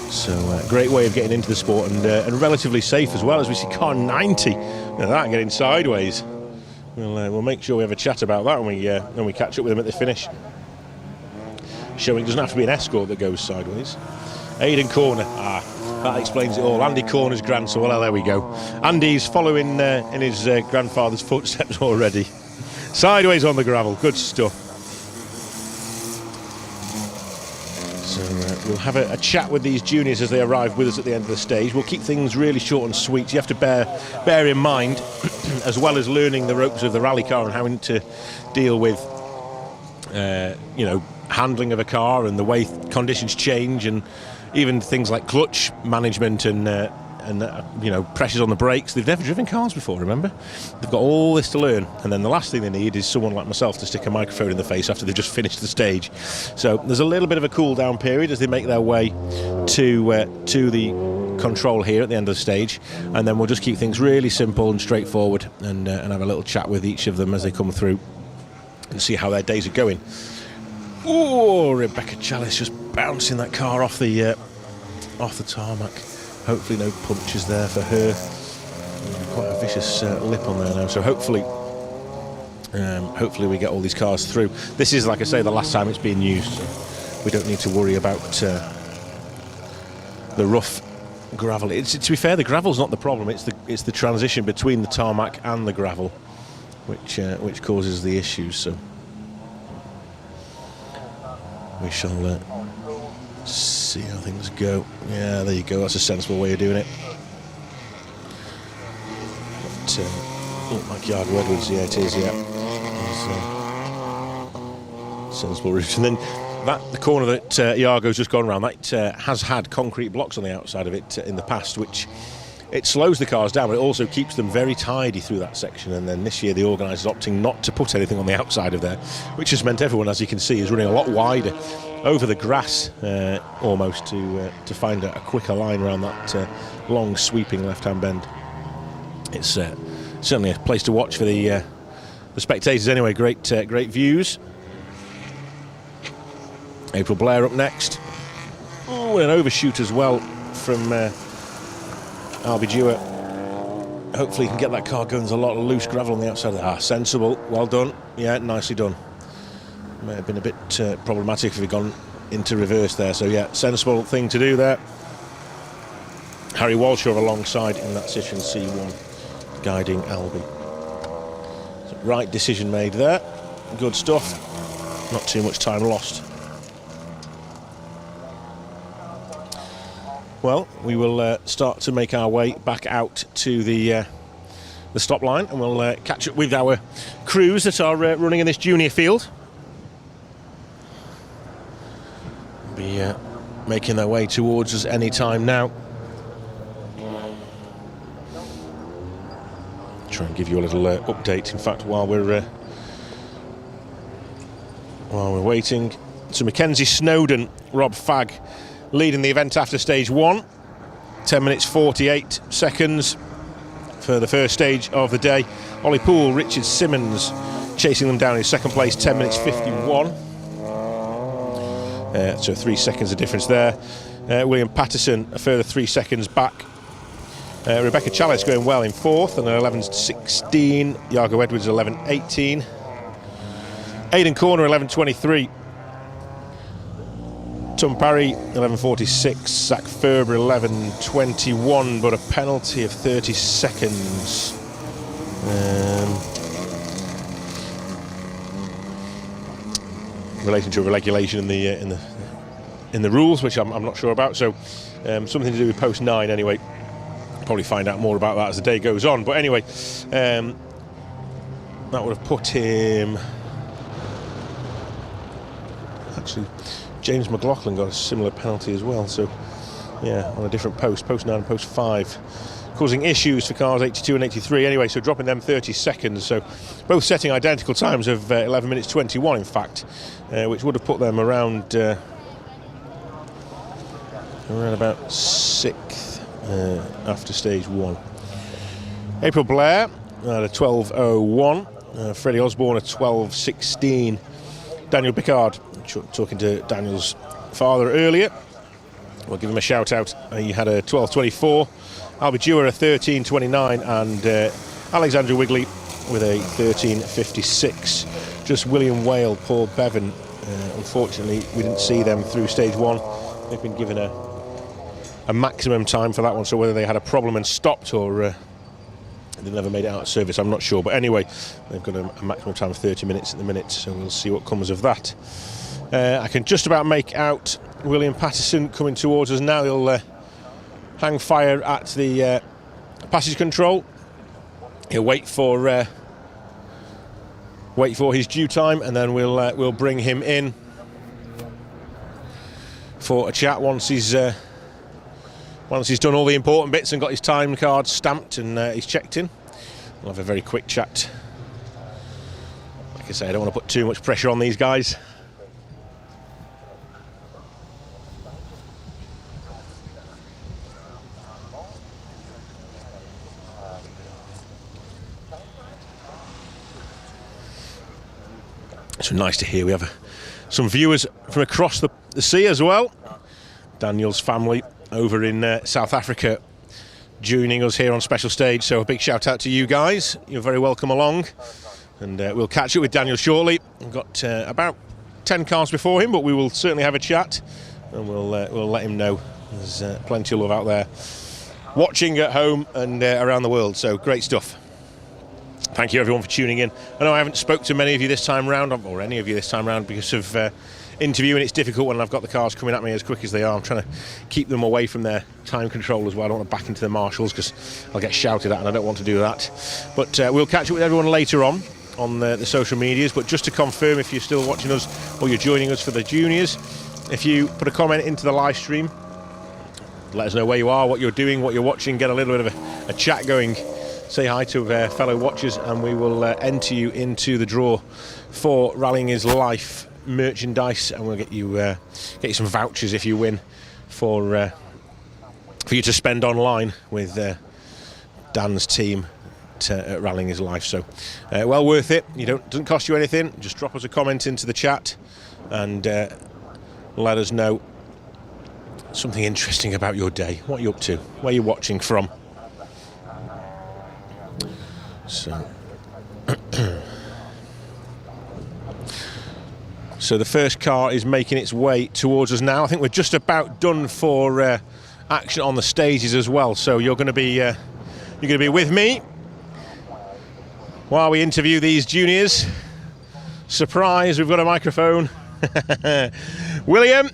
So great way of getting into the sport, and relatively safe as well, as we see car 90. Now that getting sideways. We'll make sure we have a chat about that when we catch up with them at the finish. Showing it doesn't have to be an Escort that goes sideways. Aidan Corner, that explains it all. Andy Corner's grandson. Well, there we go. Andy's following in his grandfather's footsteps already. Sideways on the gravel, good stuff. So we'll have a chat with these juniors as they arrive with us at the end of the stage. We'll keep things really short and sweet. You have to bear in mind, as well as learning the ropes of the rally car and having to deal with, handling of a car and the way conditions change, and even things like clutch management and pressures on the brakes. They've never driven cars before, remember? They've got all this to learn, and then the last thing they need is someone like myself to stick a microphone in the face after they've just finished the stage. So there's a little bit of a cool down period as they make their way to the control here at the end of the stage, and then we'll just keep things really simple and straightforward, and have a little chat with each of them as they come through and see how their days are going. Oh, Rebecca Chalice just bouncing that car off the tarmac. Hopefully no punches there for her. Quite a vicious lip on there now. So hopefully we get all these cars through. This is, like I say, the last time it's being used, so we don't need to worry about the rough gravel. To be fair, the gravel's not the problem. It's the transition between the tarmac and the gravel, which causes the issues. So we shall see how things go. Yeah, there you go. That's a sensible way of doing it. But, like Yago Edwards, yeah, it is. Yeah, sensible route. And then the corner that Yago's just gone around, that has had concrete blocks on the outside of it in the past, which it slows the cars down, but it also keeps them very tidy through that section. And then this year the organisers opting not to put anything on the outside of there, which has meant everyone, as you can see, is running a lot wider over the grass almost to find a quicker line around that long sweeping left-hand bend. It's certainly a place to watch for the spectators anyway. Great views. April Blair up next. Oh, an overshoot as well from Albie Dewar. Hopefully he can get that car going. There's a lot of loose gravel on the outside of that. Sensible, well done. Yeah, nicely done. May have been a bit problematic if he'd gone into reverse there. So yeah, sensible thing to do there. Harry Walshaw alongside in that Citroen C1, guiding Albie. So right decision made there. Good stuff. Not too much time lost. Well, we will start to make our way back out to the stop line, and we'll catch up with our crews that are running in this junior field. Be making their way towards us any time now. Try and give you a little update. In fact, while we're waiting, so Mackenzie Snowden, Rob Fagg leading the event after stage 1, 10 minutes 48 seconds for the first stage of the day. Ollie Poole, Richard Simmons chasing them down in second place, 10 minutes 51. So 3 seconds of difference there. William Patterson a further 3 seconds back. Rebecca Chalice going well in fourth and 11.16. Yago Edwards 11.18. Aidan Corner 11.23. Parry 11.46, Zach Ferber 11.21, but a penalty of 30 seconds. Relating to a regulation in the rules, which I'm not sure about. So something to do with post 9 anyway. Probably find out more about that as the day goes on. But anyway, that would have put him. Actually, James McLaughlin got a similar penalty as well. So yeah, on a different post 9 and post 5, causing issues for cars 82 and 83. Anyway, so dropping them 30 seconds. So both setting identical times of 11 minutes 21, in fact, which would have put them around about 6th after stage 1. April Blair at a 12.01. Freddie Osborne at 12.16. Daniel Pickard, talking to Daniel's father earlier, we'll give him a shout out. He had a 12.24. Albie Dewar a 13.29, and Alexandra Wigley with a 13.56. Just William Whale, Paul Bevan. Unfortunately, we didn't see them through stage 1. They've been given a maximum time for that one, so whether they had a problem and stopped or they never made it out of service, I'm not sure. But anyway, they've got a maximum time of 30 minutes at the minute, so we'll see what comes of that. I can just about make out William Patterson coming towards us now. He'll hang fire at the passage control. He'll wait for his due time, and then we'll bring him in for a chat once he's done all the important bits and got his time card stamped and he's checked in. We'll have a very quick chat. Like I say, I don't want to put too much pressure on these guys. It's nice to hear we have some viewers from across the sea as well. Daniel's family over in South Africa joining us here on special stage, so a big shout out to you guys. You're very welcome along, and we'll catch up with Daniel shortly. We've got about 10 cars before him, but we will certainly have a chat, and we'll let him know. There's plenty of love out there watching at home and around the world, so great stuff. Thank you everyone for tuning in. I know I haven't spoke to many of you this time round, or any of you this time round, because of interviewing. It's difficult when I've got the cars coming at me as quick as they are. I'm trying to keep them away from their time control as well. I don't want to back into the marshals because I'll get shouted at, and I don't want to do that. But we'll catch up with everyone later on the social medias. But just to confirm, if you're still watching us or you're joining us for the juniors, if you put a comment into the live stream, let us know where you are, what you're doing, what you're watching, get a little bit of a chat going. Say hi to fellow watchers, and we will enter you into the draw for Rallying Is Life merchandise, and we'll get you some vouchers if you win for you to spend online with Dan's team at Rallying Is Life. So well worth it. Doesn't cost you anything. Just drop us a comment into the chat and let us know something interesting about your day. What are you up to? Where are you watching from? So the first car is making its way towards us now. I think we're just about done for action on the stages as well. So you're going to be with me while we interview these juniors. Surprise! We've got a microphone. William,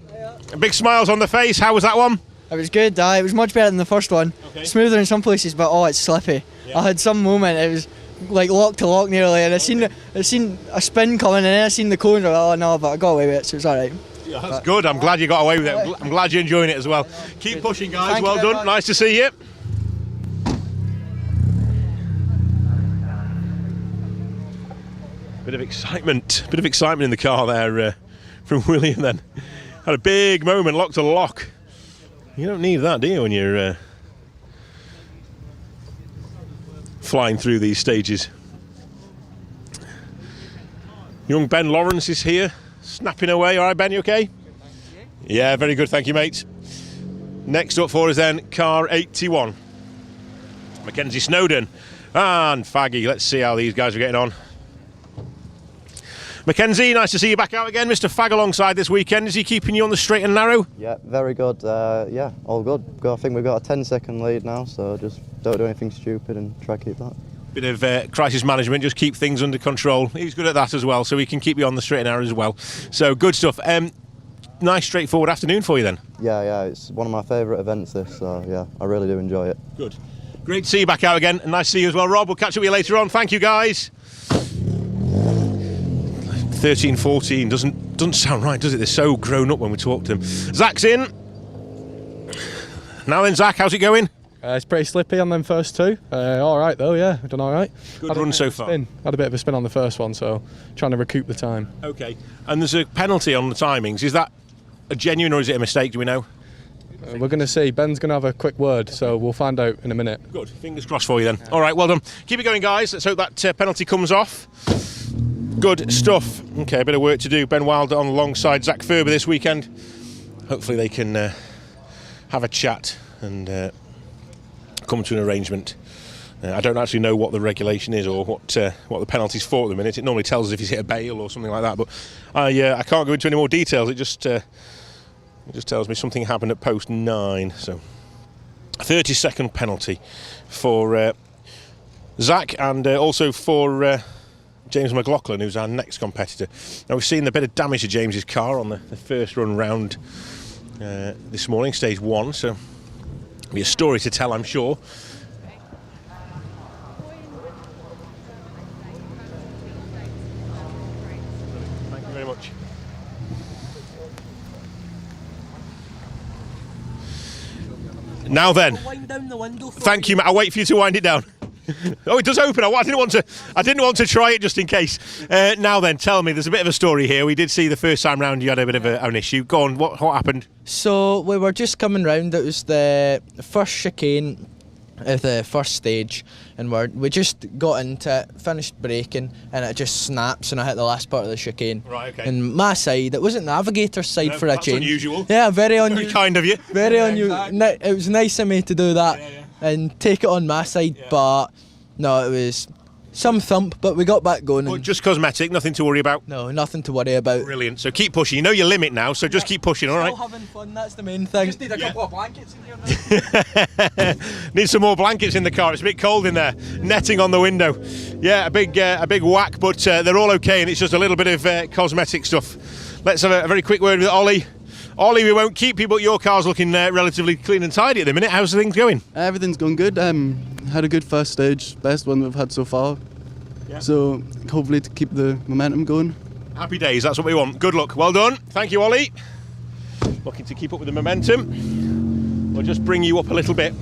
big smiles on the face. How was that one? It was good. It was much better than the first one. Okay. Smoother in some places, but it's slippy. Yeah. I had some moment. It was like lock to lock nearly, and I seen a spin coming, and then I seen the cone. Oh no, but I got away with it, so it's all right. Yeah, that's good. I'm glad you got away with it. I'm glad you're enjoying it as well. Keep pushing, guys. Well done. Nice to see you. Bit of excitement in the car there from William. Then had a big moment, lock to lock. You don't need that, do you, when you're flying through these stages? Young Ben Lawrence is here, snapping away. All right, Ben, you okay? Yeah, very good, thank you, mate. Next up for us then, car 81. Mackenzie Snowden and Faggy. Let's see how these guys are getting on. Mackenzie, nice to see you back out again. Mr. Fag alongside this weekend. Is he keeping you on the straight and narrow? Yeah, very good. Yeah, all good. I think we've got a 10-second lead now, so just don't do anything stupid and try to keep that. Bit of crisis management, just keep things under control. He's good at that as well, so he can keep you on the straight and narrow as well. So good stuff. Nice straightforward afternoon for you then. Yeah, it's one of my favourite events this, so yeah, I really do enjoy it. Good. Great to see you back out again, and nice to see you as well, Rob. We'll catch up with you later on. Thank you, guys. 13-14 doesn't sound right, does it? They're so grown up when we talk to them. Zach's in. Now then, Zach, how's it going? It's pretty slippy on them first two. All right though, yeah, we've done all right. Good run so far. Had a bit of a spin on the first one, so trying to recoup the time. Okay, and there's a penalty on the timings. Is that a genuine or is it a mistake? Do we know? We're going to see. Ben's going to have a quick word, so we'll find out in a minute. Good. Fingers crossed for you then. All right, well done. Keep it going, guys. Let's hope that penalty comes off. Good stuff. Okay, a bit of work to do. Ben Wilder on alongside Zach Ferber this weekend. Hopefully they can have a chat and come to an arrangement. I don't actually know what the regulation is or what the penalty's for at the minute. It normally tells us if he's hit a bail or something like that, but I can't go into any more details. It just tells me something happened at post 9. So, a 30-second penalty for Zach and also for James McLaughlin, who's our next competitor. Now, we've seen a bit of damage to James's car on the first run round this morning, stage 1. So, be a story to tell, I'm sure. Thank you very much. Now then, thank you. I'll wait for you to wind it down. Oh, it does open. I didn't want to try it just in case. Now then, tell me. There's a bit of a story here. We did see the first time round you had a bit of an issue. Go on. What happened? So we were just coming round. It was the first chicane of the first stage, and we just got into it, finished braking, and it just snaps, and I hit the last part of the chicane. Right. Okay. And my side, it wasn't Navigator's side for a change. Unusual. Yeah, very unusual. Very kind of you. Very unusual. It was nice of me to do that and take it on my side, but no, it was some thump, but we got back going. Well, just cosmetic, nothing to worry about. No, nothing to worry about. Brilliant. So keep pushing. You know your limit now, so just keep pushing, all right? Still having fun, that's the main thing. Just need a couple of blankets in here. Need some more blankets in the car. It's a bit cold in there. Netting on the window. Yeah, a big whack, but they're all okay, and it's just a little bit of cosmetic stuff. Let's have a very quick word with Ollie. Ollie, we won't keep you, but your car's looking relatively clean and tidy at the minute. How's things going? Everything's going good. Had a good first stage, best one we've had so far. Yeah. So hopefully to keep the momentum going. Happy days, that's what we want. Good luck. Well done. Thank you, Ollie. Looking to keep up with the momentum. We'll just bring you up a little bit.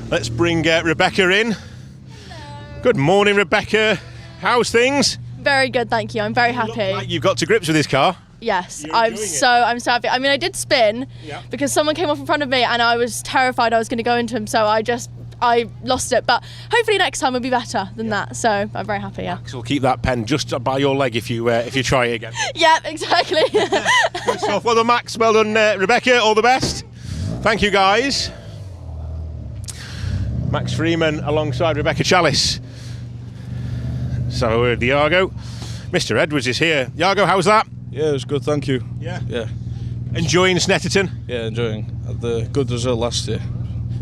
Let's bring Rebecca in. Hello. Good morning, Rebecca. How's things? Very good, thank you. I'm very happy. Like you've got to grips with this car. Yes, I'm so happy. I mean, I did spin because someone came off in front of me and I was terrified I was going to go into him, so I lost it. But hopefully next time will be better than that. So I'm very happy. Yeah. Max will keep that pen just by your leg if you try it again. Yeah, exactly. Good stuff. Well done, Max. Well done, Rebecca. All the best. Thank you, guys. Max Freeman alongside Rebecca Chalice. So have a word with Iago. Mr. Edwards is here. Iago, how's that? Yeah, it was good, thank you. Yeah? Yeah. Enjoying Snetterton? Yeah, enjoying. Had the good result last year.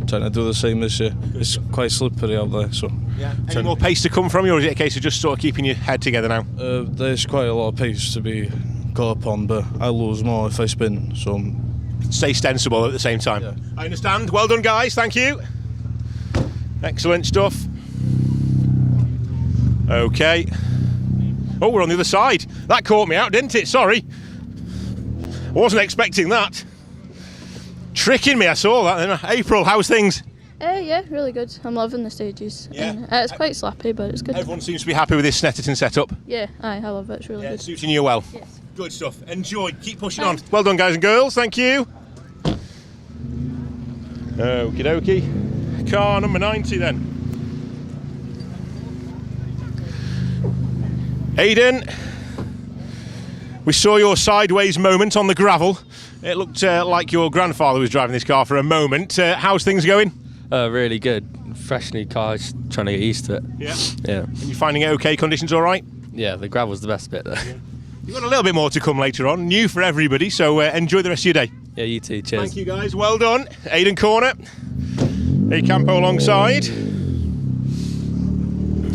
Trying to do the same this year. It's quite slippery out there, so... Yeah. Any more pace to come from you, or is it a case of just sort of keeping your head together now? There's quite a lot of pace to be caught up on, but I lose more if I spin, so... Stay sensible at the same time. Yeah. I understand. Well done, guys. Thank you. Excellent stuff. Okay. Oh, we're on the other side. That caught me out, didn't it? Sorry. I wasn't expecting that. Tricking me, I saw that. April, how's things? Yeah, really good. I'm loving the stages. Yeah. And, it's quite slappy, but it's good. Everyone seems to be happy with this Snetterton setup. Yeah, I love it. It's really good. Suiting you well. Yes. Good stuff. Enjoy. Keep pushing on. Well done, guys and girls. Thank you. Okie dokie. Car number 90 then. Aidan, we saw your sideways moment on the gravel. It looked like your grandfather was driving this car for a moment. How's things going? Really good. Fresh new car, just trying to get used to it. Yeah. Yeah. And you finding it okay? Conditions all right? Yeah, the gravel's the best bit though. You've got a little bit more to come later on, new for everybody, so enjoy the rest of your day. Yeah, you too. Cheers. Thank you guys, well done. Aidan Corner, A Campo alongside.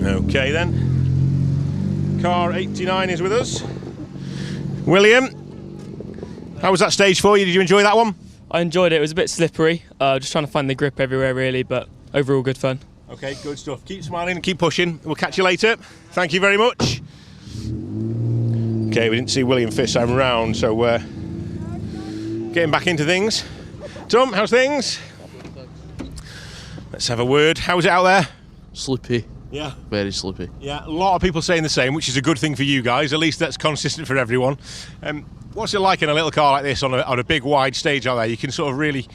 Okay then, car 89 is with us. William, how was that stage for you? Did you enjoy that one? I enjoyed it. It was a bit slippery, just trying to find the grip everywhere really, but overall good fun. Okay, good stuff. Keep smiling and keep pushing. We'll catch you later. Thank you very much. Okay, we didn't see William first time round, so getting back into things. Tom, how's things? Let's have a word. How's it out there? Slippy. Yeah. Very slippy. Yeah, a lot of people saying the same, which is a good thing for you guys. At least that's consistent for everyone. What's it like in a little car like this on a big wide stage out there? You can sort of really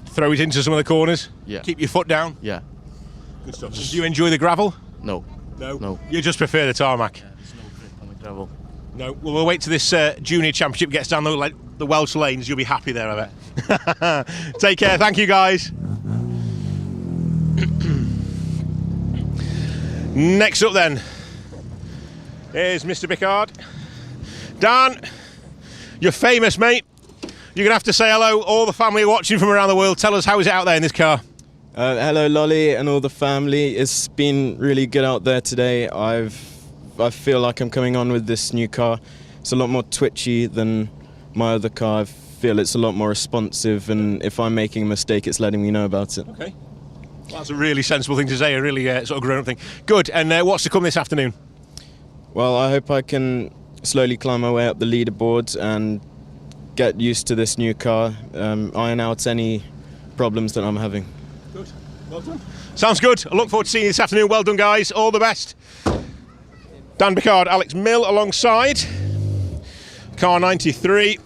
throw it into some of the corners. Yeah. Keep your foot down. Yeah. Good stuff. Do you enjoy the gravel? No. No. No. You just prefer the tarmac. There's no grip on the gravel. No. Well, we'll wait till this junior championship gets down the Welsh lanes. You'll be happy there, I bet. Take care. Thank you, guys. Next up then is Mr. Bickard. Dan, you're famous, mate. You're going to have to say hello. All the family watching from around the world. Tell us, how is it out there in this car? Hello, Lolly, and all the family. It's been really good out there today. I feel like I'm coming on with this new car. It's a lot more twitchy than my other car. I feel it's a lot more responsive, and if I'm making a mistake, it's letting me know about it. Okay. Well, that's a really sensible thing to say, a really sort of grown-up thing. Good, and what's to come this afternoon? Well, I hope I can slowly climb my way up the leaderboard and get used to this new car, iron out any problems that I'm having. Good, well done. Sounds good. I look forward to seeing you this afternoon. Well done, guys. All the best. Dan Bickard, Alex Mill alongside. Car 93.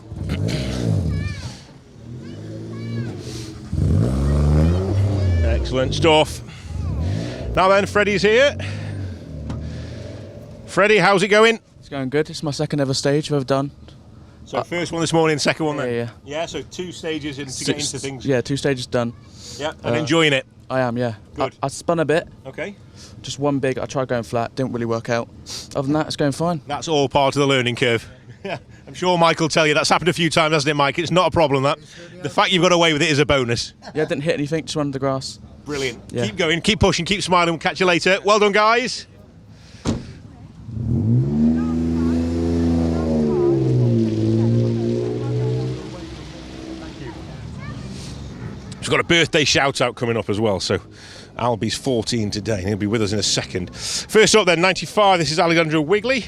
Excellent stuff. Now then, Freddie's here. Freddie, how's it going? It's going good. It's my second ever stage I've ever done. So first one this morning, second one then? Yeah. Yeah, so 2 stages in to get into things. Yeah, 2 stages done. Yeah, and enjoying it? I am, yeah. Good. I spun a bit. Okay. Just one big, I tried going flat, didn't really work out. Other than that, it's going fine. That's all part of the learning curve. Yeah, I'm sure Mike will tell you that's happened a few times, hasn't it, Mike? It's not a problem, that. The fact you've got away with it is a bonus. Yeah, didn't hit anything, just went under the grass. Brilliant. Yeah. Keep going, keep pushing, keep smiling. We'll catch you later. Well done, guys. We've got a birthday shout out coming up as well, so Albie's 14 today and he'll be with us in a second. First up then, 95, this is Alexandra Wigley.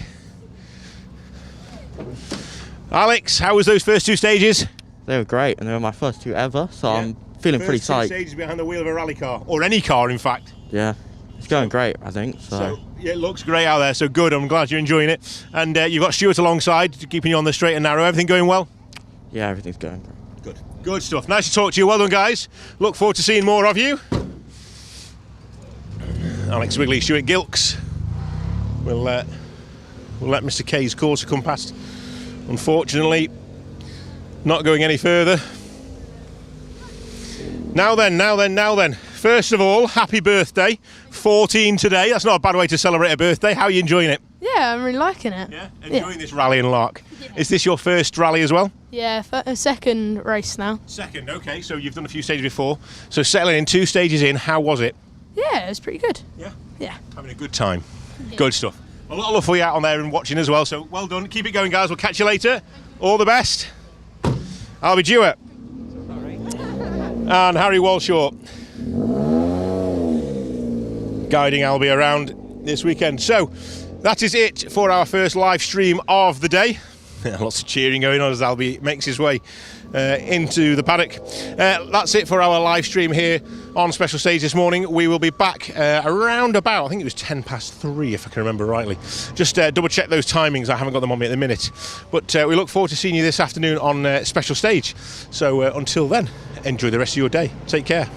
Alex, how was those first 2 stages? They were great, and they were my first 2 ever, so I'm feeling pretty First 2 psyched. stages behind the wheel of a rally car, or any car in fact. Yeah, it's going great, I think. So yeah, it looks great out there, so good, I'm glad you're enjoying it. And you've got Stuart alongside, keeping you on the straight and narrow. Everything going well? yeah, everything's going great. Good stuff. Nice to talk to you. Well done, guys. Look forward to seeing more of you. Alex Wigley, Stuart Gilks. We'll let Mr. K's course come past. Unfortunately, not going any further. Now then. First of all, happy birthday. 14 today. That's not a bad way to celebrate a birthday. How are you enjoying it? Yeah, I'm really liking it. Yeah? Enjoying this rally and lark. Is this your first rally as well? Yeah, a second race now. Second, okay. So you've done a few stages before. So settling in 2 stages in, how was it? Yeah, it was pretty good. Yeah? Yeah. Having a good time. Good stuff. A lot of love for you out on there and watching as well, so well done. Keep it going, guys. We'll catch you later. All the best. Albie Jewett. And Harry Walshaw. Guiding Albie around this weekend. So that is it for our first live stream of the day. Lots of cheering going on as Albie makes his way into the paddock. That's it for our live stream here on Special Stage this morning. We will be back around about, I think it was 3:10 if I can remember rightly. Just double check those timings, I haven't got them on me at the minute. But we look forward to seeing you this afternoon on Special Stage. So until then, enjoy the rest of your day. Take care.